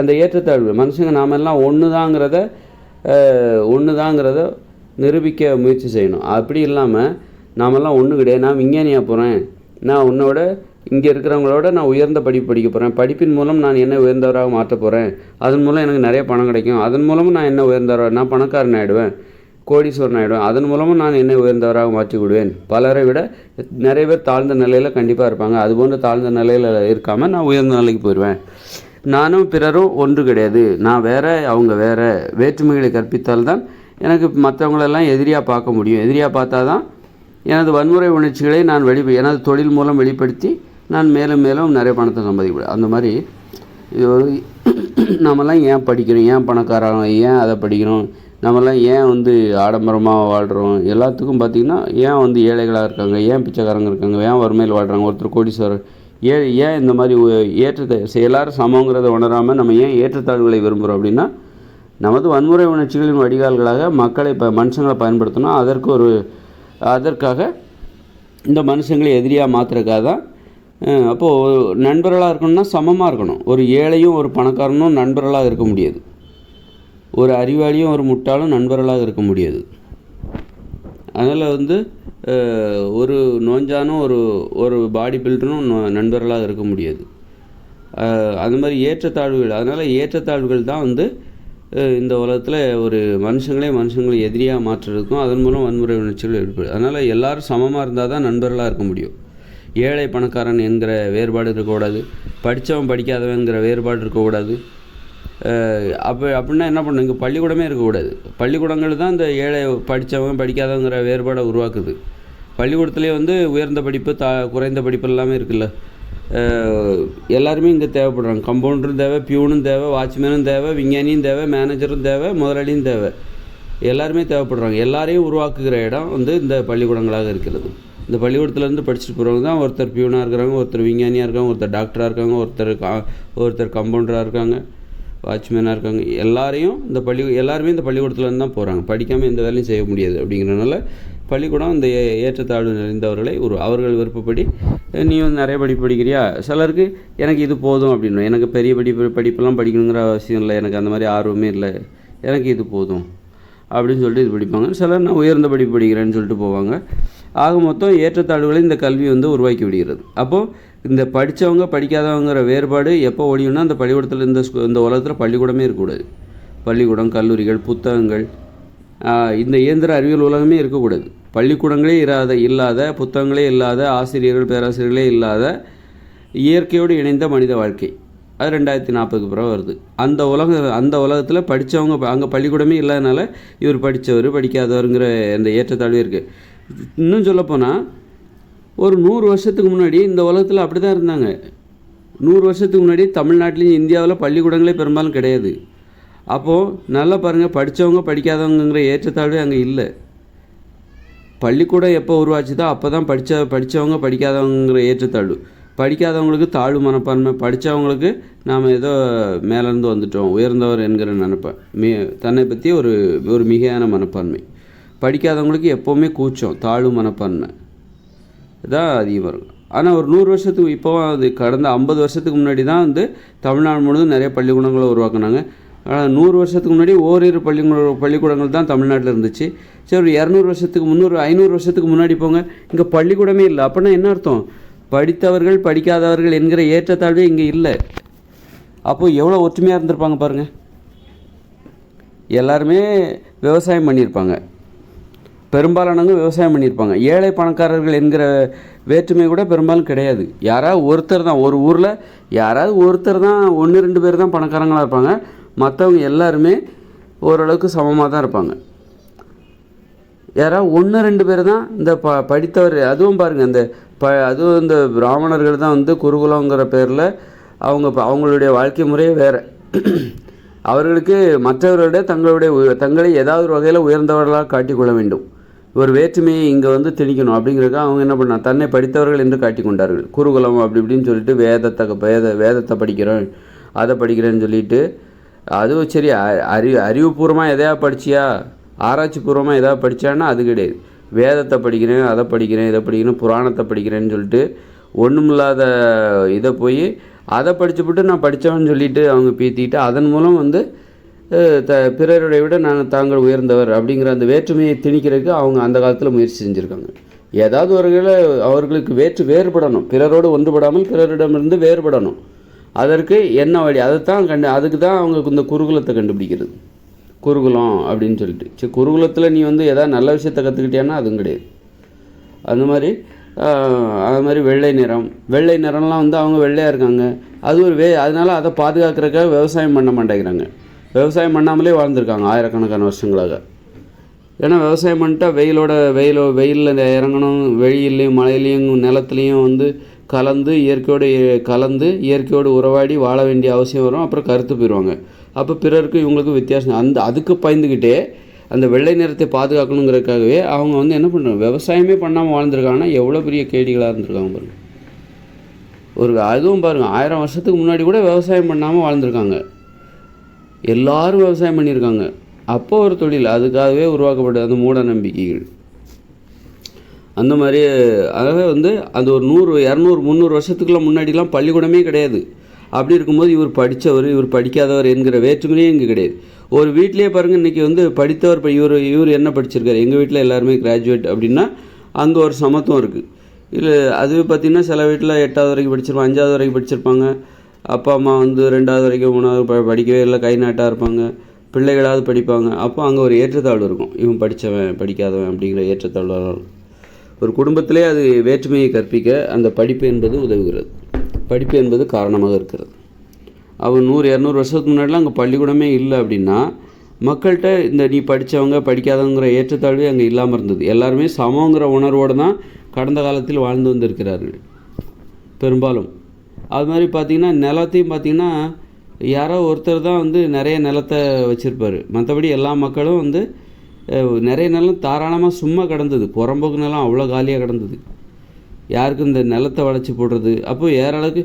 அந்த ஏற்றத்தாழ்வு மனுஷங்க நாமெல்லாம் ஒன்று தாங்கிறத நிரூபிக்க முயற்சி செய்யணும். அப்படி இல்லாமல் நாமெல்லாம் ஒன்று கிடையாது, நான் விஞ்ஞானியாக போகிறேன், நான் உன்னோட இங்கே இருக்கிறவங்களோட நான் உயர்ந்த படிப்பு படிக்க போகிறேன், படிப்பின் மூலம் நான் என்ன உயர்ந்தவராக மாற்ற போகிறேன், அதன் மூலம் எனக்கு நிறைய பணம் கிடைக்கும், அதன் மூலமும் நான் என்ன உயர்ந்தவராக, நான் பணக்காரன் ஆகிடுவேன், கோடீஸ்வரன் ஆகிடுவேன், அதன் மூலமும் நான் என்ன உயர்ந்தவராக மாற்றி விடுவேன். பலரை விட நிறைய பேர் தாழ்ந்த நிலையில் கண்டிப்பாக இருப்பாங்க, அதுபோன்ற தாழ்ந்த நிலையில் இருக்காமல் நான் உயர்ந்த நிலைக்கு போயிடுவேன். நானும் பிறரும் ஒன்று கிடையாது, நான் வேறு அவங்க வேறு. வேற்றுமைகளை கற்பித்தால்தான் எனக்கு மற்றவங்களெல்லாம் எதிரியாக பார்க்க முடியும். எதிரியாக பார்த்தா தான் எனது வன்முறை உணர்ச்சிகளை நான் எனது தொழில் மூலம் வெளிப்படுத்தி நான் மேலும் மேலும் நிறைய பணத்தை சம்பாதிக்க. அந்த மாதிரி நம்மலாம் ஏன் படிக்கிறோம், ஏன் பணக்காரங்க, ஏன் அதை படிக்கிறோம், நம்மலாம் ஏன் வந்து ஆடம்பரமாக வாழ்கிறோம், எல்லாத்துக்கும் பார்த்திங்கன்னா ஏன் வந்து ஏழைகளாக இருக்காங்க, ஏன் பிச்சைக்காரங்க இருக்காங்க, ஏன் வறுமையில் வாழ்கிறாங்க, ஒருத்தர் கோடீஸ்வரர், ஏன் இந்த மாதிரி எல்லாரும் சமங்கிறத உணராமல் நம்ம ஏன் ஏற்றத்தாழ்வுகளை விரும்புகிறோம் அப்படின்னா, நமது வன்முறை உணர்ச்சிகளின் வடிகால்களாக மனுஷங்களை பயன்படுத்தணும். அதற்காக இந்த மனுஷங்களை எதிரியாக மாற்றுறதுக்காக தான். அப்போது நண்பர்களாக இருக்கணும்னா சமமாக இருக்கணும். ஒரு ஏழையும் ஒரு பணக்காரனும் நண்பர்களாக இருக்க முடியாது. ஒரு அறிவாளியும் ஒரு முட்டாளும் நண்பர்களாக இருக்க முடியாது. அதனால் ஒரு நோஞ்சானும் ஒரு பாடி பில்டரும் நண்பர்களாக இருக்க முடியாது. அந்த மாதிரி ஏற்றத்தாழ்வுகள், அதனால் ஏற்றத்தாழ்வுகள் தான் இந்த உலகத்தில் ஒரு மனுஷங்களை எதிரியாக மாற்றுறதுக்கும் அதன் மூலம் வன்முறை உணர்ச்சிகள் ஏற்படுது. அதனால் எல்லோரும் சமமாக இருந்தால் தான் நண்பர்களாக இருக்க முடியும். ஏழை பணக்காரன் என்கிற வேறுபாடு இருக்கக்கூடாது. படித்தவன் படிக்காதவங்கிற வேறுபாடு இருக்கக்கூடாது. அப்படின்னா என்ன பண்ணணும், இங்கே பள்ளிக்கூடமே இருக்கக்கூடாது. பள்ளிக்கூடங்கள் தான் இந்த ஏழை படித்தவன் படிக்காதவங்கிற வேறுபாடை உருவாக்குது. பள்ளிக்கூடத்துலேயே உயர்ந்த படிப்பு குறைந்த படிப்பு எல்லாமே இருக்குல்ல. எல்லாருமே இங்கே தேவைப்படுறாங்க. கம்பவுண்டரும் தேவை, பியூனும் தேவை, வாட்ச்மேனும் தேவை, விஞ்ஞானியும் தேவை, மேனேஜரும் தேவை, முதலாளியும் தேவை. எல்லாருமே தேவைப்படுறாங்க. எல்லாரையும் உருவாக்குகிற இடம் இந்த பள்ளிக்கூடங்களாக இருக்கிறது. இந்த பள்ளிக்கூடத்துலேருந்து படிச்சுட்டு போகிறவங்க தான் ஒருத்தர் பியூனாக இருக்கிறாங்க, ஒருத்தர் விஞ்ஞானியாக இருக்காங்க, ஒருத்தர் டாக்டராக இருக்காங்க, ஒருத்தர் கம்பவுண்டராக இருக்காங்க, வாட்ச்மேனாக இருக்காங்க. எல்லாருமே இந்த பள்ளிக்கூடத்துலேருந்து தான் போகிறாங்க. படிக்காமல் எந்த வேலையும் செய்ய முடியாது. அப்படிங்கிறனால பள்ளிக்கூடம் இந்த ஏற்றத்தாழ்வு நிறைந்தவர்களை அவர்கள் விருப்பப்படி, நீ நிறைய படிப்பு படிக்கிறியா, சிலருக்கு எனக்கு இது போதும் அப்படின்னு, எனக்கு பெரிய படிப்பெல்லாம் படிக்கணுங்கிற அவசியம் இல்லை, எனக்கு அந்த மாதிரி ஆர்வமே இல்லை, எனக்கு இது போதும் அப்படின்னு சொல்லிட்டு இது படிப்பாங்க. சிலர் நான் உயர்ந்த படிப்பு படிக்கிறேன்னு சொல்லிட்டு போவாங்க. ஆக மொத்தம் ஏற்றத்தாழ்வுகளை இந்த கல்வி உருவாக்கி விடுகிறது. அப்போது இந்த படித்தவங்க படிக்காதவங்கிற வேறுபாடு எப்போ ஒழியும்னா, அந்த பள்ளிக்கூடத்தில் இந்த உலகத்தில் பள்ளிக்கூடமே இருக்கக்கூடாது. பள்ளிக்கூடம், கல்லூரிகள், புத்தகங்கள், இந்த இயந்திர அறிவியல் உலகமே இருக்கக்கூடாது. பள்ளிக்கூடங்களே இல்லாத, புத்தகங்களே இல்லாத, ஆசிரியர்கள் பேராசிரியர்களே இல்லாத இயற்கையோடு இணைந்த மனித வாழ்க்கை, அது 2040க்கு பிறகு வருது. அந்த உலகத்தில் படித்தவங்க அங்கே பள்ளிக்கூடமே இல்லாதனால இவர் படித்தவர் படிக்காதவருங்கிற அந்த ஏற்றத்தாழ்வே இருக்குது. இன்னும் சொல்லப்போனால் ஒரு 100 வருஷத்துக்கு முன்னாடி இந்த உலகத்தில் அப்படி தான் இருந்தாங்க. 100 வருஷத்துக்கு முன்னாடி தமிழ்நாட்டிலையும் இந்தியாவில் பள்ளிக்கூடங்களே பெரும்பாலும் கிடையாது. அப்போது நல்லா பாருங்கள், படித்தவங்க படிக்காதவங்கிற ஏற்றத்தாழ்வே அங்கே இல்லை. பள்ளிக்கூடம் எப்போ உருவாச்சுதோ அப்போ தான் படித்தவங்க படிக்காதவங்கிற ஏற்றத்தாழ்வு. படிக்காதவங்களுக்கு தாழ்வு மனப்பான்மை, படித்தவங்களுக்கு நாம் ஏதோ மேலேருந்து வந்துட்டோம், உயர்ந்தவர் என்கிற நினைப்பேன், தன்னை பற்றி ஒரு மிகையான மனப்பான்மை. படிக்காதவங்களுக்கு எப்போவுமே கூச்சம், தாழ்வு மனப்பான்மை தான் அதிகமாக இருக்கும். ஆனால் ஒரு 100 வருஷத்துக்கு இப்போது கடந்த 50 வருஷத்துக்கு முன்னாடி தான் தமிழ்நாடு முழுவதும் நிறைய பள்ளிக்கூடங்களை உருவாக்குனாங்க. ஆனால் 100 வருஷத்துக்கு முன்னாடி ஓரிரு பள்ளிக்கூடங்கள் தான் தமிழ்நாட்டில் இருந்துச்சு. சரி, ஒரு 200 வருஷத்துக்கு 500 வருஷத்துக்கு முன்னாடி போங்க, இங்கே பள்ளிக்கூடமே இல்லை. அப்படின்னா என்ன அர்த்தம்? படித்தவர்கள் படிக்காதவர்கள் என்கிற ஏற்றத்தாழ்வே இங்கே இல்லை. அப்போது எவ்வளோ ஒற்றுமையாக இருந்திருப்பாங்க பாருங்கள். எல்லாருமே விவசாயம் பண்ணியிருப்பாங்க, பெரும்பாலானவங்க விவசாயம் பண்ணியிருப்பாங்க. ஏழை பணக்காரர்கள் என்கிற வேற்றுமை கூட பெரும்பாலும் கிடையாது. யாராவது ஒருத்தர் தான், ஒரு ஊரில் யாராவது ஒருத்தர் தான், 1-2 பேர் தான் பணக்காரங்களாக இருப்பாங்க. மற்றவங்க எல்லாருமே ஓரளவுக்கு சமமாக தான் இருப்பாங்க. யாராவது 1-2 பேர் தான் இந்த படித்தவர். அதுவும் பாருங்கள், அதுவும் இந்த பிராமணர்கள் தான் குருகுலங்கிற பேரில் அவங்களுடைய வாழ்க்கை முறையே வேறு. அவர்களுக்கு மற்றவர்களிட தங்களை ஏதாவது ஒரு வகையில் உயர்ந்தவர்களாக காட்டிக்கொள்ள வேண்டும். ஒரு வேற்றுமையை இங்கே திணிக்கணும் அப்படிங்கிறதுக்காக அவங்க என்ன பண்ணால் தன்னை படித்தவர்கள் என்று காட்டிக்கொண்டார்கள். குருகுலம் அப்படி இப்படின்னு சொல்லிட்டு வேதத்தை படிக்கிறேன், அதை படிக்கிறேன்னு சொல்லிட்டு, அதுவும் சரி, அறிவுபூர்வமாக எதையாவது படிச்சியா, ஆராய்ச்சி பூர்வமாக எதாவது படித்தான்னா அது கிடையாது. வேதத்தை படிக்கிறேன், அதை படிக்கிறேன், இதை படிக்கிறேன், புராணத்தை படிக்கிறேன்னு சொல்லிட்டு ஒன்றுமில்லாத இதை போய் அதை படிச்சுவிட்டு நான் படித்தவன் சொல்லிவிட்டு அவங்க பீத்திக்கிட்டு அதன் மூலம் பிறருடைய விட தாங்கள் உயர்ந்தவர் அப்படிங்கிற அந்த வேற்றுமையை திணிக்கிறதுக்கு அவங்க அந்த காலத்தில் முயற்சி செஞ்சுருக்காங்க. ஏதாவது ஒரு அவர்களுக்கு வேறுபடணும், பிறரோடு ஒன்றுபடாமல் பிறரிடமிருந்து வேறுபடணும். அதற்கு என்ன வழி? அதுக்கு தான் அவங்க இந்த குருகுலத்தை கண்டுபிடிக்கிறது. குருகுலம் அப்படின்னு சொல்லிட்டு, சரி, குருகுலத்தில் நீ எதாவது நல்ல விஷயத்தை கற்றுக்கிட்டியான்னா அதுவும் கிடையாது. அது மாதிரி வெள்ளை நிறம்லாம் அவங்க வெள்ளையாக இருக்காங்க. அது அதனால் அதை பாதுகாக்கிறதுக்காக விவசாயம் பண்ண மாட்டேங்கிறாங்க. விவசாயம் பண்ணாமலே வாழ்ந்துருக்காங்க ஆயிரக்கணக்கான வருஷங்களாக. ஏன்னா விவசாயம் பண்ணிட்டா வெயிலில் இறங்கணும், வெயிலையும் மழையிலையும் நிலத்துலையும் கலந்து இயற்கையோடு உறவாடி வாழ வேண்டிய அவசியம் வரும். அப்புறம் கருத்து போயிடுவாங்க. அப்போ பிறருக்கு இவங்களுக்கு வித்தியாசம். அதுக்கு பயந்துக்கிட்டே அந்த வெள்ளை நிறத்தை பாதுகாக்கணுங்கிறதுக்காகவே அவங்க என்ன பண்ணுறாங்க, விவசாயமே பண்ணாமல் வாழ்ந்துருக்காங்கன்னா எவ்வளோ பெரிய கேடிகளாக இருந்திருக்காங்க பாருங்கள். அதுவும் பாருங்கள், 1000 வருஷத்துக்கு முன்னாடி கூட விவசாயம் பண்ணாமல் வாழ்ந்துருக்காங்க. எல்லோரும் விவசாயம் பண்ணியிருக்காங்க. அப்போ ஒரு தொழில் அதுக்காகவே உருவாக்கப்பட்டது அந்த மூட நம்பிக்கைகள். அந்த மாதிரி அதாவது அந்த ஒரு 100, 200, 300 வருஷத்துக்குலாம் முன்னாடிலாம் பள்ளிக்கூடமே கிடையாது. அப்படி இருக்கும்போது இவர் படித்தவர், இவர் படிக்காதவர் என்கிற வேற்றுமையே இங்கே கிடையாது. ஒரு வீட்டிலே பாருங்கள், இன்றைக்கி படித்தவர் இவர் என்ன படிச்சிருக்காரு, எங்கள் வீட்டில் எல்லாருமே கிராஜுவேட் அப்படின்னா அங்கே ஒரு சமத்துவம் இருக்குது. இல்லை அதுவே பார்த்திங்கன்னா சில வீட்டில் 8வது வரைக்கும் படிச்சிருப்பாங்க, 5வது வரைக்கும் படிச்சிருப்பாங்க. அப்பா அம்மா 2வது வரைக்கும் 3வது படிக்கவே இல்லை, கை நாட்டாக இருப்பாங்க. பிள்ளைகளாவது படிப்பாங்க. அப்போ அங்கே ஒரு ஏற்றத்தாழ்வு இருக்கும். இவன் படித்தவன் படிக்காதவன் அப்படிங்கிற ஏற்றத்தாழ்வு. ஒரு குடும்பத்திலே அது வேற்றுமையை கற்பிக்க அந்த படிப்பு என்பது உதவுகிறது. படிப்பு என்பது காரணமாக இருக்கிறது. அவன் 100, 200 வருஷத்துக்கு முன்னாடிலாம் அங்கே பள்ளிக்கூடமே இல்லை அப்படின்னா மக்கள்கிட்ட இந்த நீ படித்தவங்க படிக்காதவங்கிற ஏற்றத்தாழ்வே அங்கே இல்லாமல் இருந்தது. எல்லாருமே சமங்கிற உணர்வோடு தான் கடந்த காலத்தில் வாழ்ந்து வந்திருக்கிறார்கள் பெரும்பாலும். அது மாதிரி பார்த்திங்கன்னா நிலத்தையும் பார்த்திங்கன்னா யாரோ ஒருத்தர் தான் நிறைய நிலத்தை வச்சுருப்பார். மற்றபடி எல்லா மக்களும் நிறைய நிலம் தாராளமாக சும்மா கிடந்தது. புறம்போக்கு நிலம் அவ்வளோ காலியாக கிடந்தது. யாருக்கும் இந்த நிலத்தை வளைச்சி போடுறது. அப்போது ஏறளவுக்கு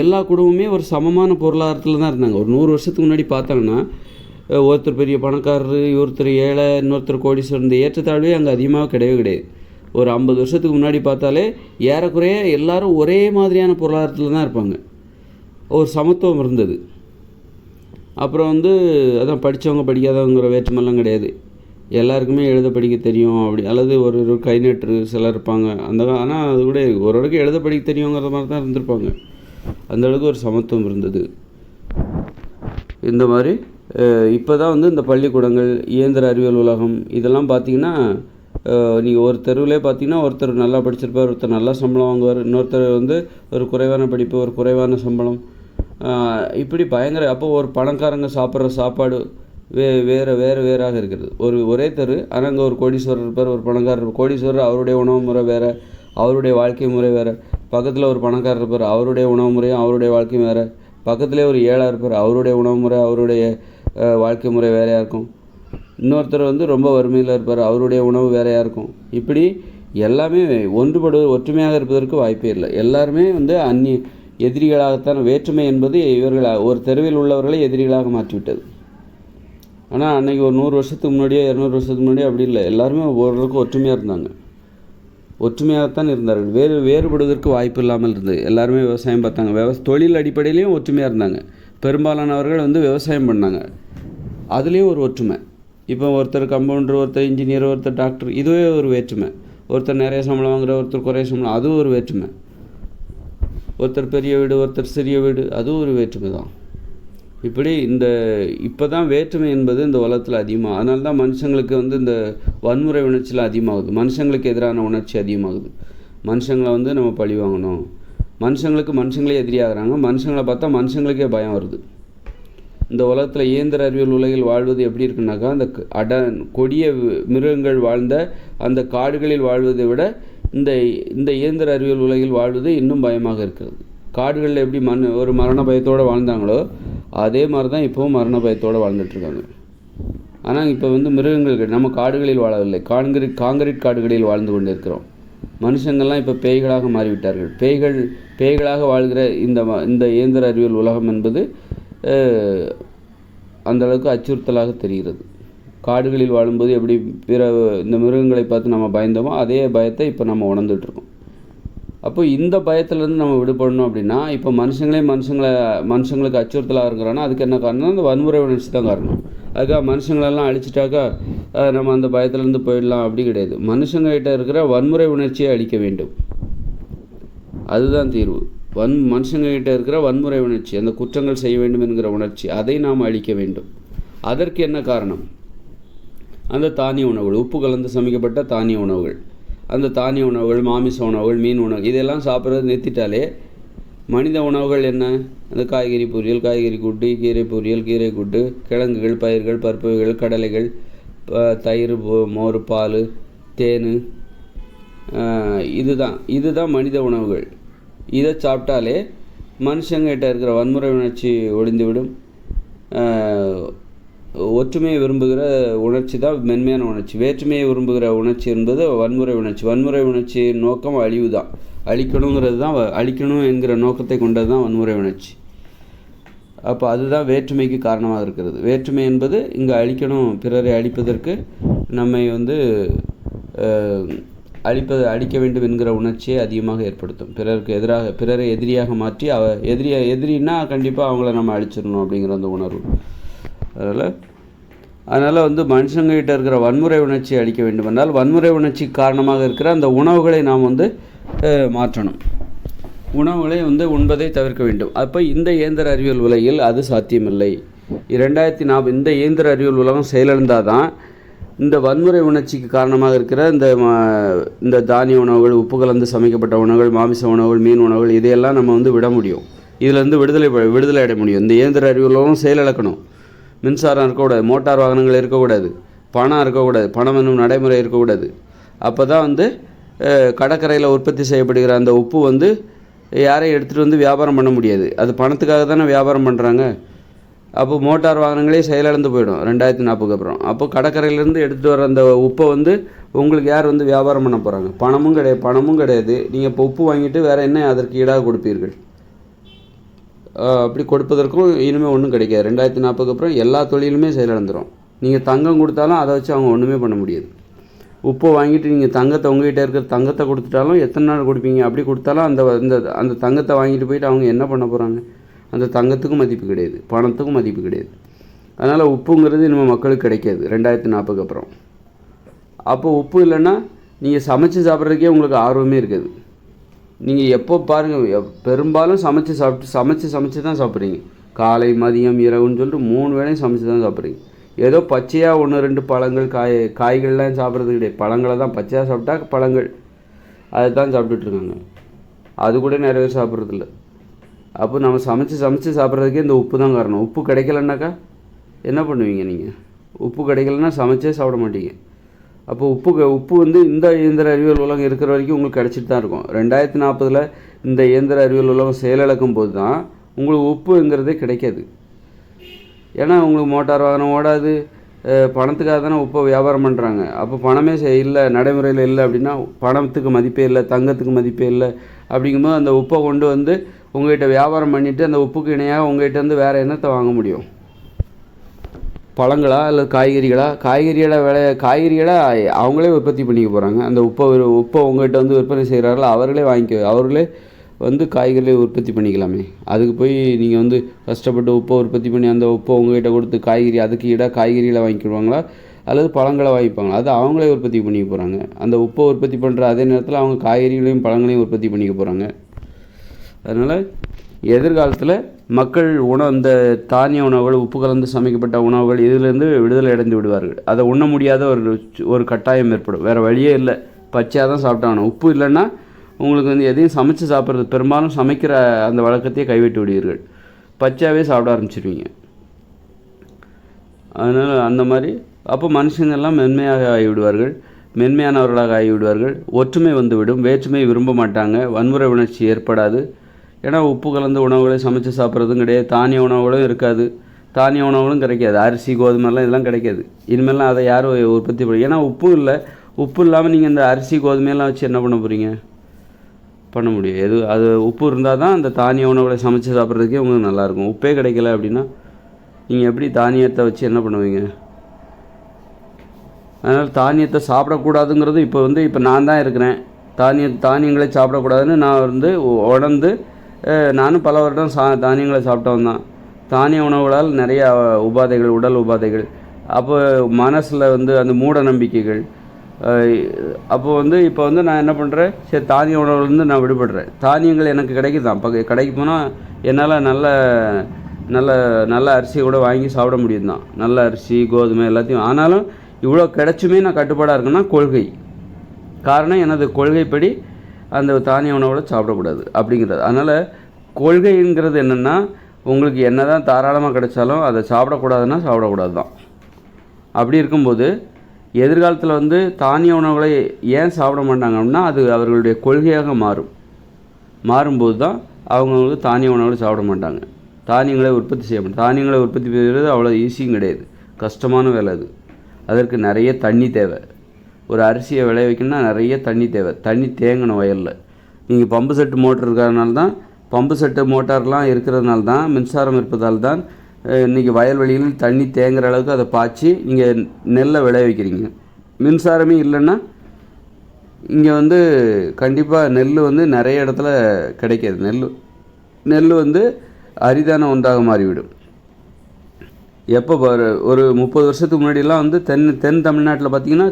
எல்லா குடும்பமே ஒரு சமமான பொருளாதாரத்தில் தான் இருந்தாங்க. ஒரு 100 வருஷத்துக்கு முன்னாடி பார்த்தாங்கன்னா ஒருத்தர் பெரிய பணக்காரர், ஒருத்தர் ஏழை, இன்னொருத்தர் கோடீஸ்வரர், இந்த ஏற்றத்தாழ்வே அங்கே அதிகமாக கிடையவே கிடையாது. ஒரு 50 வருஷத்துக்கு முன்னாடி பார்த்தாலே ஏறக்குறைய எல்லாரும் ஒரே மாதிரியான பொருளாதாரத்தில் தான் இருப்பாங்க. ஒரு சமத்துவம் இருந்தது. அப்புறம் அதான் படித்தவங்க படிக்காதவங்கிற வேற்றுமெல்லாம் கிடையாது. எல்லாருக்குமே எழுத படிக்க தெரியும் அப்படி, அல்லது ஒரு கை நட்டு சிலர் இருப்பாங்க ஆனால் அது கூட ஓரளவுக்கு எழுத படிக்க தெரியுங்கிற மாதிரி தான் இருந்திருப்பாங்க. அந்தளவுக்கு ஒரு சமத்துவம் இருந்தது. இந்த மாதிரி இப்போ தான் இந்த பள்ளிக்கூடங்கள், இயந்திர அறிவியல் உலகம் இதெல்லாம் பார்த்திங்கன்னா நீங்கள் ஒரு தெருவிலே பார்த்திங்கன்னா ஒருத்தர் நல்லா படிச்சிருப்பார், ஒருத்தர் நல்லா சம்பளம் வாங்குவார், இன்னொருத்தர் ஒரு குறைவான படிப்பு, ஒரு குறைவான சம்பளம், இப்படி பயங்கர. அப்போ ஒரு பணக்காரங்க சாப்பிட்ற சாப்பாடு வேறாக இருக்கிறது. ஒரே தெரு, ஆனால் அங்கே ஒரு கோடீஸ்வரர் இருப்பார், ஒரு பணக்காரர். கோடீஸ்வரர் அவருடைய உணவு முறை வேறு, அவருடைய வாழ்க்கை முறை வேறு. பக்கத்தில் ஒரு பணக்காரர் இருப்பார், அவருடைய உணவு முறையும் அவருடைய வாழ்க்கையும் வேறு. பக்கத்துலேயே ஒரு ஏழாக இருப்பார், அவருடைய உணவு முறை அவருடைய வாழ்க்கை முறை வேறையாக இருக்கும். இன்னொருத்தர் ரொம்ப வறுமையில் இருப்பார், அவருடைய உணவு வேறையாக இருக்கும். இப்படி எல்லாமே ஒற்றுமையாக இருப்பதற்கு வாய்ப்பே இல்லை. எல்லாருமே எதிரிகளாகத்தான். வேற்றுமை என்பது இவர்கள் ஒரு தெருவில் உள்ளவர்களை எதிரிகளாக மாற்றிவிட்டது. ஆனால் அன்றைக்கி ஒரு 100 வருஷத்துக்கு முன்னாடியோ 200 வருஷத்துக்கு முன்னாடியோ அப்படி இல்லை. எல்லாருமே ஓரளவுக்கு ஒற்றுமையாக இருந்தாங்க. ஒற்றுமையாகத்தான் இருந்தார்கள். வேறுபடுவதற்கு வாய்ப்பு இல்லாமல் இருந்தது. எல்லாருமே விவசாயம் பார்த்தாங்க. தொழில் அடிப்படையிலையும் ஒற்றுமையாக இருந்தாங்க. பெரும்பாலானவர்கள் விவசாயம் பண்ணாங்க. அதுலேயும் ஒரு ஒற்றுமை. இப்போ ஒருத்தர் கம்பவுண்டர், ஒருத்தர் இன்ஜினியர், ஒருத்தர் டாக்டர், இதுவே ஒரு வேற்றுமை. ஒருத்தர் நிறைய சம்பளம் வாங்குற, ஒருத்தர் குறைய சம்பளம், அதுவும் ஒரு வேற்றுமை. ஒருத்தர் பெரிய வீடு, ஒருத்தர் சிறிய வீடு, அதுவும் ஒரு வேற்றுமை தான். இப்படி இப்போ தான் வேற்றுமை என்பது இந்த உலகத்தில் அதிகமாக. அதனால தான் மனுஷங்களுக்கு இந்த வன்முறை உணர்ச்சியில் அதிகமாகுது. மனுஷங்களுக்கு எதிரான உணர்ச்சி அதிகமாகுது. மனுஷங்களை நம்ம பழி வாங்கணும். மனுஷங்களுக்கு மனுஷங்களே எதிரியாகிறாங்க. மனுஷங்களை பார்த்தா மனுஷங்களுக்கே பயம் வருது. இந்த உலகத்தில் இயந்திர அறிவியல் உலகில் வாழ்வது எப்படி இருக்குன்னாக்கா, அந்த கொடிய மிருகங்கள் வாழ்ந்த அந்த காடுகளில் வாழ்வதை விட இந்த இயந்திர அறிவியல் உலகில் வாழ்வது இன்னும் பயமாக இருக்கிறது. காடுகளில் எப்படி ஒரு மரண பயத்தோடு வாழ்ந்தாங்களோ அதே மாதிரி தான் இப்போவும் மரண பயத்தோடு வாழ்ந்துட்டுருக்காங்க. ஆனால் இப்போ மிருகங்கள் நம்ம காடுகளில் வாழவில்லை, காங்கிரீட் காடுகளில் வாழ்ந்து கொண்டு இருக்கிறோம். மனுஷங்கள்லாம் இப்போ பேய்களாக மாறிவிட்டார்கள். பேய்களாக வாழ்கிற இந்த இயந்திர அறிவியல் உலகம் என்பது அந்தளவுக்கு அச்சுறுத்தலாக தெரிகிறது. காடுகளில் வாழும்போது எப்படி இந்த மிருகங்களை பார்த்து நம்ம பயந்தோமோ அதே பயத்தை இப்போ நம்ம உணர்ந்துட்டுருக்கோம். அப்போ இந்த பயத்துலேருந்து நம்ம விடுபடணும் அப்படின்னா, இப்போ மனுஷங்களுக்கு அச்சுறுத்தலாக இருக்கிறான்னா அதுக்கு என்ன காரணம்? அந்த வன்முறை உணர்ச்சி தான் காரணம். அதுக்காக மனுஷங்களெல்லாம் அழிச்சிட்டாக்கா நம்ம அந்த பயத்துலேருந்து போயிடலாம் அப்படி கிடையாது. மனுஷங்கள்கிட்ட இருக்கிற வன்முறை உணர்ச்சியை அழிக்க வேண்டும். அதுதான் தீர்வு. மனுஷங்கள்கிட்ட இருக்கிற வன்முறை உணர்ச்சி, அந்த குற்றங்கள் செய்ய வேண்டும் என்கிற உணர்ச்சி, அதை நாம் அழிக்க வேண்டும். அதற்கு என்ன காரணம்? அந்த தானிய உணவுகள், உப்பு கலந்து சமைக்கப்பட்ட தானிய உணவுகள், அந்த தானிய உணவுகள், மாமிச உணவுகள், மீன் உணவு, இதெல்லாம் சாப்பிட்றது நிறுத்திட்டாலே மனித உணவுகள் என்ன? அந்த காய்கறி பொரியல், காய்கறி கூட்டு, கீரை பொரியல், கீரை கூட்டு, கிழங்குகள், பயிர்கள், பருப்புகள், கடலைகள், தயிர், மோர், பால், தேன், இதுதான் மனித உணவுகள். இதை சாப்பிட்டாலே மனுஷங்கிட்ட இருக்கிற வன்முறை உணர்ச்சி ஒழிந்துவிடும். ஒற்றுமையை விரும்புகிற உணர்ச்சி தான் மென்மையான உணர்ச்சி. வேற்றுமையை விரும்புகிற உணர்ச்சி என்பது வன்முறை உணர்ச்சி. வன்முறை உணர்ச்சியின் நோக்கம் அழிவு தான். அழிக்கணுங்கிறது தான் அழிக்கணும் என்கிற நோக்கத்தை கொண்டது தான் வன்முறை உணர்ச்சி. அப்போ அதுதான் வேற்றுமைக்கு காரணமாக இருக்கிறது. வேற்றுமை என்பது இங்கே அழிக்கணும், பிறரை அழிப்பதற்கு நம்மை அழிக்க வேண்டும் என்கிற உணர்ச்சியை அதிகமாக ஏற்படுத்தும். பிறருக்கு எதிராக, பிறரை எதிரியாக மாற்றி எதிரின்னா கண்டிப்பாக அவங்கள நம்ம அழிச்சிடணும் அப்படிங்கிற அந்த உணர்வு. அதனால் மனுஷங்கிட்ட இருக்கிற வன்முறை உணர்ச்சியை அழிக்க வேண்டும் என்றால் வன்முறை உணர்ச்சிக்கு காரணமாக இருக்கிற அந்த உணவுகளை நாம் மாற்றணும். உணவுகளை உண்பதை தவிர்க்க வேண்டும். அப்போ இந்த இயந்திர அறிவியல் உலகில் அது சாத்தியமில்லை. 2040 இந்த இயந்திர அறிவியல் உலகம் செயலிழந்தால் தான் இந்த வன்முறை உணர்ச்சிக்கு காரணமாக இருக்கிற இந்த தானிய உணவுகள், உப்பு கலந்து சமைக்கப்பட்ட உணவுகள், மாமிச உணவுகள், மீன் உணவுகள், இதையெல்லாம் நம்ம விட முடியும். இதிலேருந்து விடுதலை அடைய முடியும். இந்த இயந்திர அறிவியல் உலகம் செயலிழக்கணும். மின்சாரம் இருக்கக்கூடாது, மோட்டார் வாகனங்கள் இருக்கக்கூடாது, பணம் இருக்கக்கூடாது, பணம் என்னும் நடைமுறை இருக்கக்கூடாது. அப்போ தான் கடற்கரையில் உற்பத்தி செய்யப்படுகிற அந்த உப்பு யாரையும் எடுத்துகிட்டு வியாபாரம் பண்ண முடியாது. அது பணத்துக்காக தானே வியாபாரம் பண்ணுறாங்க. அப்போ மோட்டார் வாகனங்களே செயலிழந்து போயிடும் 2040 அப்புறம். அப்போ கடற்கரையிலேருந்து எடுத்துகிட்டு வர அந்த உப்பை உங்களுக்கு யார் வியாபாரம் பண்ண போகிறாங்க? பணமும் கிடையாது. நீங்கள் இப்போ உப்பு வாங்கிட்டு வேறு என்ன அதற்கு ஈடாக கொடுப்பீர்கள்? அப்படி கொடுப்பதற்கும் இனிமேல் ஒன்றும் கிடைக்காது. 2040 அப்புறம் எல்லா தொழிலுமே செயலிழந்துடும். நீங்கள் தங்கம் கொடுத்தாலும் அதை வச்சு அவங்க ஒன்றுமே பண்ண முடியாது. உப்பை வாங்கிட்டு நீங்கள் தங்கத்தை உங்கள்கிட்ட இருக்கிற தங்கத்தை கொடுத்துட்டாலும் எத்தனை நாள் கொடுப்பீங்க? அப்படி கொடுத்தாலும் அந்த தங்கத்தை வாங்கிட்டு போயிட்டு அவங்க என்ன பண்ண போகிறாங்க? அந்த தங்கத்துக்கும் மதிப்பு கிடையாது, பணத்துக்கும் மதிப்பு கிடையாது. அதனால் உப்புங்கிறது இனிமேல் மக்களுக்கு கிடைக்காது 2040 அப்புறம். அப்போ உப்பு இல்லைன்னா நீங்கள் சமைச்சு சாப்பிட்றதுக்கே உங்களுக்கு ஆர்வமே இருக்காது. நீங்கள் எப்போ பாருங்கள், பெரும்பாலும் சமைச்சு தான் சாப்பிட்றீங்க. காலை, மதியம், இரவுன்னு சொல்லிட்டு 3 வேளையும் சமைச்சு தான் சாப்பிட்றீங்க. ஏதோ பச்சையாக 1-2 பழங்கள், காய்கள்லாம் சாப்பிட்றது கிடையாது. பழங்களை தான் பச்சையாக சாப்பிட்டா பழங்கள் அதை தான் சாப்பிட்டுட்ருக்காங்க. அது கூட நிறைய பேர் சாப்பிட்றதில்ல. அப்போ நம்ம சமைச்சு சாப்பிட்றதுக்கே இந்த உப்பு தான் காரணம். உப்பு கிடைக்கலன்னாக்கா என்ன பண்ணுவீங்க? நீங்கள் உப்பு கிடைக்கலன்னா சமைச்சே சாப்பிட மாட்டீங்க. அப்போ உப்பு இந்த இயந்திர அறிவியல் உலகம் இருக்கிற வரைக்கும் உங்களுக்கு கிடச்சிட்டு தான் இருக்கும். 2040 இந்த இயந்திர அறிவியல் உலகம் செயலிழக்கும் போது தான் உங்களுக்கு உப்புங்கிறதே கிடைக்காது. ஏன்னா உங்களுக்கு மோட்டார் வாகனம் ஓடாது, பணத்துக்காக தானே உப்பை வியாபாரம் பண்ணுறாங்க. அப்போ பணமே இல்லை, நடைமுறையில் இல்லை அப்படின்னா பணத்துக்கு மதிப்பே இல்லை, தங்கத்துக்கு மதிப்பே இல்லை. அப்படிங்கும்போது அந்த உப்பை கொண்டு உங்கள்கிட்ட வியாபாரம் பண்ணிவிட்டு அந்த உப்புக்கு இணையாக உங்கள்கிட்ட வேறு என்னத்தை வாங்க முடியும்? பழங்களா இல்லை காய்கறிகளா? காய்கறிகளை அவங்களே உற்பத்தி பண்ணிக்க போகிறாங்க. அந்த உப்பை உங்கள்கிட்ட விற்பனை செய்கிறார்கள், அவர்களே காய்கறிகளை உற்பத்தி பண்ணிக்கலாமே. அதுக்கு போய் நீங்கள் கஷ்டப்பட்டு உப்பை உற்பத்தி பண்ணி அந்த உப்பை உங்கள்கிட்ட கொடுத்து அதுக்கு ஈடாக காய்கறிகளை வாங்கிக்கிடுவாங்களா அல்லது பழங்களை வாங்கிப்பாங்களா? அது அவங்களே உற்பத்தி பண்ணிக்க போகிறாங்க. அந்த உப்பை உற்பத்தி பண்ணுற அதே நேரத்தில் அவங்க காய்கறிகளையும் பழங்களையும் உற்பத்தி பண்ணிக்க போகிறாங்க. அதனால் எதிர்காலத்தில் மக்கள் இந்த தானிய உணவுகள், உப்பு கலந்து சமைக்கப்பட்ட உணவுகள் இதிலேருந்து விடுதலை அடைந்து விடுவார்கள். அதை உண்ண முடியாத ஒரு கட்டாயம் ஏற்படும். வேறு வழியே இல்லை, பச்சையாக தான் சாப்பிட்டாகணும். உப்பு இல்லைன்னா உங்களுக்கு எதையும் சமைச்சு சாப்பிட்றது, பெரும்பாலும் சமைக்கிற அந்த வழக்கத்தையே கைவிட்டு விடுவீர்கள். பச்சையாகவே சாப்பிட ஆரம்பிச்சிடுவீங்க. அதனால் அந்த மாதிரி அப்போ மனுஷங்கள்லாம் மென்மையானவர்களாக ஆகிவிடுவார்கள். ஒற்றுமை வந்துவிடும், வேற்றுமை விரும்ப மாட்டாங்க, வன்முறை உணர்ச்சி ஏற்படாது. ஏன்னா உப்பு கலந்த உணவுகளை சமைச்சு சாப்பிட்றதும் கிடையாது, தானிய உணவுகளும் இருக்காது, தானிய உணவுகளும் கிடைக்காது, அரிசி கோதுமைலாம் இதெல்லாம் கிடைக்காது. இனிமேலாம் அதை யாரும் உற்பத்தி ஏன்னா உப்பு இல்லாமல் நீங்கள் இந்த அரிசி கோதுமையெல்லாம் வச்சு என்ன பண்ண போகிறீங்க? பண்ண முடியும். அது உப்பு இருந்தால் தான் அந்த தானிய உணவுகளை சமைச்சு சாப்பிட்றதுக்கே உங்களுக்கு நல்லாயிருக்கும். உப்பே கிடைக்கல அப்படின்னா நீங்கள் எப்படி தானியத்தை வச்சு என்ன பண்ணுவீங்க? அதனால் தானியத்தை சாப்பிடக்கூடாதுங்கிறது இப்போ நான் தான் இருக்கிறேன். தானியங்களை சாப்பிடக்கூடாதுன்னு நான் உணர்ந்து நானும் பல வருடம் தானியங்களை சாப்பிட்டவன் தான். தானிய உணவுகளால் நிறைய உபாதைகள், உடல் உபாதைகள், அப்போ மனசில் அந்த மூட நம்பிக்கைகள். அப்போ இப்போ நான் என்ன பண்ணுறேன், சரி தானிய உணவுலேருந்து நான் விடுபடுறேன். தானியங்கள் எனக்கு கிடைக்குதான். இப்போ கடைக்கு போனால் என்னால் நல்ல அரிசியை கூட வாங்கி சாப்பிட முடியும் தான், நல்ல அரிசி கோதுமை எல்லாத்தையும். ஆனாலும் இவ்வளோ கிடைச்சுமே நான் கட்டுப்பாடாக இருக்குன்னா கொள்கை காரணம், எனது கொள்கைப்படி அந்த தானிய உணவுகளை சாப்பிடக்கூடாது அப்படிங்கிறது. அதனால் கொள்கைங்கிறது என்னென்னா, உங்களுக்கு என்ன தான் தாராளமாக கிடைச்சாலும் அதை சாப்பிடக்கூடாதுன்னா சாப்பிடக்கூடாது தான். அப்படி இருக்கும்போது எதிர்காலத்தில் தானிய உணவுகளை ஏன் சாப்பிட மாட்டாங்க அப்படின்னா அது அவர்களுடைய கொள்கையாக மாறும்போது தான் அவங்களுக்கு தானிய உணவுகளை சாப்பிட மாட்டாங்க. தானியங்களை உற்பத்தி செய்ய மாட்டாங்க. தானியங்களை உற்பத்தி செய்கிறது அவ்வளோ ஈஸியும் கிடையாது, கஷ்டமான வேலை அது. அதற்கு நிறைய தண்ணி தேவை. ஒரு அரிசியை விளைய வைக்கணும்னா நிறைய தண்ணி தேவை. தண்ணி தேங்கணும் வயலில். நீங்கள் பம்பு செட்டு மோட்டர் இருக்கிறதுனால தான், பம்பு செட்டு மோட்டார்லாம் இருக்கிறதுனால தான், மின்சாரம் இருப்பதால் தான் இன்றைக்கி வயல்வெளியில் தண்ணி தேங்குற அளவுக்கு அதை பாய்ச்சி நீங்கள் நெல்லை விளைவிக்கிறீங்க. மின்சாரமே இல்லைன்னா இங்கே வந்து கண்டிப்பாக நெல் வந்து நிறைய இடத்துல கிடைக்காது. நெல் வந்து அரிதான ஒன்றாக மாறிவிடும். எப்போ ஒரு 30 வருஷத்துக்கு முன்னாடியெல்லாம் வந்து தென் தமிழ்நாட்டில் பார்த்திங்கன்னா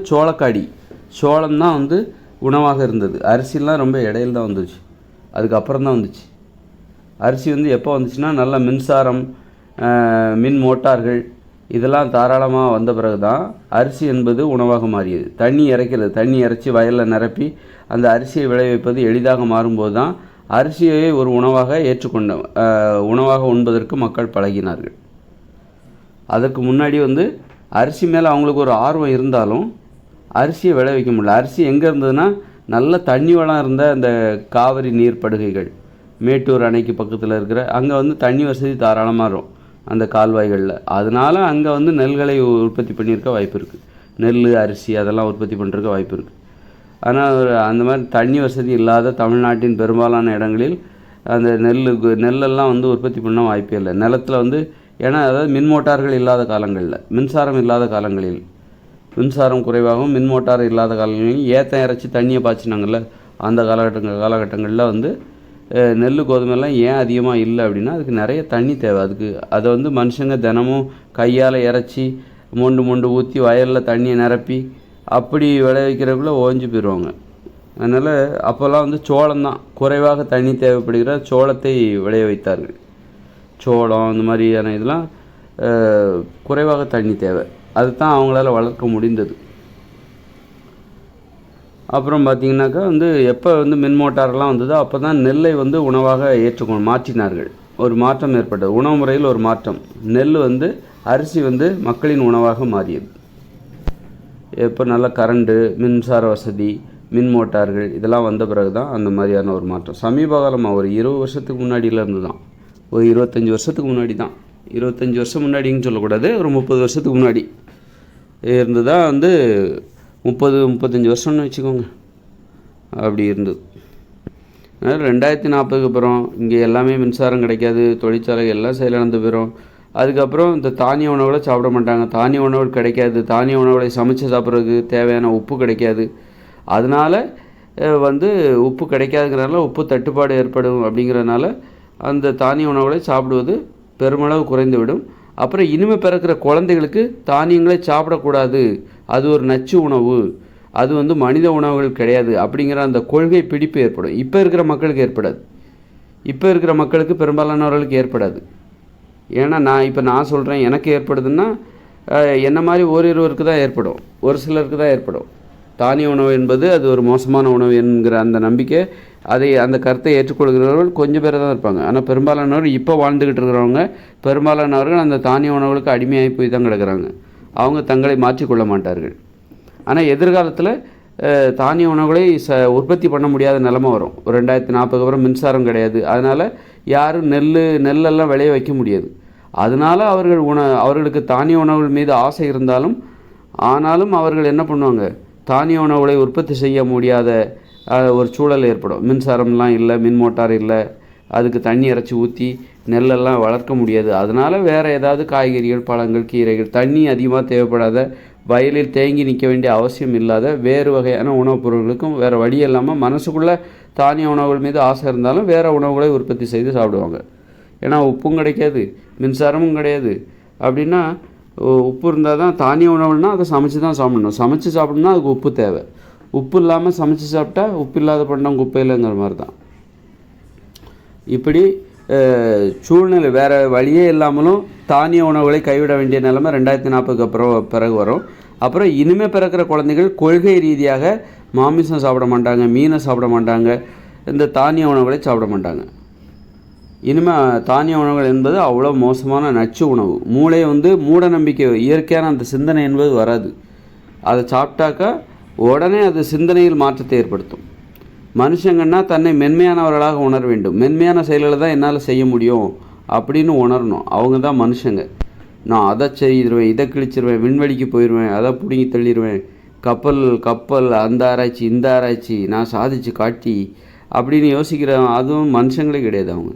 சோளம் தான் வந்து உணவாக இருந்தது. அரிசிலாம் ரொம்ப இடையில தான் வந்துச்சு, அதுக்கப்புறம் தான் வந்துச்சு. அரிசி வந்து எப்போ வந்துச்சுன்னா நல்ல மின்சாரம், மின் மோட்டார்கள் இதெல்லாம் தாராளமாக வந்த பிறகு தான் அரிசி என்பது உணவாக மாறியது. தண்ணி இறைச்சி வயலில் நிரப்பி அந்த அரிசியை விளைவிப்பது எளிதாக மாறும்போது தான் அரிசியை ஒரு உணவாக உண்பதற்கு மக்கள் பழகினார்கள். அதற்கு முன்னாடி வந்து அரிசி மேலே அவங்களுக்கு ஒரு ஆர்வம் இருந்தாலும் அரிசியை விளைவிக்க முடியல. அரிசி எங்கே இருந்ததுன்னா நல்ல தண்ணி வளம் இருந்த அந்த காவிரி நீர் படுகைகள், மேட்டூர் அணைக்கு பக்கத்தில் இருக்கிற அங்கே வந்து தண்ணி வசதி தாராளமாக இருக்கும் அந்த கால்வாய்களில். அதனால் அங்கே வந்து நெல்களை உற்பத்தி பண்ணியிருக்க வாய்ப்பு இருக்குது. நெல், அரிசி அதெல்லாம் உற்பத்தி பண்ணுறதுக்கு வாய்ப்பு இருக்குது. ஆனால் அந்த மாதிரி தண்ணி வசதி இல்லாத தமிழ்நாட்டின் பெரும்பாலான இடங்களில் அந்த நெல்லெல்லாம் வந்து உற்பத்தி பண்ண வாய்ப்பே இல்லை. நிலத்தில் வந்து ஏன்னா அதாவது மின் மோட்டார்கள் இல்லாத காலங்களில், மின்சாரம் இல்லாத காலங்களில், மின்சாரம் குறைவாகவும் மின் மோட்டார் இல்லாத காலங்களில் ஏத்தம் இறைச்சி தண்ணியை பாய்ச்சினாங்கல்ல, அந்த காலகட்டங்களில் வந்து நெல் கோதுமைலாம் ஏன் அதிகமாக இல்லை அப்படின்னா அதுக்கு நிறைய தண்ணி தேவை. அதை வந்து மனுஷங்க தினமும் கையால் இறைச்சி மொண்டு ஊற்றி வயலில் தண்ணியை நிரப்பி அப்படி விளைவிக்கிறதுக்குள்ளே ஓஞ்சி போயிடுவாங்க. அதனால் அப்போல்லாம் வந்து சோளம்தான், குறைவாக தண்ணி தேவைப்படுகிற சோளத்தை விளைய வைத்தார்கள். சோளம் இந்த மாதிரியான இதெல்லாம் குறைவாக தண்ணி தேவை, அதுதான் அவங்களால வளர்க்க முடிந்தது. அப்புறம் பார்த்திங்கனாக்கா வந்து எப்போ வந்து மின் மோட்டாரெலாம் வந்ததோ அப்போ தான் நெல்லை வந்து உணவாக மாற்றினார்கள். ஒரு மாற்றம் ஏற்பட்டது, உணவு முறையில் ஒரு மாற்றம். நெல் வந்து அரிசி வந்து மக்களின் உணவாக மாறியது. எப்போ நல்ல கரண்டு, மின்சார வசதி, மின் மோட்டார்கள் இதெல்லாம் வந்த பிறகு தான் அந்த மாதிரியான ஒரு மாற்றம். சமீப காலமாக ஒரு 20 வருஷத்துக்கு முன்னாடியிலேருந்து தான், ஒரு 25 வருஷத்துக்கு முன்னாடி தான், 25 வருஷம் முன்னாடின்னு சொல்லக்கூடாது, ஒரு 30 வருஷத்துக்கு முன்னாடி இருந்து தான் வந்து 30-35 வருஷம்னு வச்சுக்கோங்க, அப்படி இருந்தது. அதனால் 2040க்கு அப்புறம் இங்கே எல்லாமே மின்சாரம் கிடைக்காது, தொழிற்சாலை எல்லாம் செயலிழந்து போயிடும். அதுக்கப்புறம் இந்த தானிய உணவுகளை சாப்பிட மாட்டாங்க, தானிய உணவுகள் கிடைக்காது, தானிய உணவுகளை சமைச்சு சாப்பிட்றதுக்கு தேவையான உப்பு கிடைக்காது. அதனால் வந்து உப்பு கிடைக்காதுங்கிறனால உப்பு தட்டுப்பாடு ஏற்படும். அப்படிங்கிறனால அந்த தானிய உணவுகளை சாப்பிடுவது பெருமளவு குறைந்துவிடும். அப்புறம் இனிமே பிறக்கிற குழந்தைகளுக்கு தானியங்களை சாப்பிடக்கூடாது, அது ஒரு நச்சு உணவு, அது வந்து மனித உணவுகள் கிடையாது அப்படிங்கிற அந்த கொள்கை பிடிப்பு ஏற்படும். இப்போ இருக்கிற மக்களுக்கு ஏற்படாது, இப்போ இருக்கிற மக்களுக்கு பெரும்பாலானவர்களுக்கு ஏற்படாது. ஏன்னா நான் சொல்கிறேன், எனக்கு ஏற்படுதுன்னா என்ன மாதிரி இருவருக்கு தான் ஏற்படும், ஒரு சிலருக்கு தான் ஏற்படும். தானிய உணவு என்பது அது ஒரு மோசமான உணவு என்கிற அந்த நம்பிக்கை, அந்த கருத்தை ஏற்றுக்கொள்கிறவர்கள் கொஞ்சம் பேர் தான் இருப்பாங்க. ஆனால் பெரும்பாலானவர்கள் இப்போ வாழ்ந்துக்கிட்டு இருக்கிறவங்க பெரும்பாலானவர்கள் அந்த தானிய உணவுகளுக்கு அடிமையாகி போய் தான் கிடக்கிறாங்க. அவங்க தங்களை மாற்றிக்கொள்ள மாட்டார்கள். ஆனால் எதிர்காலத்தில் தானிய உணவுகளை உற்பத்தி பண்ண முடியாத நிலைமை வரும். ஒரு 2040 அப்புறம் மின்சாரம் கிடையாது, அதனால் யாரும் நெல்லெல்லாம் விளைய வைக்க முடியாது. அதனால் அவர்களுக்கு தானிய உணவுகள் மீது ஆசை இருந்தாலும் ஆனாலும் அவர்கள் என்ன பண்ணுவாங்க, தானிய உணவுகளை உற்பத்தி செய்ய முடியாத ஒரு சூழல் ஏற்படும். மின்சாரம்லாம் இல்லை, மின் மோட்டார் இல்லை, அதுக்கு தண்ணி இறைச்சி ஊற்றி நெல்லெல்லாம் வளர்க்க முடியாது. அதனால் வேறு ஏதாவது காய்கறிகள், பழங்கள், கீரைகள், தண்ணி அதிகமாக தேவைப்படாத, வயலில் தேங்கி நிற்க வேண்டிய அவசியம் இல்லாத வேறு வகையான உணவுப் பொருட்களுக்கும் வேறு வழி இல்லாமல் மனசுக்குள்ளே தானிய உணவுகள் மீது ஆசை இருந்தாலும் வேறு உணவுகளை உற்பத்தி செய்து சாப்பிடுவாங்க. ஏன்னா உப்பும் கிடைக்காது, மின்சாரமும் கிடையாது. அப்படின்னா உப்பு இருந்தால் தான் தானிய உணவுனால் அதை சமைச்சு தான் சாப்பிடணும். சமைச்சு சாப்பிடணும்னா அதுக்கு உப்பு தேவை. உப்பு இல்லாமல் சமைச்சு சாப்பிட்டா உப்பு இல்லாத பண்டம் குப்பையில்ங்கிற மாதிரி தான். இப்படி சூழ்நிலை வேறு வழியே இல்லாமலும் தானிய உணவுகளை கைவிட வேண்டிய நிலைமை 2040க்கு பிறகு வரும். அப்புறம் இனிமேல் பிறக்கிற குழந்தைகள் கொள்கை ரீதியாக மாமிசம் சாப்பிட மாட்டாங்க, மீனை சாப்பிட மாட்டாங்க, இந்த தானிய உணவுகளை சாப்பிட மாட்டாங்க. இனிமேல் தானிய உணவுகள் என்பது அவ்வளோ மோசமான நச்சு உணவு. மூளையை வந்து மூட நம்பிக்கை, இயற்கையான அந்த சிந்தனை என்பது வராது. அதை சாப்பிட்டாக்கா உடனே அது சிந்தனையில் மாற்றத்தை ஏற்படுத்தும். மனுஷங்கன்னா தன்னை மென்மையானவர்களாக உணர வேண்டும். மென்மையான செயல்களை தான் என்னால் செய்ய முடியும் அப்படின்னு உணரணும். அவங்க தான் மனுஷங்க. நான் அதை செய்திருவேன், இதை கிழிச்சிருவேன், விண்வெளிக்கு போயிடுவேன், அதை பிடுங்கி தள்ளிடுவேன், கப்பல் அந்த ஆராய்ச்சி இந்த ஆராய்ச்சி நான் சாதித்து காட்டி அப்படின்னு யோசிக்கிற அதுவும் மனுஷங்களே கிடையாது அவங்க.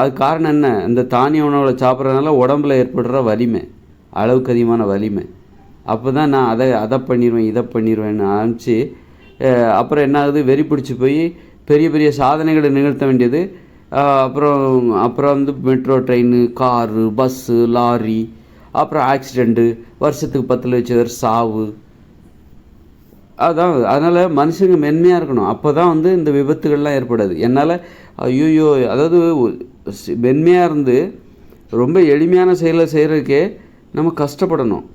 அது காரணம் என்ன? இந்த தானிய உணவுகளை சாப்பிட்றதுனால உடம்புல ஏற்படுற வலிமை, அளவுக்கு அதிகமான வலிமை. அப்போ தான் நான் அதை பண்ணிடுவேன் இதை பண்ணிடுவேன்னு ஆரம்பித்து அப்புறம் என்ன ஆகுது, வெறி பிடிச்சி போய் பெரிய பெரிய சாதனைகளை நிகழ்த்த வேண்டியது. அப்புறம் வந்து metro train, car, bus, lorry, அப்புறம் ஆக்சிடெண்ட்டு, வருஷத்துக்கு 10 லட்சம் பேர் சாவு. அதனால் மனுஷங்க மென்மையாக இருக்கணும். அப்போ தான் வந்து இந்த விபத்துகள்லாம் ஏற்படாது. என்னால் ஐயோ, அதாவது மென்மையாக இருந்து ரொம்ப எளிமையான செயலை செய்கிறதுக்கே நம்ம கஷ்டப்படணும்.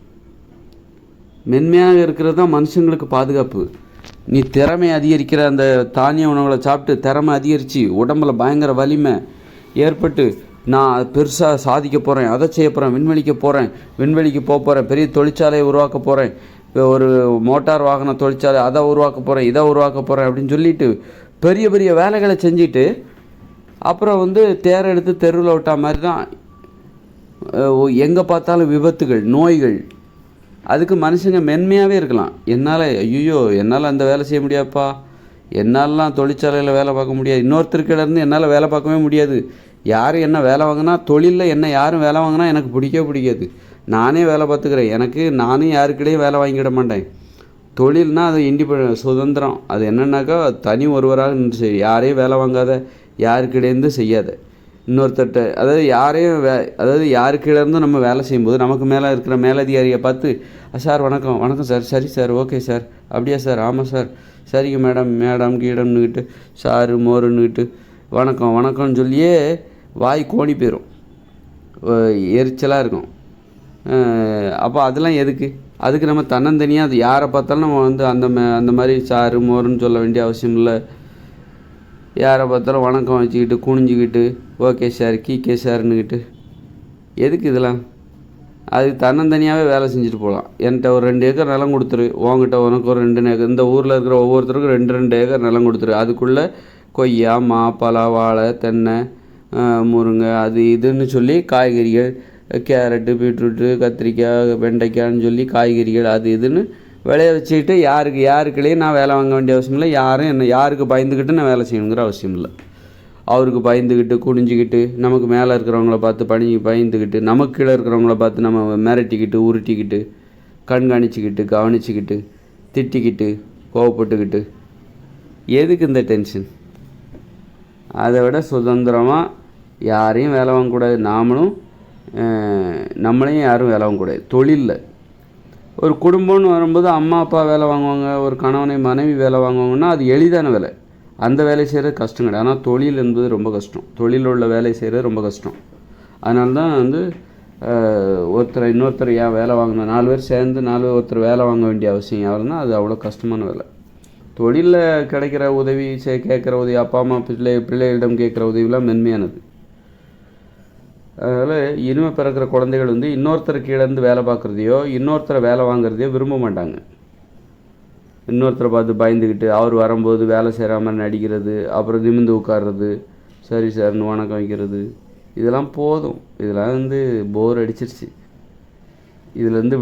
மென்மையாக இருக்கிறது தான் மனுஷங்களுக்கு பாதுகாப்பு. நீ திறமை அதிகரிக்கிற அந்த தானிய உணவுகளை சாப்பிட்டு திறமை அதிகரித்து உடம்பில் பயங்கர வலிமை ஏற்பட்டு நான் பெருசாக சாதிக்க போகிறேன், அதை செய்ய போகிறேன், விண்வெளிக்கு போக போகிறேன், பெரிய தொழிற்சாலையை உருவாக்க போகிறேன், இப்போ ஒரு மோட்டார் வாகன தொழிற்சாலை அதை உருவாக்க போகிறேன், இதை உருவாக்க போகிறேன் அப்படின்னு சொல்லிட்டு பெரிய பெரிய வேலைகளை செஞ்சுட்டு அப்புறம் வந்து தேரை எடுத்து தெருவில் விட்டா மாதிரி தான் எங்கே பார்த்தாலும் விபத்துகள், நோய்கள். அதுக்கு மனுஷங்க மென்மையாகவே இருக்கலாம். என்னால் அந்த வேலை செய்ய முடியாதுப்பா, என்னாலலாம் தொழிற்சாலையில் வேலை பார்க்க முடியாது, இன்னொருத்தருக்கிலேருந்து என்னால் வேலை பார்க்கவே முடியாது. யாரும் என்ன வேலை வாங்கினா, தொழிலில் என்ன யாரும் வேலை வாங்கினா எனக்கு பிடிக்காது. நானே வேலை பார்த்துக்கிறேன், நானும் யாருக்கிடையும் வேலை வாங்கிட மாட்டேன். தொழில்னால் அது சுதந்திரம். அது என்னென்னாக்கா தனி ஒருவராக நின்று யாரையும் வேலை வாங்காத, யாருக்கிடேருந்து செய்யாத, இன்னொருத்தட்ட அதாவது யாருக்கிடேருந்து நம்ம வேலை செய்யும்போது நமக்கு மேலே இருக்கிற மேலதிகாரியை பார்த்து சார் வணக்கம் சார், சரி சார், ஓகே சார், அப்படியா சார், ஆமாம் சார், சரிங்க மேடம் கீடம்னுக்கிட்டு சாரு மோருன்னுக்கிட்டு வணக்கம்னு சொல்லியே வாய் கோணி போயிடும், எரிச்சலாக இருக்கும். அப்போ அதெல்லாம் எதுக்கு? அதுக்கு நம்ம தன்னந்தனியாக அது யாரை பார்த்தாலும் நம்ம வந்து அந்த மாதிரி சாரு மோருன்னு சொல்ல வேண்டிய அவசியம் இல்லை. யாரை பார்த்தாலும் வணக்கம் வச்சுக்கிட்டு குனிஞ்சிக்கிட்டு ஓகே சார், கீகே சார்னுக்கிட்டு எதுக்கு இதெல்லாம்? அது தன்னந்தனியாகவே வேலை செஞ்சுட்டு போகலாம். என்கிட்ட ஒரு 2 ஏக்கர் நிலம் கொடுத்துரு, உங்ககிட்ட உனக்கு ஒரு 2 ஏக்கர், இந்த ஊரில் இருக்கிற ஒவ்வொருத்தருக்கும் 2 ஏக்கர் நிலம் கொடுத்துரு, அதுக்குள்ளே கொய்யா, மா, பலா, வாழை, தென்னை, முருங்கை, அது இதுன்னு சொல்லி காய்கறிகள், கேரட்டு, பீட்ரூட்டு, கத்திரிக்காய், வெண்டைக்காய்ன்னு சொல்லி காய்கறிகள் அது இதுன்னு விளைய வச்சுக்கிட்டு யாருக்குள்ளேயும் நான் வேலை வாங்க வேண்டிய அவசியம் இல்லை. யாருக்கு பயந்துக்கிட்டு நான் வேலை செய்யணுங்கிற அவசியம் இல்லை. அவருக்கு பயந்துக்கிட்டு குனிஞ்சிக்கிட்டு நமக்கு மேலே இருக்கிறவங்கள பார்த்து பயந்துக்கிட்டு நமக்கு கீழே இருக்கிறவங்கள பார்த்து நம்ம மிரட்டிக்கிட்டு உருட்டிக்கிட்டு கண்காணிச்சிக்கிட்டு கவனிச்சிக்கிட்டு திட்டிக்கிட்டு கோவப்பட்டுக்கிட்டு எதுக்கு இந்த டென்ஷன்? அதை விட சுதந்திரமாக யாரையும் வேலை வாங்கக்கூடாது, நம்மளையும் யாரும் வேலை வாங்கக்கூடாது. தொழிலில் ஒரு குடும்பம்னு வரும்போது அம்மா அப்பா வேலை வாங்குவாங்க, ஒரு கணவனை மனைவி வேலை வாங்குவாங்கன்னா அது எளிதான வேலை, அந்த வேலை செய்கிறது கஷ்டம் கிடையாது. ஆனால் தொழில் என்பது ரொம்ப கஷ்டம், தொழிலில் உள்ள வேலை செய்கிறது ரொம்ப கஷ்டம். அதனால தான் வந்து இன்னொருத்தர் ஏன் வேலை வாங்கணும், 4 பேர் சேர்ந்து ஒருத்தர் வேலை வாங்க வேண்டிய அவசியம் யாருன்னா அது அவ்வளோ கஷ்டமான வேலை. தொழிலில் கிடைக்கிற உதவி கேட்குற உதவி, அப்பா அம்மா பிள்ளைகளிடம் கேட்குற உதவிலாம் மென்மையானது. அதனால் இனிமே பிறக்கிற குழந்தைகள் வந்து இன்னொருத்தர் கீழேருந்து வேலை பார்க்குறதையோ இன்னொருத்தரை வேலை வாங்குறதையோ விரும்ப மாட்டாங்க. இன்னொருத்தரை பார்த்து பயந்துக்கிட்டு அவர் வரும்போது வேலை செய்கிற மாதிரி நடிக்கிறது, அப்புறம் நிமிந்து உட்கார்றது, சரி சார்னு வணக்கம் வைக்கிறது, இதெல்லாம் போதும். இதெல்லாம் வந்து போர் அடிச்சிருச்சு. இதுலேருந்து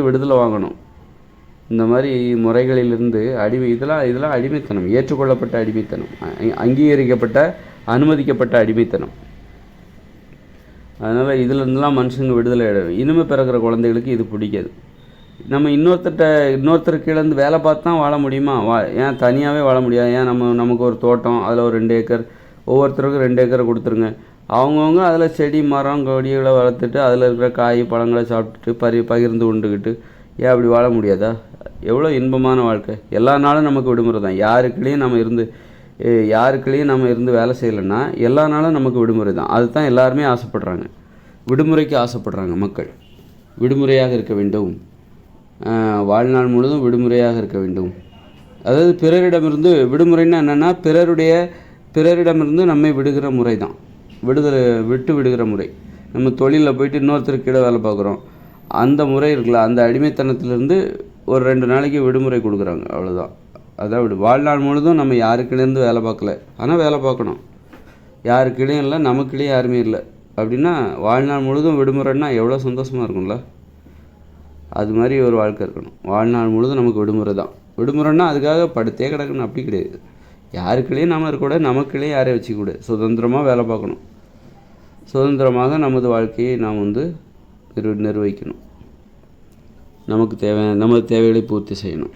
விடுதலை வாங்கணும். இந்த மாதிரி முறைகளிலிருந்து இதெல்லாம் அடிமைத்தனம், ஏற்றுக்கொள்ளப்பட்ட அடிமைத்தனம், அங்கீகரிக்கப்பட்ட அனுமதிக்கப்பட்ட அடிமைத்தனம். அதனால் இதிலேருந்துலாம் மனுஷங்க விடுதலை அடையும். இனிமேல் பிறக்கிற குழந்தைகளுக்கு இது பிடிக்காது. நம்ம இன்னொருத்தர் கீழேருந்து வேலை பார்த்து தான் வாழ முடியுமா? ஏன் தனியாகவே வாழ முடியாது? ஏன் நமக்கு ஒரு தோட்டம், அதில் ஒரு 2 ஏக்கர், ஒவ்வொருத்தருக்கும் 2 ஏக்கரை கொடுத்துருங்க. அவங்கவுங்க அதில் செடி மரம் கொடிகளை வளர்த்துட்டு அதில் இருக்கிற காய் பழங்களை சாப்பிட்டுட்டு பகிர்ந்து உண்டுக்கிட்டு ஏன் அப்படி வாழ முடியாதா? எவ்வளோ இன்பமான வாழ்க்கை. எல்லா நாளும் நமக்கு விடுமுறை தான். யாருக்குள்ளேயும் நம்ம இருந்து வேலை செய்யலைன்னா எல்லா நாளும் நமக்கு விடுமுறை தான். அதுதான் எல்லாருமே ஆசைப்படுறாங்க. விடுமுறைக்கு ஆசைப்படுறாங்க மக்கள். விடுமுறையாக இருக்க வேண்டும், வாழ்நாள் முழுதும் விடுமுறையாக இருக்க வேண்டும். அதாவது பிறரிடமிருந்து விடுமுறைன்னா என்னென்னா பிறரிடமிருந்து நம்மை விடுகிற முறை தான் விடுகிற முறை. நம்ம தொழிலில் போயிட்டு இன்னொருத்தருக்கு கீழே வேலை பார்க்குறோம், அந்த முறை இருக்குல்ல, அந்த அடிமைத்தனத்திலேருந்து ஒரு 2 நாளைக்கு விடுமுறை கொடுக்குறாங்க, அவ்வளோதான். அதான் வாழ்நாள் முழுதும் நம்ம யாருக்கிலேருந்து வேலை பார்க்கல, ஆனால் வேலை பார்க்கணும். யாருக்கிடையும் இல்லை, நமக்கிடையும் யாருமே இல்லை அப்படின்னா வாழ்நாள் முழுதும் விடுமுறைன்னா எவ்வளோ சந்தோஷமாக இருக்கும்ல. அது மாதிரி ஒரு வாழ்க்கை இருக்கணும். வாழ்நாள் முழுதும் நமக்கு விடுமுறை தான். விடுமுறைன்னா அதுக்காக படுத்தே கிடக்கணும் அப்படி கிடையாது. யாருக்குள்ளேயும் நாம் இருக்கக்கூடாது, நமக்குள்ளேயும் யாரையும் வச்சுக்கூடாது. சுதந்திரமாக வேலை பார்க்கணும். சுதந்திரமாக நமது வாழ்க்கையை நாம் வந்து நிர்வகிக்கணும். நமது தேவைகளை பூர்த்தி செய்யணும்.